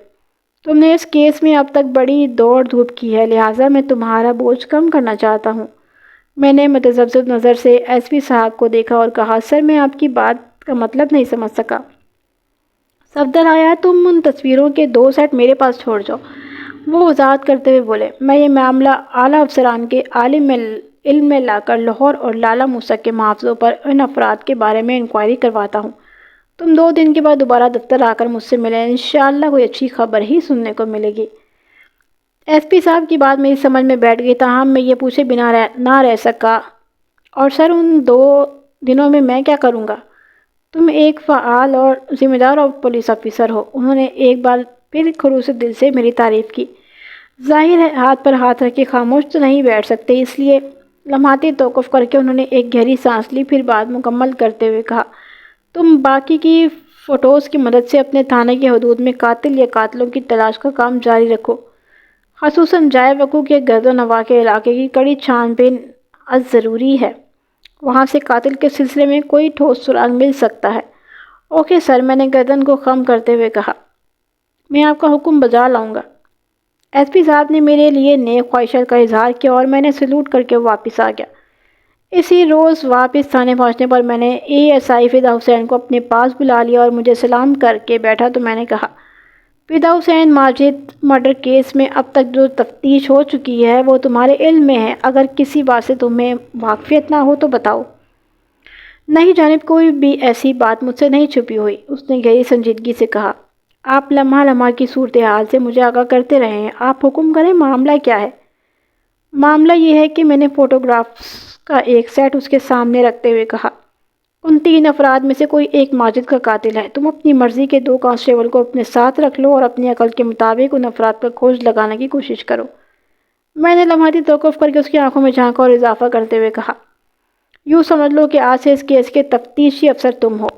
تم نے اس کیس میں اب تک بڑی دوڑ دھوپ کی ہے، لہٰذا میں تمہارا بوجھ کم کرنا چاہتا ہوں۔ میں نے متذبذب نظر سے ایس پی صاحب کو دیکھا اور کہا، سر، میں آپ کی بات کا مطلب نہیں سمجھ سکا۔ صفدر حیات، تم ان تصویروں کے 2 سیٹ میرے پاس چھوڑ جاؤ۔ وہ وضاحت کرتے ہوئے بولے، میں یہ معاملہ اعلیٰ افسران کے علم میں لا کر لاہور اور لالہ موسیٰ کے محافظوں پر ان افراد کے بارے میں انکوائری کرواتا ہوں۔ تم 2 دن کے بعد دوبارہ دفتر آ کر مجھ سے ملیں، انشاءاللہ کوئی اچھی خبر ہی سننے کو ملے گی۔ ایس پی صاحب کی بات میری سمجھ میں بیٹھ گئی، تاہم میں یہ پوچھے بنا نہ رہ سکا، اور سر، ان 2 دنوں میں کیا کروں گا؟ تم ایک فعال اور ذمہ دار پولیس آفیسر ہو۔ انہوں نے ایک بار پھر خلوص دل سے میری تعریف کی۔ ظاہر ہے ہاتھ پر ہاتھ رکھ کے خاموش تو نہیں بیٹھ سکتے، اس لیے لمحاتی توقف کر کے انہوں نے ایک گہری سانس لی، پھر بات مکمل کرتے ہوئے کہا، تم باقی کی فوٹوز کی مدد سے اپنے تھانے کی حدود میں قاتل یا قاتلوں کی تلاش کا کام جاری رکھو، خصوصاً جائے وقوع کے گرد و نواح کے علاقے کی کڑی چھان بین از ضروری ہے، وہاں سے قاتل کے سلسلے میں کوئی ٹھوس سراغ مل سکتا ہے۔ اوکے سر، میں نے گردن کو خم کرتے ہوئے کہا، میں آپ کا حکم بجا لاؤں گا۔ ایس پی صاحب نے میرے لیے نیک خواہشات کا اظہار کیا اور میں نے سلوٹ کر کے واپس آ گیا۔ اسی روز واپس تھانے پہنچنے پر میں نے اے ایس آئی فدا حسین کو اپنے پاس بلا لیا اور مجھے سلام کر کے بیٹھا تو میں نے کہا، فدا حسین، ماجد مرڈر کیس میں اب تک جو تفتیش ہو چکی ہے وہ تمہارے علم میں ہے، اگر کسی بات سے تمہیں واقفیت نہ ہو تو بتاؤ۔ نہیں جانب، کوئی بھی ایسی بات مجھ سے نہیں چھپی ہوئی، اس نے گہری سنجیدگی سے کہا۔ آپ لمحہ لمحہ کی صورتحال سے مجھے آگاہ کرتے رہے ہیں، آپ حکم کریں، معاملہ کیا ہے؟ معاملہ یہ ہے کہ میں نے فوٹوگرافز کا ایک سیٹ اس کے سامنے رکھتے ہوئے کہا، ان 3 افراد میں سے کوئی ایک ماجد کا قاتل ہے۔ تم اپنی مرضی کے 2 کانسٹیبل کو اپنے ساتھ رکھ لو اور اپنی عقل کے مطابق ان افراد پر کھوج لگانے کی کوشش کرو۔ میں نے لمحاتی توقف کر کے اس کی آنکھوں میں جھانکا اور اضافہ کرتے ہوئے کہا، یوں سمجھ لو کہ آج سے اس کیس کے تفتیشی افسر تم ہو۔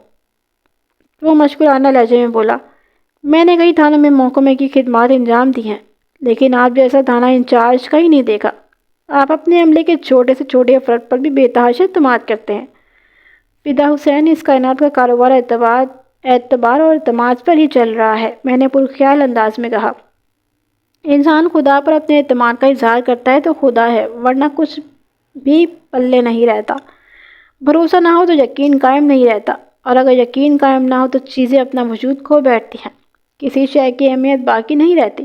وہ مشکورانہ لہجے میں بولا، میں نے کئی تھانوں میں محکمے کی خدمات انجام دی ہیں، لیکن آپ جیسا تھانہ انچارج کہیں نہیں دیکھا۔ آپ اپنے عملے کے چھوٹے سے چھوٹے افراد پر بھی بے تحاشا اعتماد کرتے ہیں۔ فدا حسین، اس کائنات کا کاروبار اعتبار اور اعتماد پر ہی چل رہا ہے، میں نے پرخیال انداز میں کہا۔ انسان خدا پر اپنے اعتماد کا اظہار کرتا ہے تو خدا ہے، ورنہ کچھ بھی پلے نہیں رہتا۔ بھروسہ نہ ہو تو یقین قائم نہیں رہتا، اور اگر یقین قائم نہ ہو تو چیزیں اپنا وجود کھو بیٹھتی ہیں، کسی شے کی اہمیت باقی نہیں رہتی۔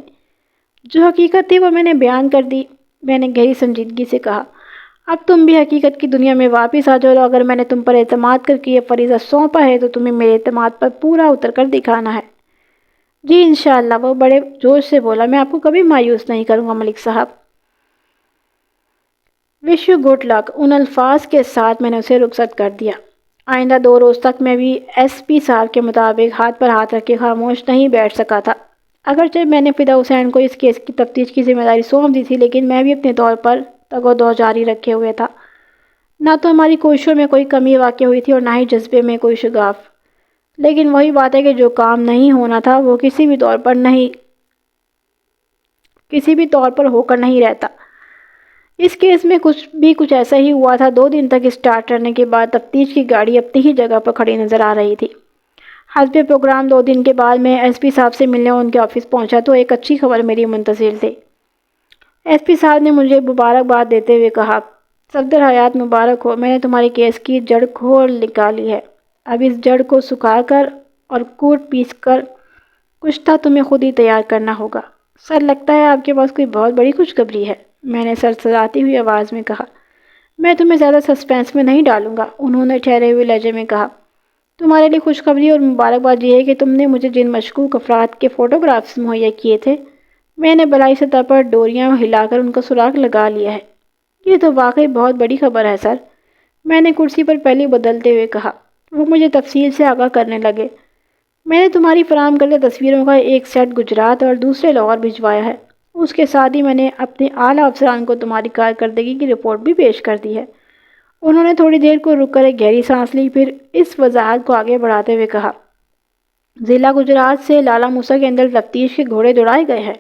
جو حقیقت تھی وہ میں نے بیان کر دی، میں نے گہری سنجیدگی سے کہا۔ اب تم بھی حقیقت کی دنیا میں واپس آ جاؤ، اگر میں نے تم پر اعتماد کر کے یہ فریضہ سونپا ہے تو تمہیں میرے اعتماد پر پورا اتر کر دکھانا ہے۔ جی انشاءاللہ، وہ بڑے جوش سے بولا، میں آپ کو کبھی مایوس نہیں کروں گا ملک صاحب۔ وش یو گڈ لک، ان الفاظ کے ساتھ میں نے اسے رخصت کر دیا۔ آئندہ 2 روز تک میں بھی ایس پی صاحب کے مطابق ہاتھ پر ہاتھ رکھ کے خاموش نہیں بیٹھ سکا تھا۔ اگرچہ میں نے فدا حسین کو اس کیس کی تفتیش کی ذمہ داری سونپ دی تھی، لیکن میں بھی اپنے طور پر تگ و دو جاری رکھے ہوئے تھا۔ نہ تو ہماری کوششوں میں کوئی کمی واقع ہوئی تھی اور نہ ہی جذبے میں کوئی شگاف، لیکن وہی بات ہے کہ جو کام نہیں ہونا تھا وہ کسی بھی طور پر ہو کر نہیں رہتا۔ اس کیس میں کچھ ایسا ہی ہوا تھا۔ 2 دن تک اسٹارٹ کرنے کے بعد تفتیش کی گاڑی اپنی ہی جگہ پر کھڑی نظر آ رہی تھی۔ حسب پروگرام 2 دن کے بعد میں ایس پی صاحب سے ملنے ان کے آفس پہنچا تو ایک اچھی خبر میری منتظر تھی۔ ایس پی صاحب نے مجھے مبارکباد دیتے ہوئے کہا، صفدر حیات مبارک ہو، میں نے تمہاری کیس کی جڑ کھول نکالی ہے۔ اب اس جڑ کو سکھا کر اور کوٹ پیس کر کشتہ تمہیں خود ہی تیار کرنا ہوگا۔ سر، لگتا ہے آپ کے پاس کوئی بہت بڑی خوشخبری ہے، میں نے سرسراتی ہوئی آواز میں کہا۔ میں تمہیں زیادہ سسپینس میں نہیں ڈالوں گا، انہوں نے ٹھہرے ہوئے لہجے میں کہا۔ تمہارے لیے خوشخبری اور مبارکباد یہ ہے کہ تم نے مجھے جن مشکوک افراد کے فوٹوگرافز مہیا کیے تھے، میں نے بلائی سطح پر ڈوریاں ہلا کر ان کا سراغ لگا لیا ہے۔ یہ تو واقعی بہت بڑی خبر ہے سر، میں نے کرسی پر پہلی بدلتے ہوئے کہا۔ وہ مجھے تفصیل سے آگاہ کرنے لگے۔ میں نے تمہاری فراہم کردہ تصویروں کا ایک سیٹ گجرات اور دوسرے لاہور بھجوایا ہے۔ اس کے ساتھ ہی میں نے اپنے اعلیٰ افسران کو تمہاری کارکردگی کی رپورٹ بھی پیش کر دی ہے۔ انہوں نے تھوڑی دیر کو رک کر ایک گہری سانس لی، پھر اس وضاحت کو آگے بڑھاتے ہوئے کہا، ضلع گجرات سے لالا موسیٰ کے اندر تفتیش کے گھوڑے دوڑائے گئے ہیں،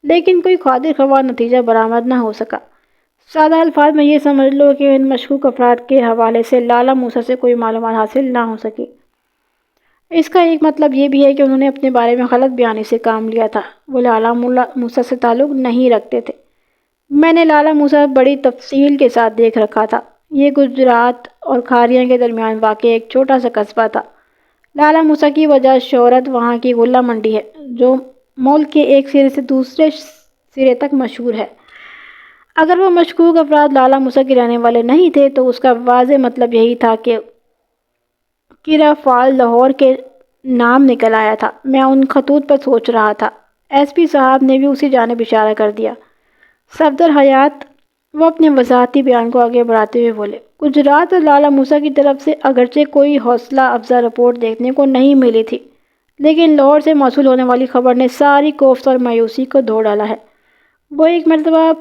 لیکن کوئی قادر خواہ نتیجہ برآمد نہ ہو سکا۔ سادہ الفاظ میں یہ سمجھ لو کہ ان مشکوک افراد کے حوالے سے لالا موسیٰ سے کوئی معلومات حاصل نہ ہو سکی۔ اس کا ایک مطلب یہ بھی ہے کہ انہوں نے اپنے بارے میں غلط بیانی سے کام لیا تھا، وہ لالا موسیٰ سے تعلق نہیں رکھتے تھے۔ میں نے لالا موسیٰ بڑی تفصیل کے ساتھ دیکھ رکھا تھا۔ یہ گجرات اور کھاریاں کے درمیان واقع ایک چھوٹا سا قصبہ تھا۔ لالا موسیٰ کی وجہ شہرت وہاں کی غلہ منڈی ہے، جو ملک کے ایک سرے سے دوسرے سرے تک مشہور ہے۔ اگر وہ مشکوک افراد لالا موسیٰ کے رہنے والے نہیں تھے تو اس کا واضح مطلب یہی تھا کہ قلعہ فال لاہور کے نام نکل آیا تھا۔ میں ان خطوط پر سوچ رہا تھا۔ ایس پی صاحب نے بھی اسی جانب اشارہ کر دیا۔ صفدر حیات، وہ اپنے وضاحتی بیان کو آگے بڑھاتے ہوئے بولے، گجرات اور لالا موسیٰ کی طرف سے اگرچہ کوئی حوصلہ افزا رپورٹ دیکھنے کو نہیں ملی تھی، لیکن لاہور سے موصول ہونے والی خبر نے ساری کوفت اور مایوسی کو دھو ڈالا ہے۔ وہ ایک مرتبہ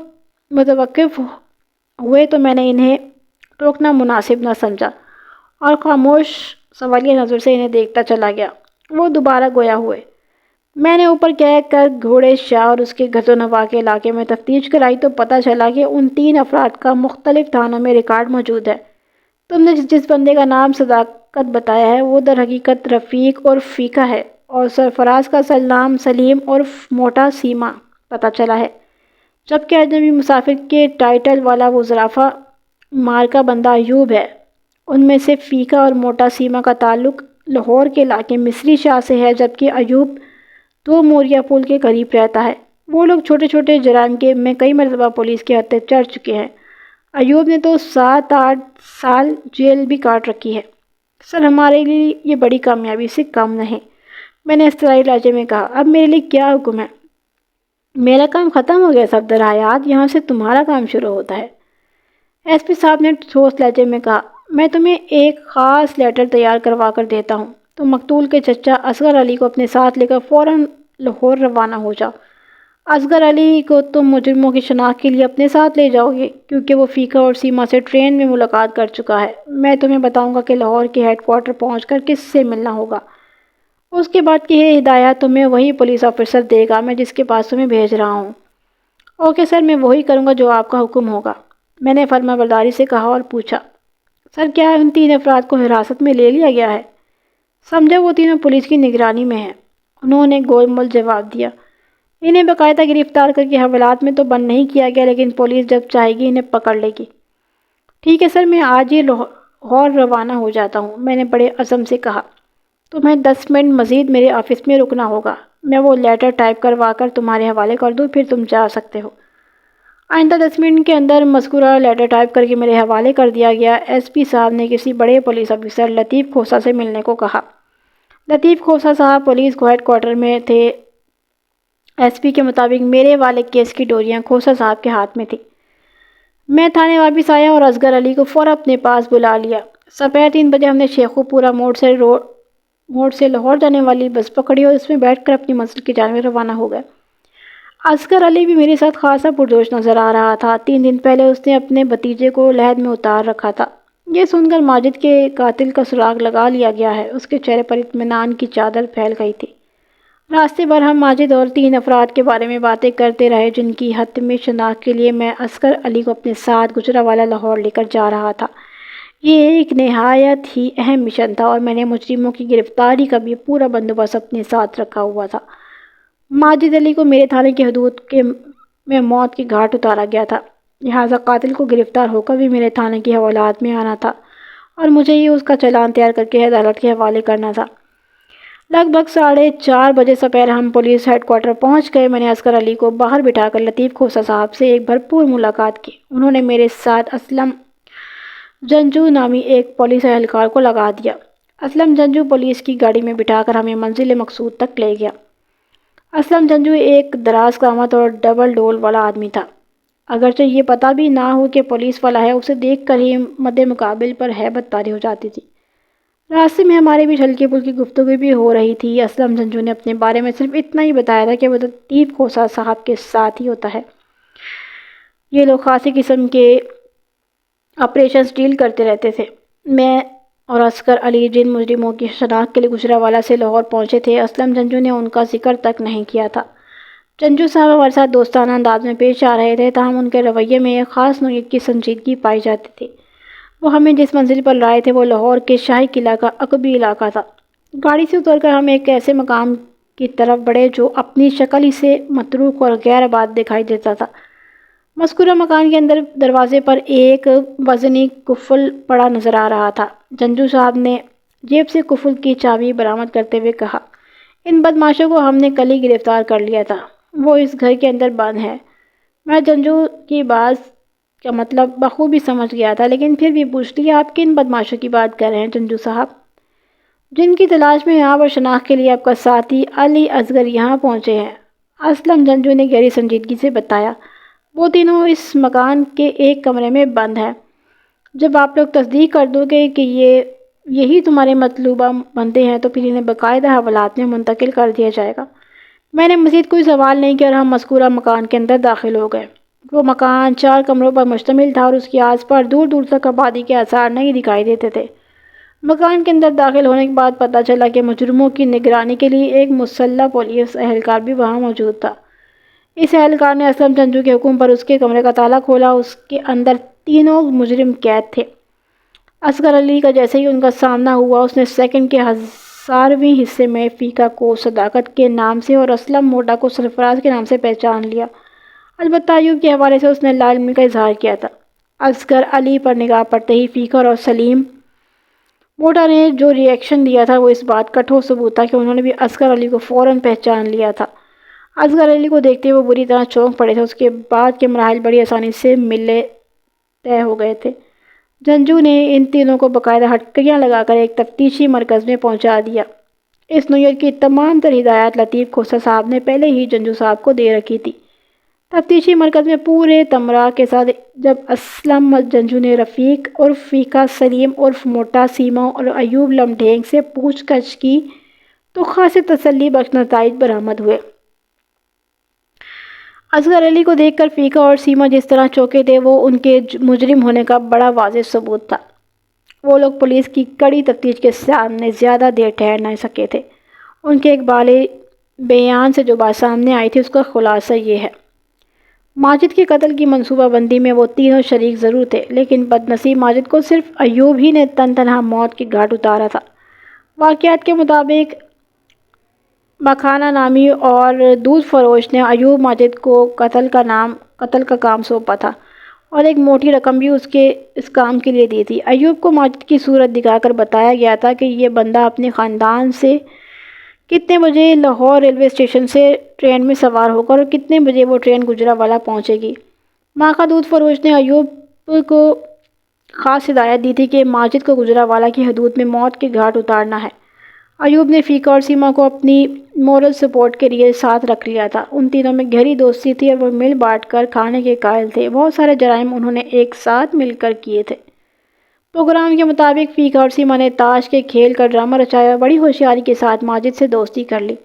متوقف ہوئے تو میں نے انہیں ٹوکنا مناسب نہ سمجھا اور خاموش سوالیہ نظر سے انہیں دیکھتا چلا گیا۔ وہ دوبارہ گویا ہوئے۔ میں نے اوپر کہہ کر گھوڑے شاہ اور اس کے گھزو نوا کے علاقے میں تفتیش کرائی تو پتہ چلا کہ ان 3 افراد کا مختلف تھانوں میں ریکارڈ موجود ہے۔ تم نے جس بندے کا نام صداقت بتایا ہے وہ در حقیقت رفیق اور فیقہ ہے، اور سرفراز کا نام سلیم اور موٹا سیما پتہ چلا ہے، جبکہ اجنبی مسافر کے ٹائٹل والا وہ زرافہ مارکا بندہ ایوب ہے۔ ان میں سے فیقہ اور موٹا سیما کا تعلق لاہور کے علاقے مصری شاہ سے ہے، جبکہ ایوب 2 موریا پل کے قریب رہتا ہے۔ وہ لوگ چھوٹے چھوٹے جرائم میں کئی مرتبہ پولیس کے ہتھے چڑھ چکے ہیں۔ ایوب نے تو 7-8 سال جیل بھی کاٹ رکھی ہے۔ سر، ہمارے لیے یہ بڑی کامیابی سے کم نہیں، میں نے اضطراری لہجے میں کہا۔ اب میرے لیے کیا حکم ہے؟ میرا کام ختم ہو گیا صفدر حیات، یہاں سے تمہارا کام شروع ہوتا ہے، ایس پی صاحب نے ٹھوس لہجے میں کہا۔ میں تمہیں ایک خاص لیٹر تیار کروا کر دیتا ہوں۔ تم مقتول کے چچا اصغر علی کو اپنے ساتھ لے کر فوراً لاہور روانہ ہو جاؤ۔ اصغر علی کو تم مجرموں کی شناخت کے لیے اپنے ساتھ لے جاؤ گے، کیونکہ وہ فیقہ اور سیما سے ٹرین میں ملاقات کر چکا ہے۔ میں تمہیں بتاؤں گا کہ لاہور کے ہیڈ کوارٹر پہنچ کر کس سے ملنا ہوگا۔ اس کے بعد کی ہدایات تمہیں وہی پولیس آفیسر دے گا میں جس کے پاس تمہیں بھیج رہا ہوں۔ اوکے سر، میں وہی کروں گا جو آپ کا حکم ہوگا، میں نے فرما برداری سے کہا اور پوچھا، سر کیا ان 3 افراد کو حراست میں لے لیا گیا ہے؟ سمجھا وہ تینوں پولیس کی نگرانی میں ہیں، انہوں نے گول مول جواب دیا۔ انہیں باقاعدہ گرفتار کر کے حوالات میں تو بند نہیں کیا گیا، لیکن پولیس جب چاہے گی انہیں پکڑ لے گی۔ ٹھیک ہے سر، میں آج ہی لاہور روانہ ہو جاتا ہوں، میں نے بڑے عزم سے کہا۔ تمہیں 10 منٹ مزید میرے آفس میں رکنا ہوگا، میں وہ لیٹر ٹائپ کروا کر تمہارے حوالے کر دوں، پھر تم جا سکتے ہو۔ آئندہ 10 منٹ کے اندر مذکورہ لیٹر ٹائپ کر کے میرے حوالے کر دیا گیا۔ ایس پی صاحب نے کسی بڑے پولیس افسر لطیف کھوسہ سے ملنے کو کہا۔ لطیف کھوسہ صاحب پولیس ہیڈ کوارٹر میں تھے۔ ایس پی کے مطابق میرے والد کیس کی ڈوریاں کھوسہ صاحب کے ہاتھ میں تھی۔ میں تھانے واپس آیا اور اصغر علی کو فوراً اپنے پاس بلا لیا۔ سپہر 3 بجے ہم نے شیخو پورہ موڑ سے موڑ سے لاہور جانے والی بس پکڑی اور اس میں بیٹھ کر اپنی منزل کی جانب روانہ ہو گئے۔ اصغر علی بھی میرے ساتھ خاصا پرجوش نظر آ رہا تھا۔ 3 دن پہلے اس نے اپنے بھتیجے کو لحد میں اتار رکھا تھا۔ یہ سن کر ماجد کے قاتل کا سراغ لگا لیا گیا ہے، اس کے چہرے پر اطمینان کی چادر پھیل گئی تھی۔ راستے بھر ہم ماجد اور 3 افراد کے بارے میں باتیں کرتے رہے جن کی حتمی شناخت کے لیے میں اصغر علی کو اپنے ساتھ گجرانوالہ لاہور لے کر جا رہا تھا۔ یہ ایک نہایت ہی اہم مشن تھا اور میں نے مجرموں کی گرفتاری کا بھی پورا بندوبست اپنے ساتھ رکھا ہوا تھا۔ ماجد علی کو میرے تھانے کی حدود میں موت کی گھاٹ اتارا گیا تھا، لہٰذا قاتل کو گرفتار ہو کر بھی میرے تھانے کی حوالات میں آنا تھا اور مجھے ہی اس کا چلان تیار کر کے عدالت کے حوالے کرنا تھا۔ لگ بھگ 4:30 بجے سپہر ہم پولیس ہیڈ کوارٹر پہنچ گئے۔ میں نے اصغر علی کو باہر بٹھا کر لطیف کھوسہ صاحب سے ایک بھرپور ملاقات کی۔ انہوں نے میرے ساتھ اسلم جنجو نامی ایک پولیس اہلکار کو لگا دیا۔ اسلم جنجو پولیس کی گاڑی میں بٹھا کر ہمیں منزل مقصود تک لے گیا۔ اسلم جنجو ایک دراز قامت اور ڈبل ڈول والا آدمی تھا۔ اگرچہ یہ پتہ بھی نہ ہو کہ پولیس والا ہے، اسے دیکھ کر ہی مد مقابل پر ہیبت طاری ہو جاتی تھی۔ راستے میں ہمارے بیچ ہلکی پھلکی گفتگو بھی ہو رہی تھی۔ اسلم جنجو نے اپنے بارے میں صرف اتنا ہی بتایا تھا کہ وہ لطیف کھوسہ صاحب کے ساتھ ہی ہوتا ہے۔ یہ لوگ خاصی قسم کے آپریشنز ڈیل کرتے رہتے تھے۔ میں اور اصغر علی جن مجرموں کی شناخت کے لیے گجرانوالہ سے لاہور پہنچے تھے، اسلم جنجو نے ان کا ذکر تک نہیں کیا تھا۔ جنجو صاحب ہمارے ساتھ دوستانہ انداز میں پیش آ رہے تھے، تاہم ان کے رویے میں ایک خاص نوعیت کی سنجیدگی پائی جاتی تھی۔ وہ ہمیں جس منزل پر لائے تھے وہ لاہور کے شاہی قلعہ کا عقبی علاقہ تھا۔ گاڑی سے اتر کر ہم ایک ایسے مقام کی طرف بڑھے جو اپنی شکل ہی سے متروک اور غیر آباد دکھائی دیتا تھا۔ مذکورہ مکان کے اندر دروازے پر ایک وزنی قفل پڑا نظر آ رہا تھا۔ جنجو صاحب نے جیب سے قفل کی چابی برآمد کرتے ہوئے کہا، ان بدماشوں کو ہم نے کل ہی گرفتار کر لیا تھا، وہ اس گھر کے اندر بند ہے۔ میں جنجو کی بات کا مطلب بخوبی سمجھ گیا تھا، لیکن پھر بھی پوچھ لیا، آپ کن بدماشوں کی بات کر رہے ہیں جنجو صاحب؟ جن کی تلاش میں آپ اور شناخت کے لیے آپ کا ساتھی علی اصغر یہاں پہنچے ہیں، اسلم جنجو نے گہری سنجیدگی سے بتایا۔ وہ تینوں اس مکان کے ایک کمرے میں بند ہیں۔ جب آپ لوگ تصدیق کر دو گے کہ یہی تمہارے مطلوبہ بندے ہیں تو پھر انہیں باقاعدہ حوالات میں منتقل کر دیا جائے گا۔ میں نے مزید کوئی سوال نہیں کیا اور ہم مذکورہ مکان کے اندر داخل ہو گئے۔ وہ مکان 4 کمروں پر مشتمل تھا اور اس کے آس پاس دور دور تک آبادی کے آثار نہیں دکھائی دیتے تھے۔ مکان کے اندر داخل ہونے کے بعد پتہ چلا کہ مجرموں کی نگرانی کے لیے ایک مسلح پولیس اہلکار بھی وہاں موجود تھا۔ اس اہلکار نے اسلم جنجو کے حکم پر اس کے کمرے کا تالا کھولا۔ اس کے اندر تینوں مجرم قید تھے۔ اصغر علی کا جیسے ہی ان کا سامنا ہوا، اس نے سیکنڈ کے 1000ویں حصے میں فیقہ کو صداقت کے نام سے اور اسلم موڈا کو سرفراز کے نام سے پہچان لیا۔ البتہ ایوب کے حوالے سے اس نے لا علمی کا اظہار کیا تھا۔ اصغر علی پر نگاہ پڑتے ہی فیقہ اور سلیم موڈا نے جو ری ایکشن دیا تھا وہ اس بات کا ٹھوس ثبوت تھا کہ انہوں نے بھی اصغر علی کو فوراً پہچان لیا تھا۔ اصغر علی کو دیکھتے وہ بری طرح چونک پڑے تھے۔ اس کے بعد کے مراحل بڑی آسانی سے ملے طے ہو گئے تھے۔ جنجو نے ان تینوں کو باقاعدہ ہٹکیاں لگا کر ایک تفتیشی مرکز میں پہنچا دیا۔ اس نوعیت کی تمام تر ہدایات لطیف کھوسہ صاحب نے پہلے ہی جنجو صاحب کو دے رکھی تھی۔ تفتیشی مرکز میں پورے تمرا کے ساتھ جب اسلم جنجو نے رفیق عرف فیقہ، سلیم عرف موٹا، سیما اور ایوب لمڈھینگ سے پوچھ گچھ کی تو خاصے تسلی بخش نتائج برآمد ہوئے۔ اصغر علی کو دیکھ کر فیقہ اور سیما جس طرح چونکے تھے وہ ان کے مجرم ہونے کا بڑا واضح ثبوت تھا۔ وہ لوگ پولیس کی کڑی تفتیش کے سامنے زیادہ دیر ٹھہر نہ سکے تھے۔ ان کے ایک بالی بیان سے جو بات سامنے آئی تھی اس کا خلاصہ یہ ہے، ماجد کے قتل کی منصوبہ بندی میں وہ تینوں شریک ضرور تھے، لیکن بدنصیب ماجد کو صرف ایوب ہی نے تنہا موت کی گھاٹ اتارا تھا۔ واقعات کے مطابق مکھانہ نامی اور دودھ فروش نے ایوب ماجد کو قتل کا کام سونپا تھا اور ایک موٹی رقم بھی اس کام کے لیے دی تھی۔ ایوب کو ماجد کی صورت دکھا کر بتایا گیا تھا کہ یہ بندہ اپنے خاندان سے کتنے بجے لاہور ریلوے اسٹیشن سے ٹرین میں سوار ہو کر اور کتنے بجے وہ ٹرین گجرانوالہ پہنچے گی۔ ماں دودھ فروش نے ایوب کو خاص ہدایت دی تھی کہ ماجد کو گجرانوالہ کی حدود میں موت کے گھاٹ اتارنا ہے۔ ایوب نے فیقہ اور سیما کو اپنی مورل سپورٹ کے لیے ساتھ رکھ لیا تھا۔ ان تینوں میں گہری دوستی تھی اور وہ مل بانٹ کر کھانے کے قائل تھے۔ بہت سارے جرائم انہوں نے ایک ساتھ مل کر کیے تھے۔ پروگرام کے مطابق فیقہ اور سیما نے تاش کے کھیل کا ڈرامہ رچایا، بڑی ہوشیاری کے ساتھ ماجد سے دوستی کر لی۔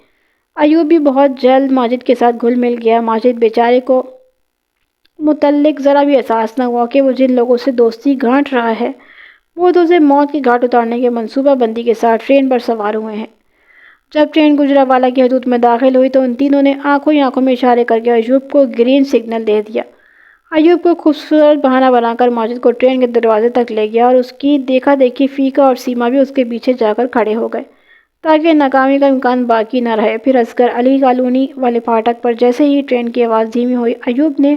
ایوب بھی بہت جلد ماجد کے ساتھ گھل مل گیا۔ ماجد بیچارے کو متعلق ذرا بھی احساس نہ ہوا کہ وہ جن لوگوں سے دوستی گانٹ رہا ہے وہ تو اسے موت کے گھاٹ اتارنے کے منصوبہ بندی کے ساتھ ٹرین پر سوار ہوئے ہیں۔ جب ٹرین گجرانوالہ کی حدود میں داخل ہوئی تو ان تینوں نے آنکھوں ہی آنکھوں میں اشارے کر کے ایوب کو گرین سگنل دے دیا۔ ایوب کو خوبصورت بہانہ بنا کر ماجد کو ٹرین کے دروازے تک لے گیا اور اس کی دیکھا دیکھی فیقہ اور سیما بھی اس کے پیچھے جا کر کھڑے ہو گئے تاکہ ناکامی کا امکان باقی نہ رہے۔ پھر اصغر علی کالونی والے پھاٹک پر جیسے ہی ٹرین کی آواز دھیمی ہوئی، ایوب نے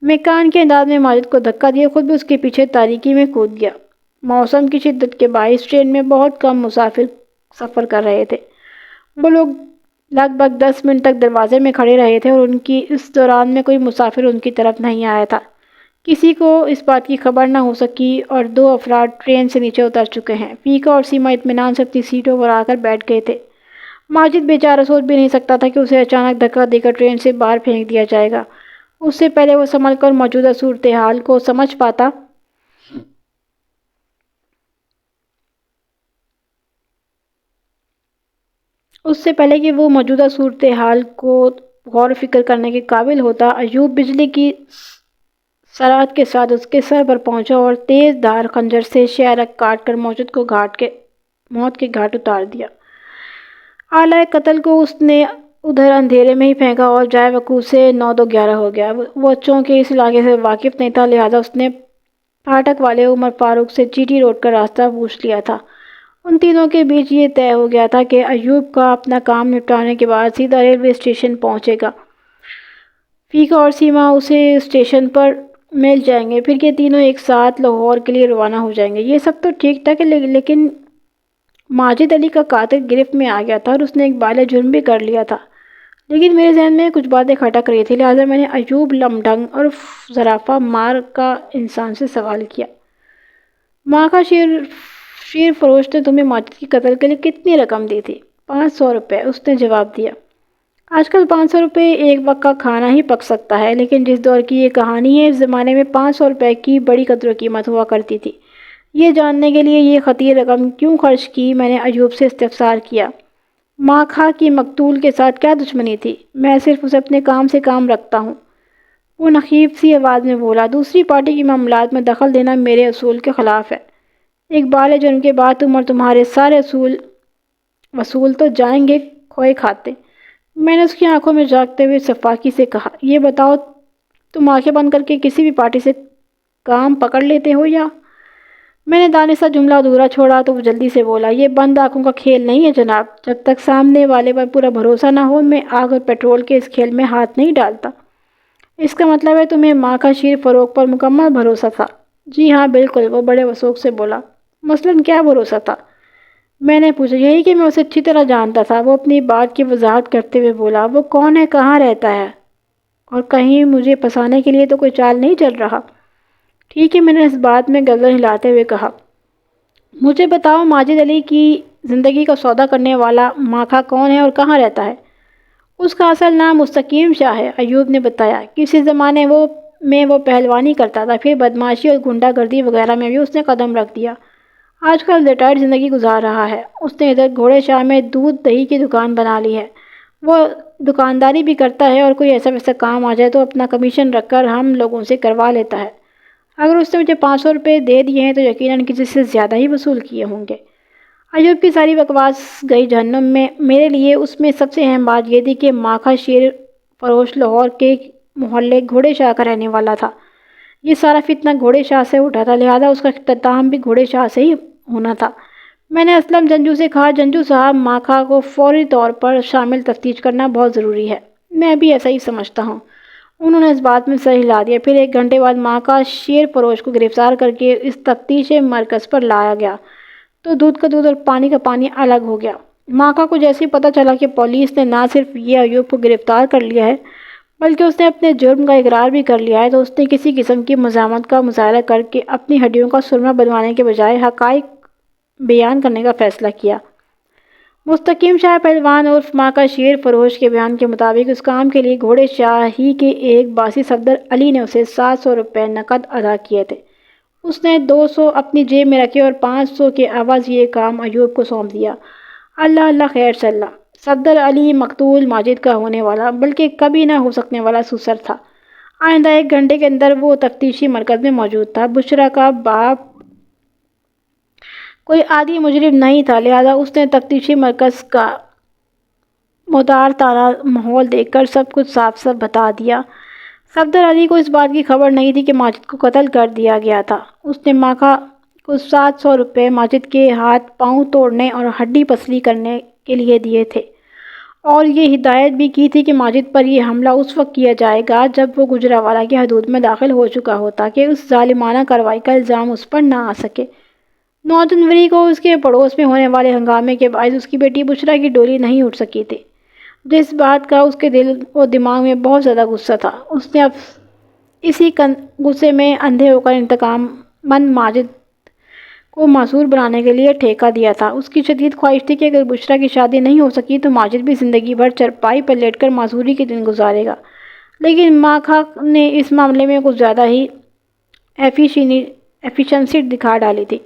میکان کے انداز میں ماجد کو دھکا دیا، خود بھی اس کے پیچھے تاریکی میں کود گیا۔ موسم کی شدت کے باعث ٹرین میں بہت کم مسافر سفر کر رہے تھے۔ وہ لوگ لگ بھگ 10 منٹ تک دروازے میں کھڑے رہے تھے اور ان کی اس دوران میں کوئی مسافر ان کی طرف نہیں آیا تھا۔ کسی کو اس بات کی خبر نہ ہو سکی اور 2 افراد ٹرین سے نیچے اتر چکے ہیں۔ فیقہ اور سیما اطمینان سے اپنی سیٹوں پر آ کر بیٹھ گئے تھے۔ ماجد بیچارہ سوچ بھی نہیں سکتا تھا کہ اسے اچانک دھکا دے کر ٹرین سے باہر پھینک دیا جائے گا۔ اس سے پہلے وہ سنبھل کر موجودہ صورتحال کو سمجھ پاتا اس سے پہلے کہ وہ موجودہ صورتحال کو غور و فکر کرنے کے قابل ہوتا، ایوب بجلی کی سرعت کے ساتھ اس کے سر پر پہنچا اور تیز دھار خنجر سے شہرک کاٹ کر موت کے گھاٹ اتار دیا۔ آلۂ قتل کو اس نے ادھر اندھیرے میں ہی پھینکا اور جائے وقوع سے 9:11 ہو گیا۔ وہ چونکہ اس علاقے سے واقف نہیں تھا لہٰذا اس نے پھاٹک والے عمر فاروق سے جی ٹی روڈ کا راستہ پوچھ لیا تھا۔ ان تینوں کے بیچ یہ طے ہو گیا تھا کہ ایوب کا اپنا کام نپٹانے کے بعد سیدھا ریلوے اسٹیشن پہنچے گا۔ فیقہ اور سیما اسے اسٹیشن پر مل جائیں گے، پھر یہ تینوں ایک ساتھ لاہور کے لیے روانہ ہو جائیں گے۔ یہ سب تو ٹھیک ٹھاک ہے، لیکن ماجد علی کا قاتل گرفت میں آ گیا تھا اور اس نے ایک بالغ جرم بھی کر لیا تھا۔ لیکن میرے ذہن میں کچھ باتیں کھٹک رہی تھی، لہٰذا میں نے ایوب لمڈنگ اور زرافہ مار کا انسان سے سوال کیا، ماں کا شیر فروش نے تمہیں ماجد کے قتل کے لیے کتنی رقم دی تھی؟ 500 روپے، اس نے جواب دیا۔ آج کل 500 روپے ایک وقت کا کھانا ہی پک سکتا ہے، لیکن جس دور کی یہ کہانی ہے اس زمانے میں 500 روپے کی بڑی قدر و قیمت ہوا کرتی تھی۔ یہ جاننے کے لیے یہ خطیر رقم کیوں خرچ کی؟ میں نے ایوب سے استفسار کیا۔ ماں کھا کی مقتول کے ساتھ کیا دشمنی تھی؟ میں صرف اسے اپنے کام سے کام رکھتا ہوں، وہ نخیب سی آواز میں بولا۔ دوسری پارٹی کی معاملات میں دخل دینا میرے اصول کے خلاف ہے۔ ایک بالغ جرم کے بعد تم اور تمہارے سارے وصول تو جائیں گے کھوئے کھاتے۔ میں نے اس کی آنکھوں میں جھانکتے ہوئے شفاقی سے کہا، یہ بتاؤ تم آنکھیں بند کر کے کسی بھی پارٹی سے کام پکڑ لیتے ہو یا؟ میں نے دانے سا جملہ ادھورا چھوڑا تو وہ جلدی سے بولا، یہ بند آنکھوں کا کھیل نہیں ہے جناب، جب تک سامنے والے پر پورا بھروسہ نہ ہو میں آگ اور پیٹرول کے اس کھیل میں ہاتھ نہیں ڈالتا۔ اس کا مطلب ہے تمہیں ماں کا شیر فروغ پر مکمل بھروسہ تھا؟ جی ہاں بالکل، وہ بڑے وثوق سے بولا۔ مثلاً کیا بھروسہ تھا؟ میں نے پوچھا۔ یہی کہ میں اسے اچھی طرح جانتا تھا، وہ اپنی بات کی وضاحت کرتے ہوئے بولا۔ وہ کون ہے، کہاں رہتا ہے، اور کہیں مجھے پھنسانے کے لیے تو کوئی چال نہیں چل رہا؟ ٹھیک ہے، میں نے اس بات میں گردن ہلاتے ہوئے کہا، مجھے بتاؤ ماجد علی کی زندگی کا سودا کرنے والا ماکھا کون ہے اور کہاں رہتا ہے؟ اس کا اصل نام مستقیم شاہ ہے، ایوب نے بتایا۔ کسی زمانے میں وہ پہلوانی کرتا تھا، پھر بدماشی اور گنڈا گردی وغیرہ میں بھی اس نے قدم رکھ دیا۔ آج کل ریٹائرڈ زندگی گزار رہا ہے۔ اس نے ادھر گھوڑے شاہ میں دودھ دہی کی دکان بنا لی ہے۔ وہ دکانداری بھی کرتا ہے اور کوئی ایسا ویسا کام آ جائے تو اپنا کمیشن رکھ کر ہم لوگوں سے کروا لیتا ہے۔ اگر اس نے مجھے 500 روپے دے دیے ہیں تو یقیناً کسی سے زیادہ ہی وصول کیے ہوں گے۔ ایوب کی ساری بکواس گئی جہنم میں۔ میرے لیے اس میں سب سے اہم بات یہ تھی کہ ماکھا شیر فروش لاہور کے محلے گھوڑے شاہ کا رہنے والا تھا۔ یہ سارا فتنہ گھوڑے شاہ سے اٹھا تھا، لہٰذا اس کا اختتام بھی گھوڑے شاہ سے ہی ہونا تھا۔ میں نے اسلم جنجو سے کہا، جنجو صاحب ماکھا کو فوری طور پر شامل تفتیش کرنا بہت ضروری ہے۔ میں بھی ایسا ہی سمجھتا ہوں۔ انہوں نے اس بات میں سر ہلا دیا۔ پھر 1 گھنٹے بعد ماکھا شیر فروش کو گرفتار کر کے اس تفتیش مرکز پر لایا گیا تو دودھ کا دودھ اور پانی کا پانی الگ ہو گیا۔ ماکھا کو جیسے ہی پتہ چلا کہ پولیس نے نہ صرف یہ ایوب کو گرفتار کر لیا ہے بلکہ اس نے اپنے جرم کا اقرار بھی کر لیا ہے تو اس نے کسی قسم کی مزاحمت کا مظاہرہ کر کے اپنی ہڈیوں کا سرما بنوانے کے بجائے حقائق بیان کرنے کا فیصلہ کیا۔ مستقیم شاہ پہلوان عرف ماکھا شیر فروش کے بیان کے مطابق اس کام کے لیے گھوڑے شاہ ہی کے ایک باسی صفدر علی نے اسے 700 روپے نقد ادا کیے تھے اس نے 200 اپنی جیب میں رکھے اور 500 کے عوض یہ کام ایوب کو سونپ دیا۔ اللہ اللہ خیر سے اللہ۔ صفدر علی مقتول ماجد کا ہونے والا بلکہ کبھی نہ ہو سکنے والا سسر تھا۔ آئندہ 1 گھنٹے کے اندر وہ تفتیشی مرکز میں موجود تھا۔ بشریٰ کا باپ کوئی عادی مجرم نہیں تھا، لہذا اس نے تفتیشی مرکز کا مدار تالا ماحول دیکھ کر سب کچھ صاف صاف بتا دیا۔ صفدر علی کو اس بات کی خبر نہیں تھی کہ ماجد کو قتل کر دیا گیا تھا۔ اس نے ماکھا کو 700 روپے ماجد کے ہاتھ پاؤں توڑنے اور ہڈی پسلی کرنے کے لیے دیے تھے، اور یہ ہدایت بھی کی تھی کہ ماجد پر یہ حملہ اس وقت کیا جائے گا جب وہ گجرانوالہ کی حدود میں داخل ہو چکا ہو، تاکہ اس ظالمانہ کارروائی کا الزام اس پر نہ آ سکے۔ 9 جنوری کو اس کے پڑوس میں ہونے والے ہنگامے کے باعث اس کی بیٹی بشریٰ کی ڈولی نہیں اٹھ سکی تھی، جس بات کا اس کے دل و دماغ میں بہت زیادہ غصہ تھا۔ اس نے اب اسی غصے میں اندھے ہو کر انتقام مند ماجد کو معذور بنانے کے لیے ٹھیکہ دیا تھا۔ اس کی شدید خواہش تھی کہ اگر بشریٰ کی شادی نہیں ہو سکی تو ماجد بھی زندگی بھر چرپائی پر لیٹ کر معذوری کے دن گزارے گا، لیکن ماکھا نے اس معاملے میں کچھ زیادہ ہی ایفیشنسی دکھا ڈالی تھی۔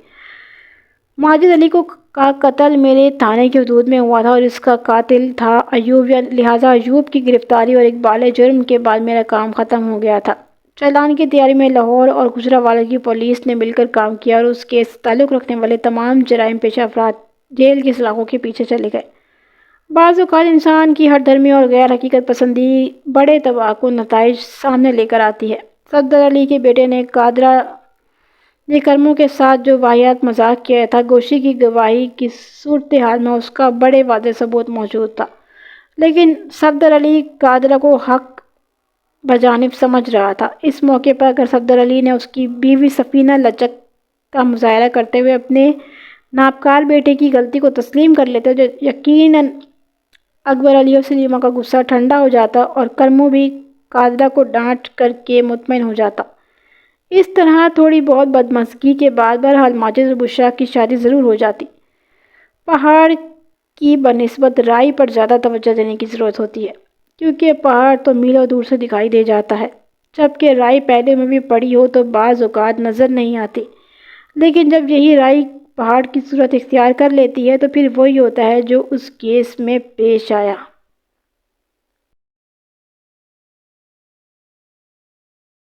ماجد علی کا قتل میرے تھانے کی حدود میں ہوا تھا اور اس کا قاتل تھا ایوب، لہٰذا ایوب کی گرفتاری اور اقبال جرم کے بعد میرا کام ختم ہو گیا تھا۔ چالان کی تیاری میں لاہور اور گجرانوالہ کی پولیس نے مل کر کام کیا اور اس کیس سے تعلق رکھنے والے تمام جرائم پیشہ افراد جیل کی سلاخوں کے پیچھے چلے گئے۔ بعض اوقات انسان کی ہٹ دھرمی اور غیر حقیقت پسندی بڑے تباہکن نتائج سامنے لے کر آتی ہے۔ صفدر علی کے بیٹے نے قادرہ نے کرموں کے ساتھ جو واہیات مذاق کیا تھا، گوشی کی گواہی کی صورتحال میں اس کا بڑے واضح ثبوت موجود تھا، لیکن صفدر علی قادرہ کو حق بجانب سمجھ رہا تھا۔ اس موقع پر اگر صفدر علی نے اس کی بیوی سفینہ لچک کا مظاہرہ کرتے ہوئے اپنے نابکار بیٹے کی غلطی کو تسلیم کر لیتے تو یقیناً اکبر علی اور سلیمہ کا غصہ ٹھنڈا ہو جاتا اور کرمو بھی قادرہ کو ڈانٹ کر کے مطمئن ہو جاتا۔ اس طرح تھوڑی بہت بدمزگی کے بعد بہرحال ماجد اور بشریٰ کی شادی ضرور ہو جاتی۔ پہاڑ کی بنسبت رائی پر زیادہ توجہ دینے کی ضرورت ہوتی ہے، کیونکہ پہاڑ تو میلوں دور سے دکھائی دے جاتا ہے، جبکہ رائی پہلے میں بھی پڑی ہو تو بعض اوقات نظر نہیں آتی، لیکن جب یہی رائی پہاڑ کی صورت اختیار کر لیتی ہے تو پھر وہی ہوتا ہے جو اس کیس میں پیش آیا۔